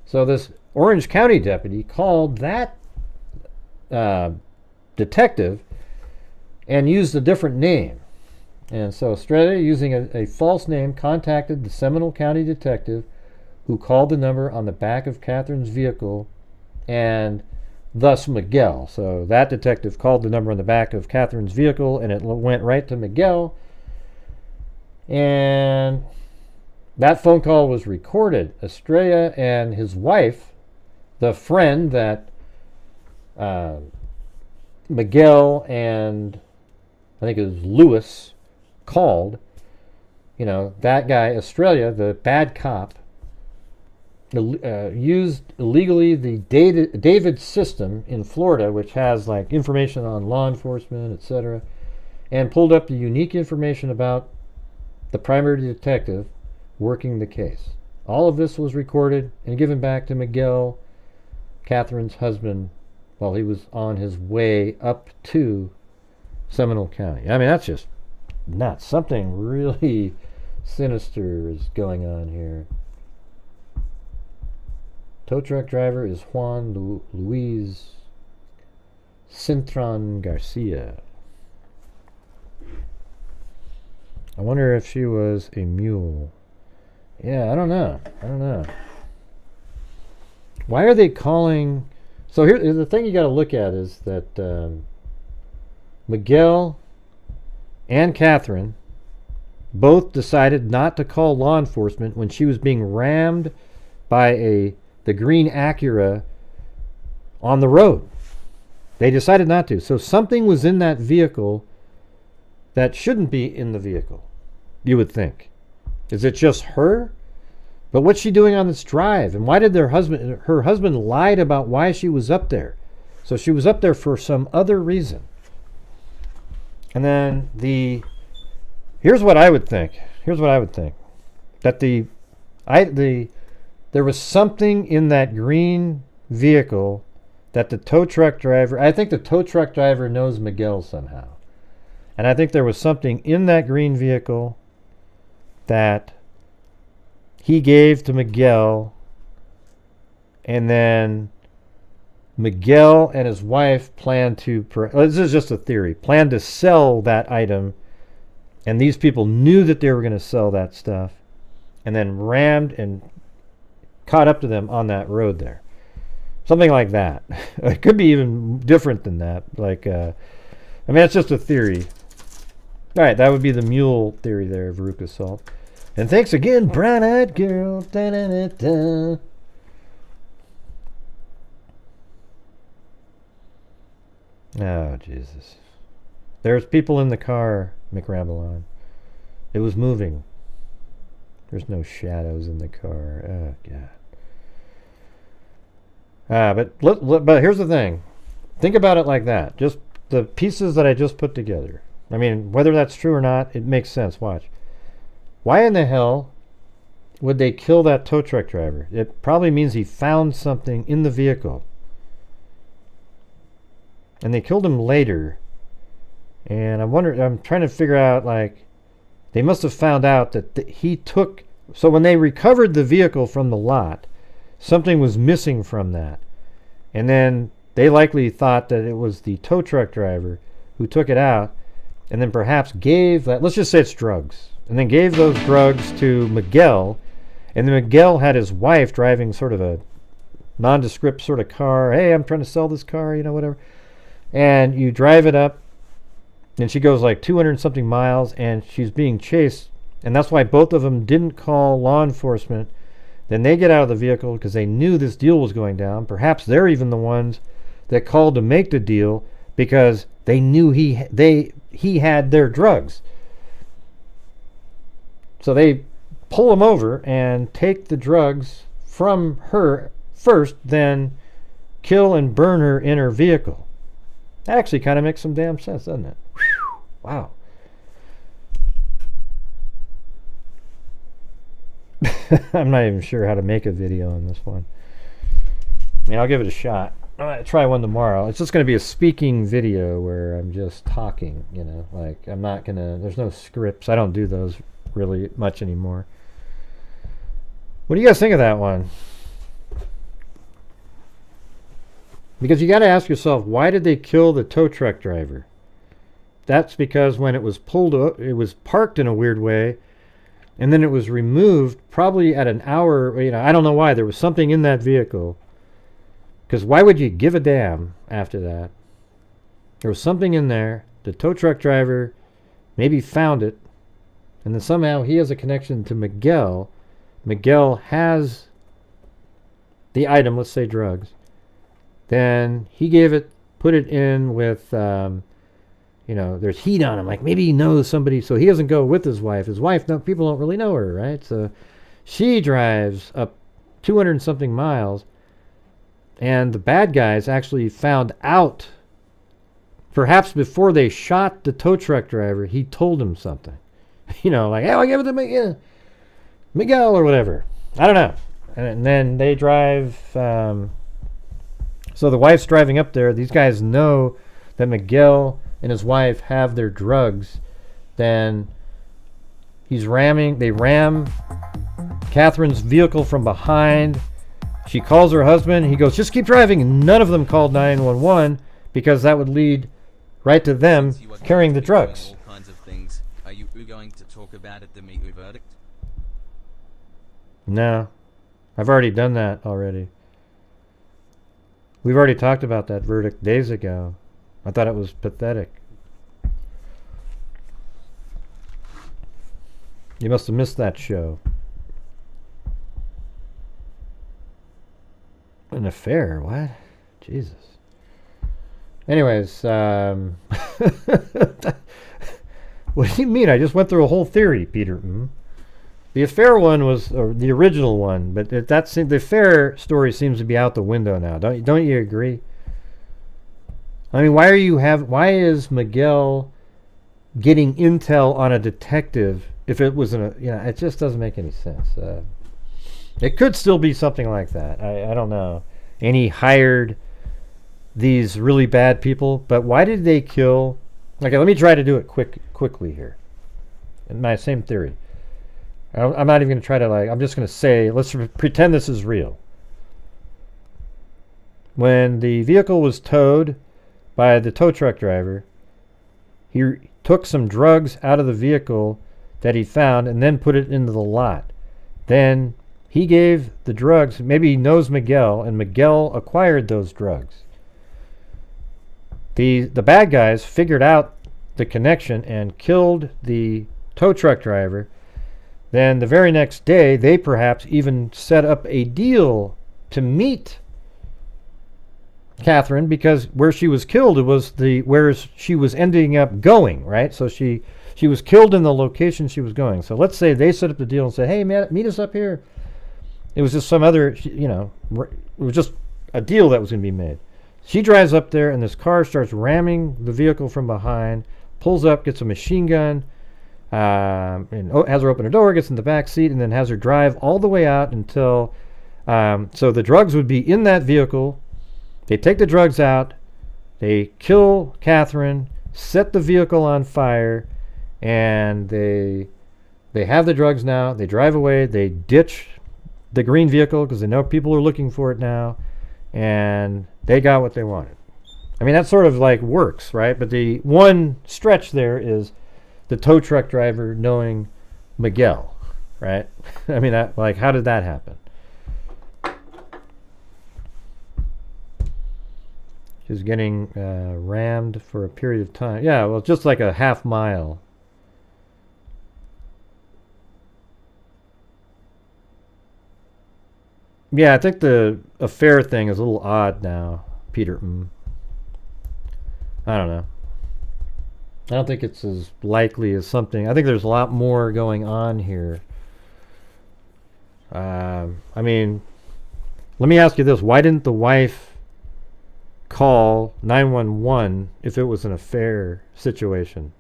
So this Orange County deputy called that detective and used a different name. And so Estrella, using a false name, contacted the Seminole County detective who called the number on the back of Catherine's vehicle, and thus Miguel. So that detective called the number on the back of Catherine's vehicle, and it went right to Miguel. And that phone call was recorded. Estrella and his wife, the friend that Miguel and I think it was Lewis called, that guy, Estrella, the bad cop, used illegally the David system in Florida, which has like information on law enforcement, etc., and pulled up the unique information about the primary detective working the case. All of this was recorded and given back to Miguel, Catherine's husband, while he was on his way up to Seminole County. I mean, that's just nuts. Something really sinister is going on here. Tow truck driver is Juan Luis Cintron Garcia. I wonder if she was a mule. Yeah, I don't know. Why are they calling... So here, the thing you got to look at is that Miguel and Catherine both decided not to call law enforcement when she was being rammed by the green Acura on the road. They decided not to. So something was in that vehicle that shouldn't be in the vehicle, you would think. Is it just her? But what's she doing on this drive? And why did her husband lied about why she was up there? So she was up there for some other reason. And then here's what I would think. That there was something in that green vehicle that the tow truck driver, I think the tow truck driver knows Miguel somehow. And I think there was something in that green vehicle that he gave to Miguel, and then Miguel and his wife planned to, this is just a theory, planned to sell that item, and these people knew that they were going to sell that stuff, and then rammed and caught up to them on that road there. Something like that. It could be even different than that. Like, I mean, it's just a theory. All right, that would be the mule theory there, Veruca Salt. And thanks again, brown-eyed girl. Da-da-da-da. Oh, Jesus. There's people in the car, McRamblon. It was moving. There's no shadows in the car. Oh, God. But here's the thing. Think about it like that. Just the pieces that I just put together. I mean, whether that's true or not, it makes sense. Watch. Why in the hell would they kill that tow truck driver? It probably means he found something in the vehicle. And they killed him later. And I'm trying to figure out, like, they must have found out that he took... So when they recovered the vehicle from the lot, something was missing from that. And then they likely thought that it was the tow truck driver who took it out and then perhaps gave that... Let's just say it's drugs. And then gave those drugs to Miguel. And then Miguel had his wife driving sort of a nondescript sort of car. Hey, I'm trying to sell this car, whatever. And you drive it up. And she goes like 200 something miles. And she's being chased. And that's why both of them didn't call law enforcement. Then they get out of the vehicle because they knew this deal was going down. Perhaps they're even the ones that called to make the deal because they knew he had their drugs. So they pull him over and take the drugs from her first, then kill and burn her in her vehicle. That actually kind of makes some damn sense, doesn't it? Whew, wow. I'm not even sure how to make a video on this one. I mean, I'll give it a shot. I'm going to try one tomorrow. It's just going to be a speaking video where I'm just talking, like I'm not going to, there's no scripts. I don't do those really much anymore. What do you guys think of that one? Because you got to ask yourself, why did they kill the tow truck driver? That's because when it was pulled up, it was parked in a weird way, and then it was removed probably at an hour. I don't know why. There was something in that vehicle. Because why would you give a damn after that? There was something in there. The tow truck driver maybe found it. And then somehow he has a connection to Miguel. Miguel has the item, let's say drugs. Then he put it in with, there's heat on him. Like maybe he knows somebody, so he doesn't go with his wife. His wife, no, people don't really know her, right? So she drives up 200 and something miles. And the bad guys actually found out, perhaps before they shot the tow truck driver, he told him something. Like, hey, I'll give it to Miguel or whatever. I don't know. And then they drive. So the wife's driving up there. These guys know that Miguel and his wife have their drugs. Then They ram Catherine's vehicle from behind. She calls her husband. He goes, just keep driving. And none of them called 911 because that would lead right to them carrying the drugs. All kinds of things. Are you going to talk about it to meet your verdict? No. I've already done that already. We've already talked about that verdict days ago. I thought it was pathetic. You must have missed that show. An affair? What? Jesus. Anyways, what do you mean? I just went through a whole theory, Peter. The affair one was the original one, but the affair story seems to be out the window now. Don't you agree? I mean, why is Miguel getting intel on a detective if it was it just doesn't make any sense. It could still be something like that. I don't know. And he hired these really bad people, but why did they kill? Okay, let me try to do it quickly here. In my same theory. I'm not even going to try to I'm just going to say, let's pretend this is real. When the vehicle was towed by the tow truck driver, he took some drugs out of the vehicle that he found and then put it into the lot. Then he gave the drugs, maybe he knows Miguel, and Miguel acquired those drugs. The bad guys figured out the connection and killed the tow truck driver. Then the very next day, they perhaps even set up a deal to meet Catherine, because where she was killed, it was where she was ending up going, right? So she was killed in the location she was going. So let's say they set up the deal and said, hey, man, meet us up here. It was just some other, it was just a deal that was going to be made. She drives up there, and this car starts ramming the vehicle from behind, pulls up, gets a machine gun, and has her open her door, gets in the back seat, and then has her drive all the way out until, so the drugs would be in that vehicle. They take the drugs out, they kill Catherine, set the vehicle on fire, and they have the drugs now. They drive away, they ditch the green vehicle because they know people are looking for it now, and they got what they wanted. I mean, that sort of works, right? But the one stretch there is the tow truck driver knowing Miguel, right? I mean, how did that happen? She's getting rammed for a period of time. Yeah, well, just like a half mile. Yeah, I think the affair thing is a little odd now, Peter. I don't know. I don't think it's as likely as something. I think there's a lot more going on here. I mean, let me ask you this. Why didn't the wife call 911 if it was an affair situation?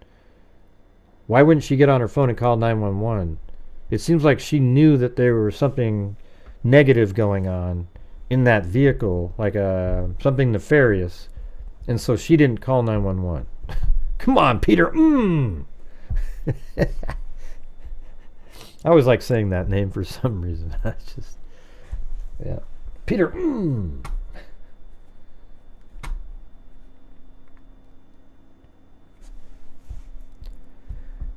Why wouldn't she get on her phone and call 911? It seems like she knew that there was something negative going on in that vehicle, something nefarious, and so she didn't call 911. Come on, Peter. I always like saying that name for some reason. Yeah, Peter.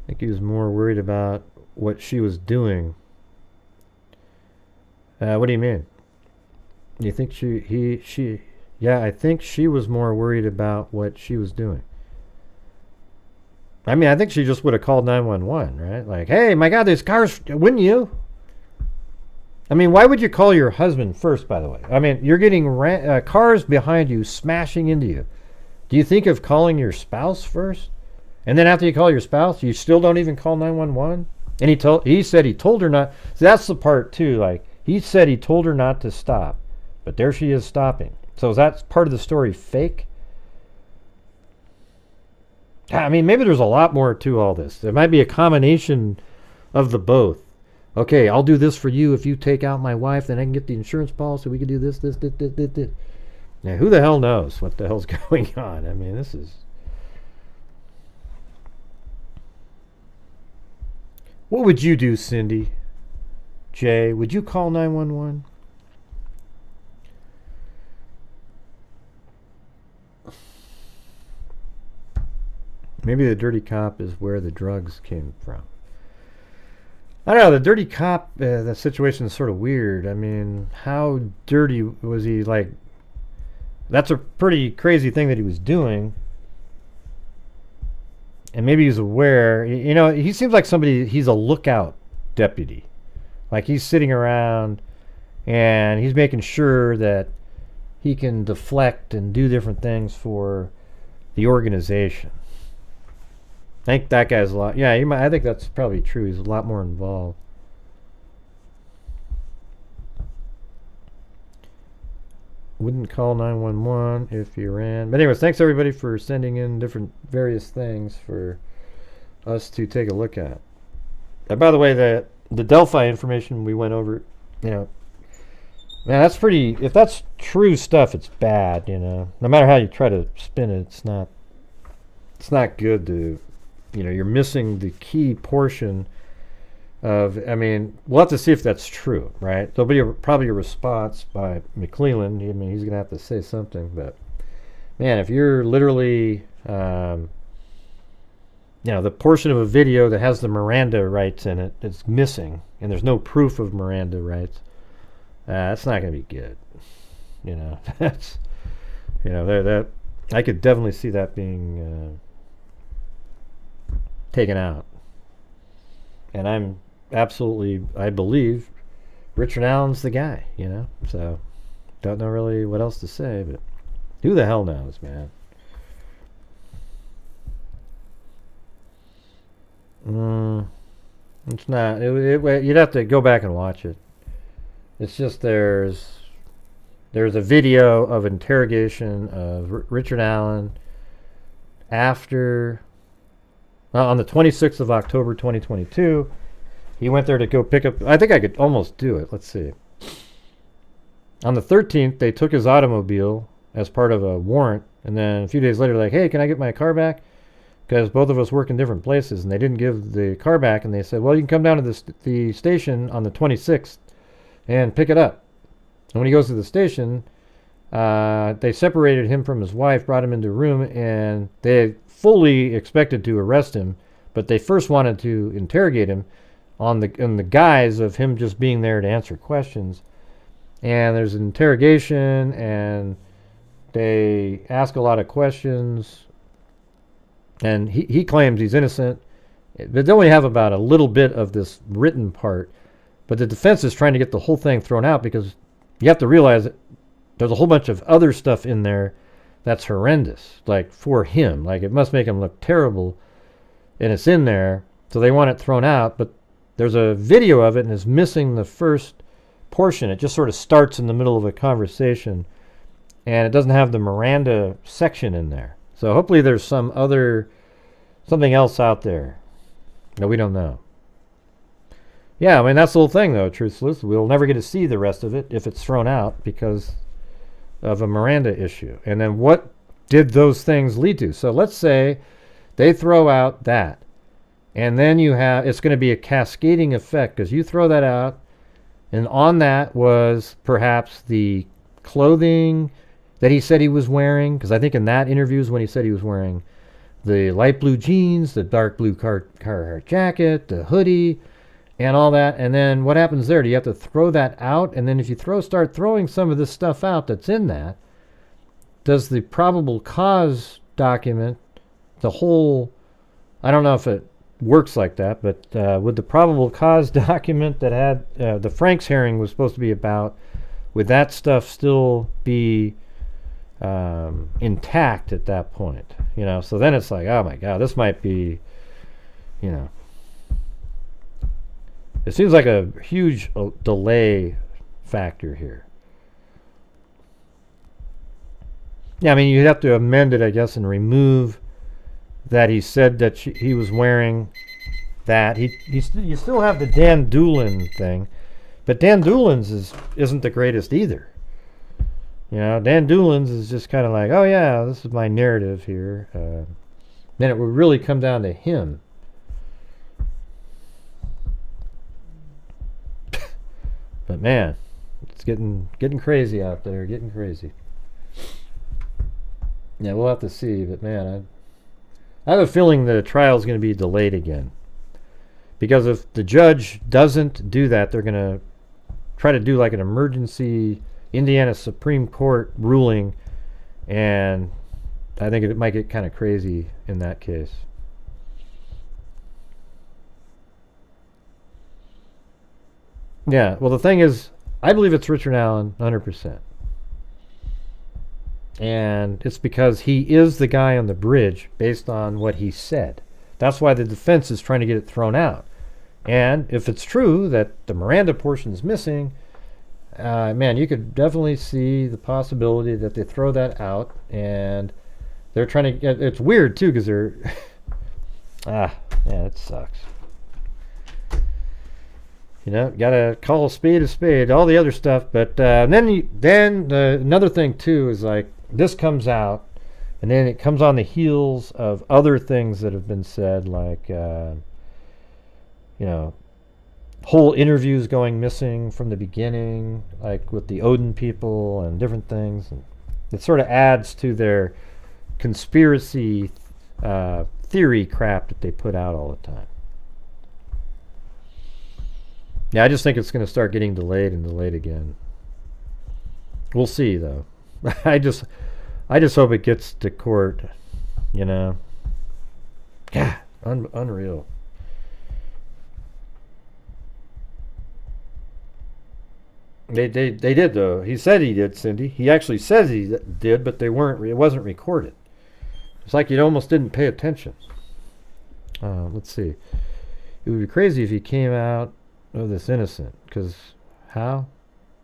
I think he was more worried about what she was doing. What do you mean? You think she? Yeah, I think she was more worried about what she was doing. I mean, I think she just would have called 911, right? Hey, my God, there's cars, wouldn't you? I mean, why would you call your husband first, by the way? I mean, you're getting cars behind you smashing into you. Do you think of calling your spouse first? And then after you call your spouse, you still don't even call 911? And he said he told her not. See, that's the part too. He said he told her not to stop, but there she is stopping. So is that part of the story fake? I mean, maybe there's a lot more to all this. There might be a combination of the both. Okay, I'll do this for you if you take out my wife, then I can get the insurance policy. We can do this. Now, who the hell knows what the hell's going on? I mean, this is... What would you do, Cindy? Jay, would you call 911? Maybe the dirty cop is where the drugs came from. I don't know, the dirty cop, that situation is sort of weird. I mean, how dirty was he? Like, that's a pretty crazy thing that he was doing. And maybe he's aware. You know, he seems like somebody, he's a lookout deputy. Like, he's sitting around and he's making sure that he can deflect and do different things for the organization. I think that guy's a lot. Yeah, I think that's probably true. He's a lot more involved. Wouldn't call 911 if you ran. But anyways, thanks everybody for sending in different various things for us to take a look at. And by the way, the Delphi information we went over, you know, man, that's pretty. If that's true stuff, it's bad. You know, no matter how you try to spin it, it's not good to. You know, you're missing the key portion of, I mean, we'll have to see if that's true, right? There'll be probably a response by MacLeod. I mean, he's going to have to say something, but man, if you're literally, you know, the portion of a video that has the Miranda rights in it, it's missing, and there's no proof of Miranda rights, that's not going to be good. You know, that's, you know, that I could definitely see that being taken out. And I'm absolutely, I believe Richard Allen's the guy, you know, so don't know really what else to say, but who the hell knows, man. It's not, you'd have to go back and watch it. It's just there's a video of interrogation of Richard Allen after on the 26th of October 2022. He went there to go pick up, I think I could almost do it. Let's see. On the 13th, they took his automobile as part of a warrant, and then a few days later, like, hey, can I get my car back? Because both of us work in different places, and they didn't give the car back, and they said, well, you can come down to the station on the 26th and pick it up. And when he goes to the station, they separated him from his wife, brought him into a room, and they fully expected to arrest him, but they first wanted to interrogate him in the guise of him just being there to answer questions. And there's an interrogation, and they ask a lot of questions, and he claims he's innocent. But they only have about a little bit of this written part, but the defense is trying to get the whole thing thrown out, because you have to realize that there's a whole bunch of other stuff in there that's horrendous, like for him. Like, it must make him look terrible, and it's in there, so they want it thrown out. But there's a video of it, and it's missing the first portion. It just sort of starts in the middle of a conversation, and it doesn't have the Miranda section in there. So hopefully there's something else out there that we don't know. Yeah, I mean, that's the whole thing, though, truthfully. We'll never get to see the rest of it if it's thrown out because of a Miranda issue. And then what did those things lead to? So let's say they throw out that, and then it's going to be a cascading effect, because you throw that out, and on that was perhaps the clothing that he said he was wearing, because I think in that interview is when he said he was wearing the light blue jeans, the dark blue Carhartt jacket, the hoodie, and all that. And then what happens there? Do you have to throw that out? And then if you start throwing some of this stuff out that's in that, does the probable cause document, the whole, I don't know if it works like that, but would the probable cause document that had the Franks hearing was supposed to be about, would that stuff still be intact at that point? You know, so then it's like, oh my God, this might be, you know, it seems like a huge delay factor here. Yeah, I mean, you'd have to amend it, I guess, and remove that he said that he was wearing that. You still have the Dan Doolin thing, but Dan Doolin's isn't the greatest either. You know, Dan Doolin's is just kind of like, oh yeah, this is my narrative here. Then it would really come down to him. But man, it's getting crazy out there, getting crazy. Yeah, we'll have to see, but man, I have a feeling the trial is going to be delayed again. Because if the judge doesn't do that, they're going to try to do like an emergency Indiana Supreme Court ruling, and I think it might get kind of crazy in that case. Yeah, well, the thing is, I believe it's Richard Allen 100%. And it's because he is the guy on the bridge based on what he said. That's why the defense is trying to get it thrown out. And if it's true that the Miranda portion is missing, man, you could definitely see the possibility that they throw that out. And they're trying to get, it's weird too, because they're, man, it sucks. You know, gotta call a spade, all the other stuff. But then another thing too is like, this comes out, and then it comes on the heels of other things that have been said, like, you know, whole interviews going missing from the beginning, like with the Odin people and different things. And it sort of adds to their conspiracy theory crap that they put out all the time. Yeah, I just think it's going to start getting delayed and delayed again. We'll see, though. I just hope it gets to court, you know. Yeah, unreal. They did, though. He said he did, Cindy. He actually says he did, but they weren't. It wasn't recorded. It's like you almost didn't pay attention. Let's see. It would be crazy if he came out of this innocent, because how?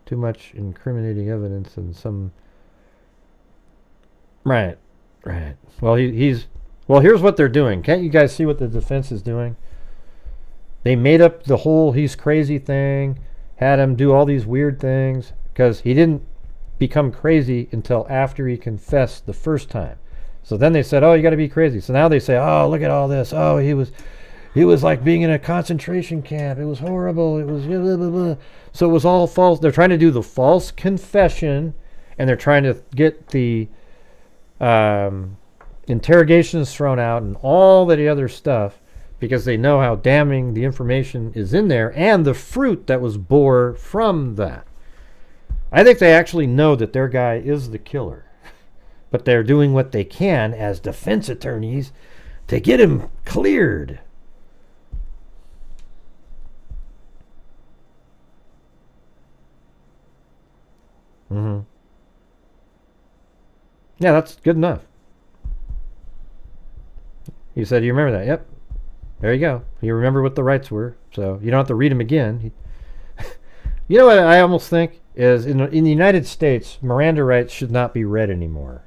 Too much incriminating evidence and some. Right. Well, well, here's what they're doing. Can't you guys see what the defense is doing? They made up the whole he's crazy thing, had him do all these weird things, because he didn't become crazy until after he confessed the first time. So then they said, oh, you got to be crazy. So now they say, oh, look at all this. Oh, he was like being in a concentration camp. It was horrible. It was blah, blah, blah, blah. So it was all false. They're trying to do the false confession, and they're trying to get the interrogations thrown out and all that other stuff, because they know how damning the information is in there and the fruit that was bore from that. I think they actually know that their guy is the killer, but they're doing what they can as defense attorneys to get him cleared. Mm-hmm. Yeah, that's good enough. You said you remember that. Yep. There you go. You remember what the rights were, so you don't have to read them again. You know what I almost think is, in the United States, Miranda rights should not be read anymore.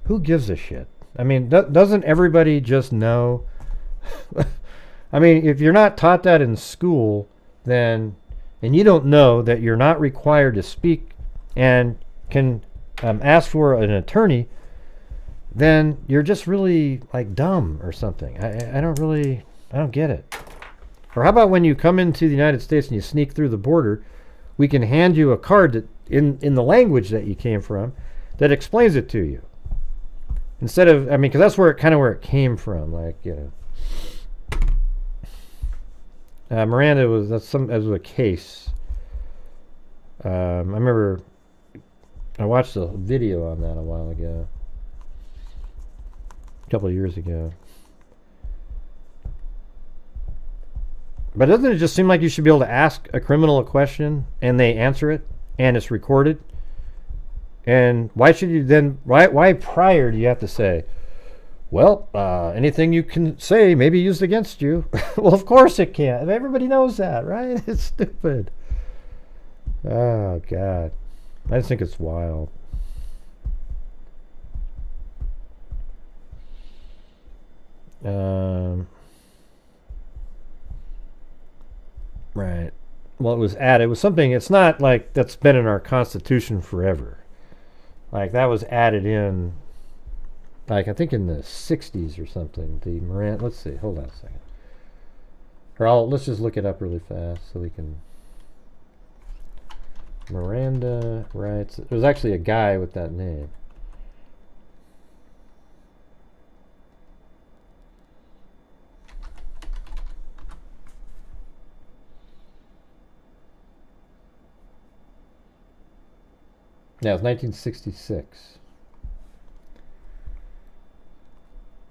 Who gives a shit? I mean, doesn't everybody just know? I mean, if you're not taught that in school, then, and you don't know that you're not required to speak and can ask for an attorney, then you're just really like dumb or something. I don't get it. Or how about when you come into the United States and you sneak through the border, we can hand you a card that in the language that you came from that explains it to you. Instead of, I mean, because that's where it came from, like, you know. Miranda was a case. I remember I watched a video on that a while ago, a couple of years ago. But doesn't it just seem like you should be able to ask a criminal a question and they answer it and it's recorded? And why should you then, why prior do you have to say, well, anything you can say may be used against you? Well, of course it can't. Everybody knows that, right? It's stupid. Oh, God. I just think it's wild. Right. Well, it was added. It was something, it's not like that's been in our Constitution forever. Like, that was added in, like, I think in the 60s or something. The Miranda, let's see, hold on a second. Or let's just look it up really fast so we can. Miranda rights. There's actually a guy with that name. Yeah, it was 1966.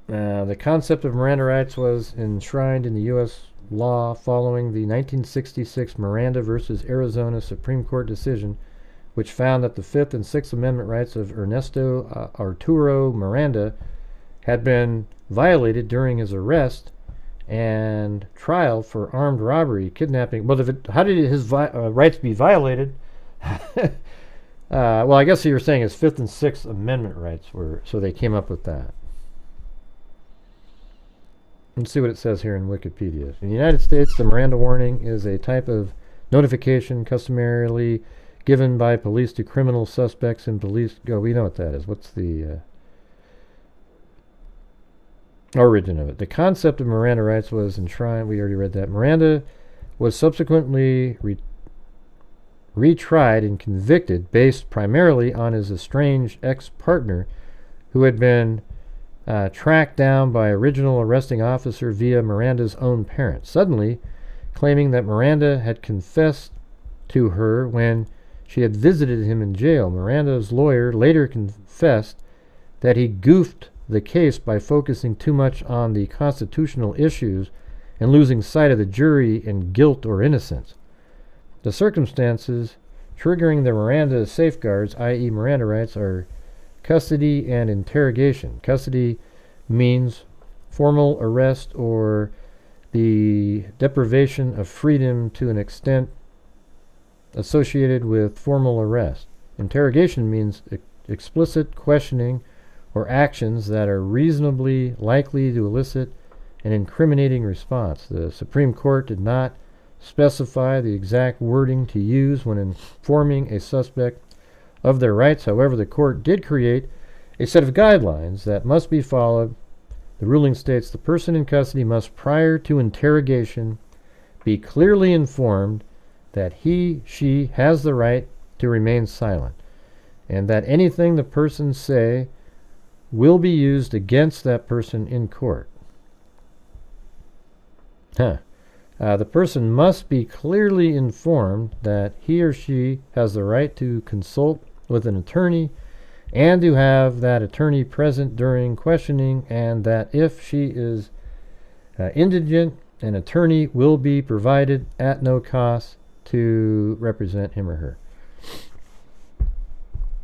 The concept of Miranda rights was enshrined in the U.S. law following the 1966 Miranda versus Arizona Supreme Court decision, which found that the Fifth and Sixth Amendment rights of Ernesto Arturo Miranda had been violated during his arrest and trial for armed robbery, kidnapping. Well, how did his rights be violated? Well, I guess you're saying his Fifth and Sixth Amendment rights were, so they came up with that. Let's see what it says here in Wikipedia. In the United States, the Miranda warning is a type of notification customarily given by police to criminal suspects in police. Oh, we know what that is. What's the origin of it? The concept of Miranda rights was enshrined. We already read that. Miranda was subsequently retried and convicted based primarily on his estranged ex-partner who had been tracked down by original arresting officer via Miranda's own parents, suddenly claiming that Miranda had confessed to her when she had visited him in jail. Miranda's lawyer later confessed that he goofed the case by focusing too much on the constitutional issues and losing sight of the jury and guilt or innocence. The circumstances triggering the Miranda safeguards, i.e. Miranda rights, are custody and interrogation. Custody means formal arrest or the deprivation of freedom to an extent associated with formal arrest. Interrogation means explicit questioning or actions that are reasonably likely to elicit an incriminating response. The Supreme Court did not specify the exact wording to use when informing a suspect of their rights. However, the court did create a set of guidelines that must be followed. The ruling states the person in custody must, prior to interrogation, be clearly informed that she has the right to remain silent, and that anything the person say will be used against that person in court. The person must be clearly informed that he or she has the right to consult with an attorney and to have that attorney present during questioning, and that if she is indigent, an attorney will be provided at no cost to represent him or her.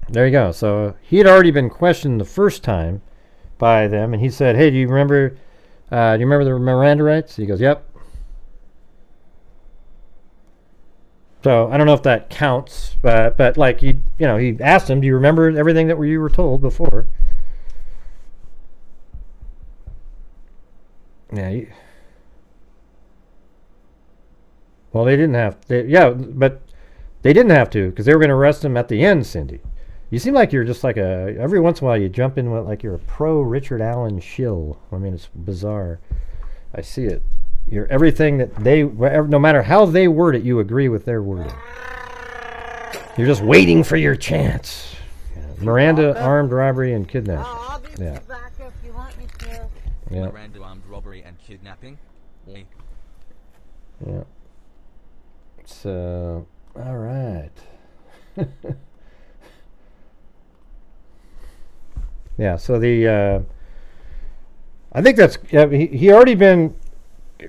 There you go. So he had already been questioned the first time by them, and he said, "Hey, do you remember the Miranda rights?" He goes, "Yep." So I don't know if that counts, but like he asked him, "Do you remember everything that you were told before?" Yeah. Well, they didn't have. But they didn't have to, because they were going to arrest him at the end. Cindy, you seem like you're just like every once in a while you jump in with like you're a pro Richard Allen shill. I mean, it's bizarre. I see it. You're everything that no matter how they word it, you agree with their wording. You're just waiting for your chance. Yeah. Miranda, armed robbery, and kidnapping. Yeah. Yeah. Miranda, armed robbery and kidnapping. Yeah. So, all right. Yeah. So I think that's he already been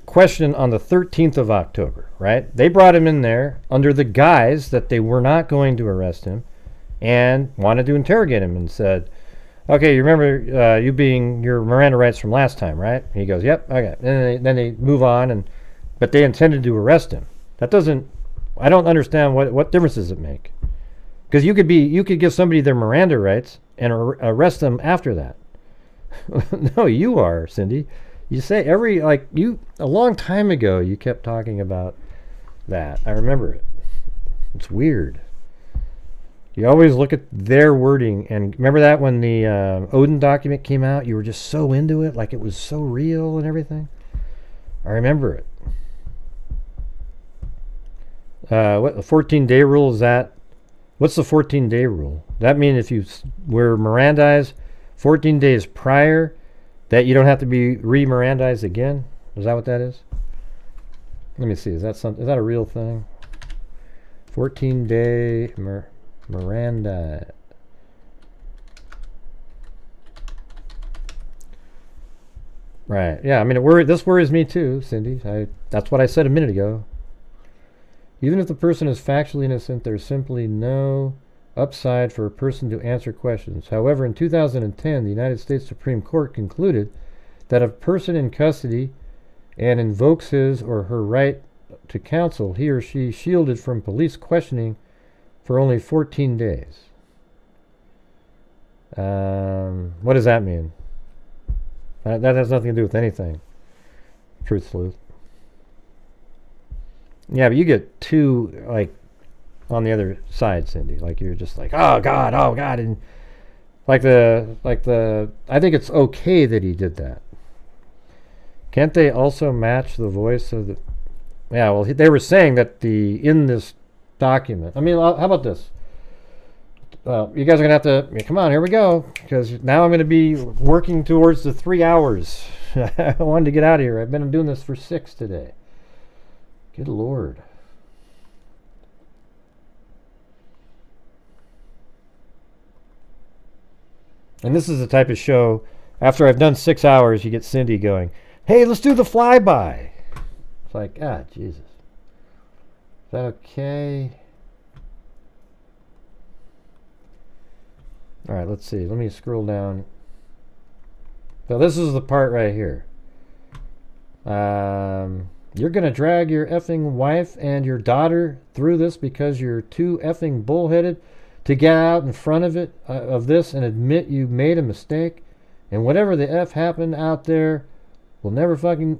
questioned on the 13th of October, right? They brought him in there under the guise that they were not going to arrest him and wanted to interrogate him and said, "Okay, you remember you being your Miranda rights from last time, right?" He goes, "Yep, okay." And then they move on, but they intended to arrest him. I don't understand what difference does it make? Because you could give somebody their Miranda rights and arrest them after that. No, you are, Cindy. You say a long time ago you kept talking about that. I remember it. It's weird. You always look at their wording, and remember that when the Odin document came out, you were just so into it, like it was so real and everything. I remember it. What the 14-day rule is that? What's the 14-day rule? That mean if you were Mirandized 14 days prior, that you don't have to be re-Mirandized again? Is that what that is? Let me see. Is that a real thing? 14-day Miranda. Right. Yeah. I mean, this worries me too, Cindy. That's what I said a minute ago. Even if the person is factually innocent, there's simply no upside for a person to answer questions. However, in 2010, the United States Supreme Court concluded that if a person in custody and invokes his or her right to counsel, he or she shielded from police questioning for only 14 days. What does that mean? That has nothing to do with anything. Truth, sleuth. Yeah, but you get too, like, on the other side, Cindy. Like, you're just like, oh God, and I think it's okay that he did that. Can't they also match the voice of the? Yeah, well, they were saying that in this document. I mean, how about this? You guys are gonna have to come on. Here we go, because now I'm gonna be working towards the 3 hours. I wanted to get out of here. I've been doing this for 6 today. Good Lord. And this is the type of show, after I've done 6 hours, you get Cindy going, hey, let's do the flyby. It's like, Jesus. Is that okay? All right, let's see. Let me scroll down. So this is the part right here. You're going to drag your effing wife and your daughter through this because you're too effing bullheaded to get out in front of this and admit you made a mistake. And whatever the F happened out there, we'll never we'll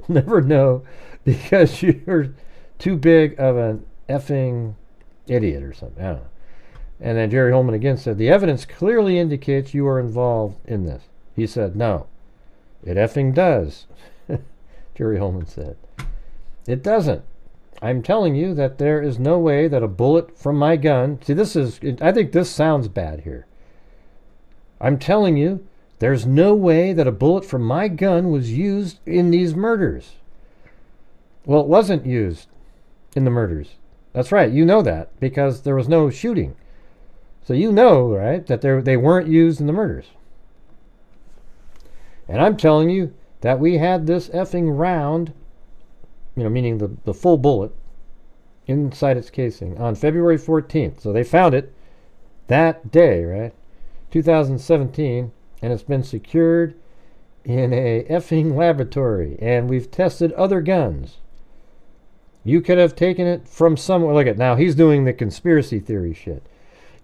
never know because you're too big of an effing idiot or something. I don't know. And then Jerry Holman again said, the evidence clearly indicates you are involved in this. He said, no, it effing does. Jerry Holman said, it doesn't. I'm telling you that there is no way that a bullet from my gun, I think this sounds bad here. I'm telling you, there's no way that a bullet from my gun was used in these murders. Well, it wasn't used in the murders. That's right, you know that, because there was no shooting. So you know, right, that they weren't used in the murders. And I'm telling you that we had this effing round, meaning the full bullet, inside its casing on February 14th. So they found it that day, right? 2017, and it's been secured in a effing laboratory. And we've tested other guns. You could have taken it from somewhere. Look at now, he's doing the conspiracy theory shit.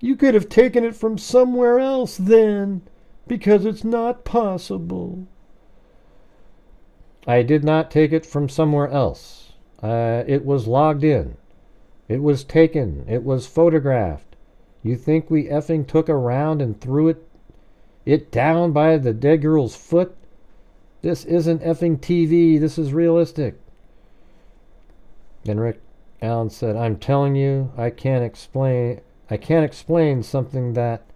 You could have taken it from somewhere else then, because it's not possible. I did not take it from somewhere else. It was logged in. It was taken. It was photographed. You think we effing took a round and threw it down by the dead girl's foot? This isn't effing TV. This is realistic. Then Rick Allen said, I'm telling you, I can't explain something that,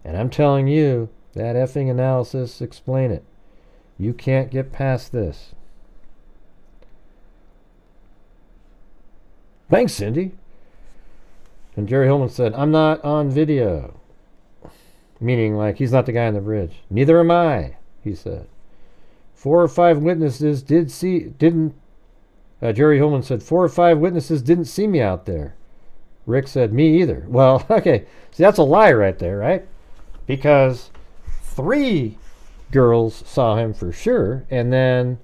and I'm telling you, that effing analysis explain it. You can't get past this. Thanks, Cindy. And Jerry Holman said, I'm not on video. Meaning, like, he's not the guy on the bridge. Neither am I, he said. 4 or 5 witnesses Jerry Holman said, 4 or 5 witnesses didn't see me out there. Rick said, me either. Well, okay. See, that's a lie right there, right? Because 3 girls saw him for sure. And then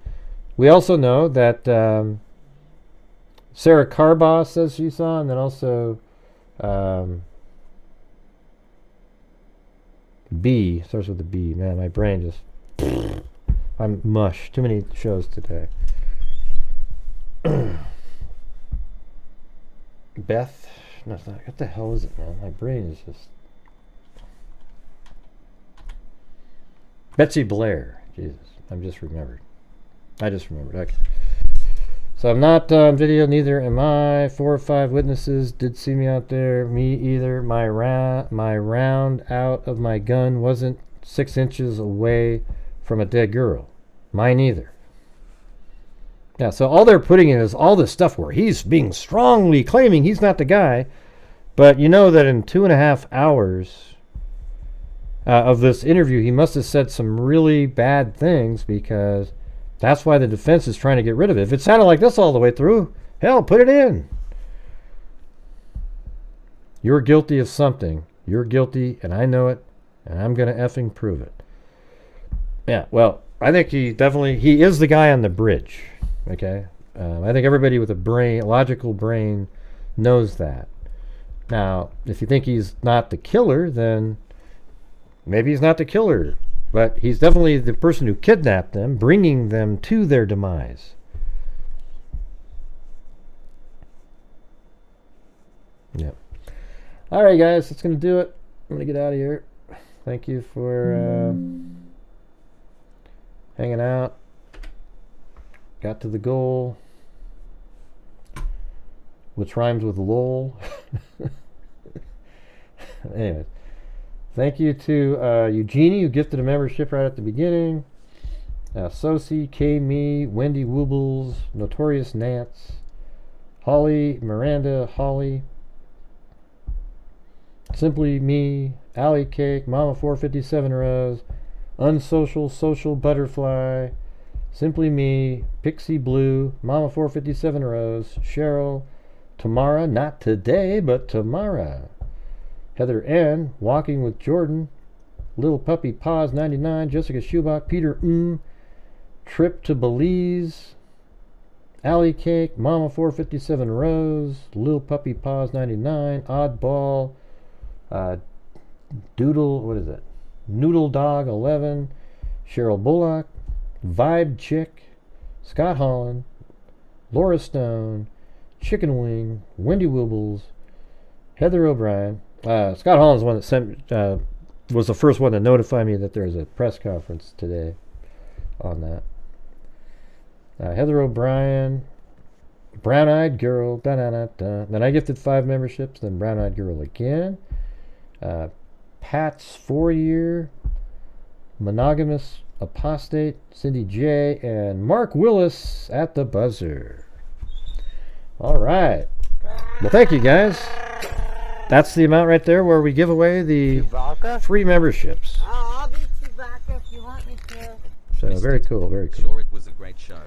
we also know that Sarah Carbaugh says she saw, and then also B, starts with a B. Man, my brain just, I'm mush. Too many shows today. Beth, no, it's not. What the hell is it, man? My brain is just. Betsy Blair. Jesus, I just remembered. Okay. So I'm not on video, neither am I. 4 or 5 witnesses did see me out there. Me either. My round out of my gun wasn't 6 inches away from a dead girl. Mine either. Yeah, so all they're putting in is all this stuff where he's being strongly claiming he's not the guy. But you know that in 2.5 hours of this interview, he must have said some really bad things, because that's why the defense is trying to get rid of it. If it sounded like this all the way through, hell, put it in. You're guilty of something. You're guilty, and I know it, and I'm going to effing prove it. Yeah, well, I think he is the guy on the bridge, okay? I think everybody with a logical brain knows that. Now, if you think he's not the killer, then maybe he's not the killer. But he's definitely the person who kidnapped them, bringing them to their demise. Yep. All right, guys, that's going to do it. I'm going to get out of here. Thank you for hanging out. Got to the goal, which rhymes with lol. Anyways. Thank you to Eugenie, who gifted a membership right at the beginning. Sosi, K-Me, Wendy Woobles, Notorious Nance, Holly, Miranda, Holly, Simply Me, Alley Cake, Mama 457 Rose, Unsocial, Social Butterfly, Simply Me, Pixie Blue, Mama 457 Rose, Cheryl, Tamara, not today, but tomorrow. Heather N, Walking with Jordan, Little Puppy Paws 99, Jessica Schubach, Peter Trip to Belize, Alley Cake, Mama 457 Rose, Little Puppy Paws 99, Oddball, Doodle, what is it? Noodle Dog 11, Cheryl Bullock, Vibe Chick, Scott Holland, Laura Stone, Chicken Wing, Wendy Wibbles, Heather O'Brien. Scott Holland's the one that was the first one to notify me that there's a press conference today on that. Heather O'Brien, Brown Eyed Girl, da-da-da-da. Then I gifted 5 memberships, then Brown Eyed Girl again. Pat's 4-year, Monogamous Apostate, Cindy J, and Mark Willis at the buzzer. All right. Well, thank you, guys. That's the amount right there where we give away the free memberships. Oh, I'll be Chewbacca if you want me to. So very cool, very cool. Sure, it was a great show.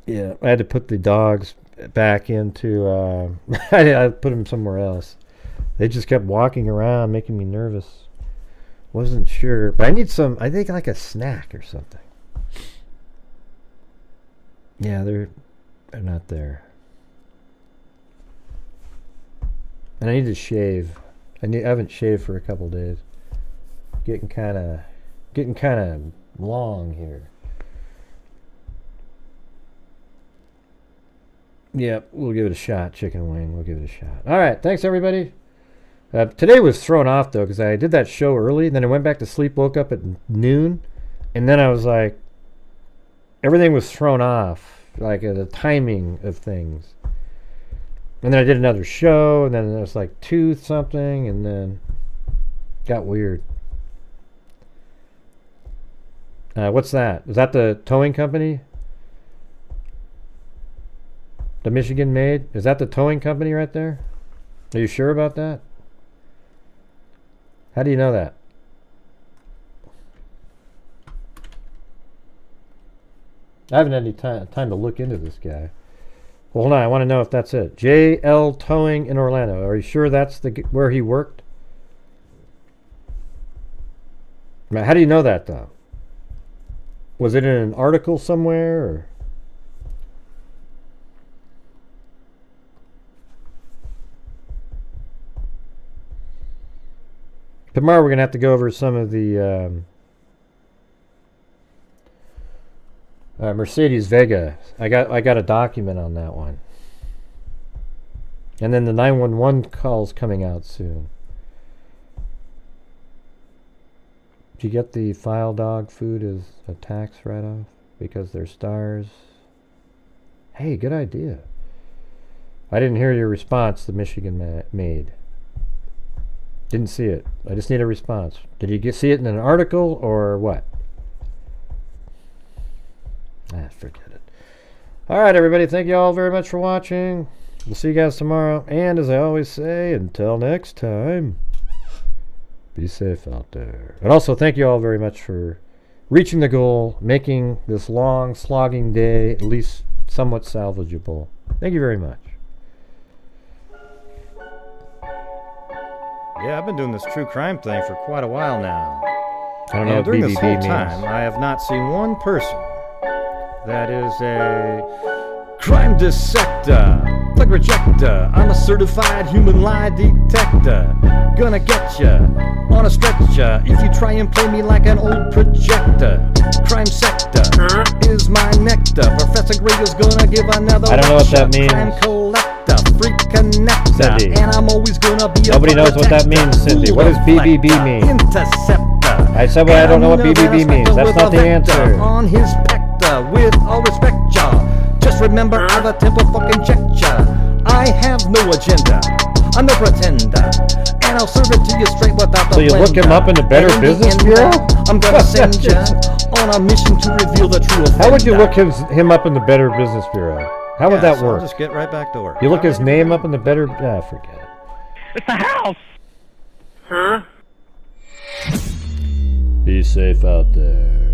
Yeah, I had to put the dogs back into. I put them somewhere else. They just kept walking around, making me nervous. Wasn't sure, but I need some. I think like a snack or something. Yeah, they're not there. And I need to shave. I haven't shaved for a couple days. Getting kind of long here. Yeah, we'll give it a shot. Chicken wing. We'll give it a shot. All right. Thanks, everybody. Today was thrown off, though, because I did that show early. Then I went back to sleep, woke up at noon. And then I was like, everything was thrown off, like the timing of things. And then I did another show, and then it was like 2 something, and then got weird. What's that? Is that the towing company? The Michigan made? Is that the towing company right there? Are you sure about that? How do you know that? I haven't had any time to look into this guy. Well, hold on, I want to know if that's it. JL Towing in Orlando. Are you sure that's where he worked? How do you know that, though? Was it in an article somewhere? Or? Tomorrow we're going to have to go over some of the Mercedes Vega. I got a document on that one. And then the 911 call's coming out soon. Did you get the file dog food as a tax write-off because they're stars? Hey, good idea. I didn't hear your response the Michigan made. Didn't see it. I just need a response. Did you see it in an article or what? Forget it. All right, everybody. Thank you all very much for watching. We'll see you guys tomorrow. And as I always say, until next time, be safe out there. And also, thank you all very much for reaching the goal, making this long, slogging day at least somewhat salvageable. Thank you very much. Yeah, I've been doing this true crime thing for quite a while now. I don't know what during BBB this whole means. time, I have not seen one person that is a crime dissector, plug rejector. I'm a certified human lie detector. Gonna get ya on a stretcher if you try and play me like an old projector. Crime sector is my nectar. Professor Grayl's gonna give another. I don't know what that lecture. means. Crime collector, freak connector, Cindy. and I'm always gonna be Nobody a knows what that protector. means, Cindy. What does BBB mean? Interceptor. I said, well, I don't know what BBB means. That's not the answer. On his pector, with all respect, y'all. Just remember, I'm a temple fucking check ya. I have no agenda. I'm no pretender. And I'll serve it to you straight without the So you look him up in the Better And Business the Bureau? I'm gonna send ya on a mission to reveal the true offender. How would you look him up in the Better Business Bureau? How would that so work? I'll just get right back to work. You look his name up in the Better... forget it. It's the house! Huh? Be safe out there.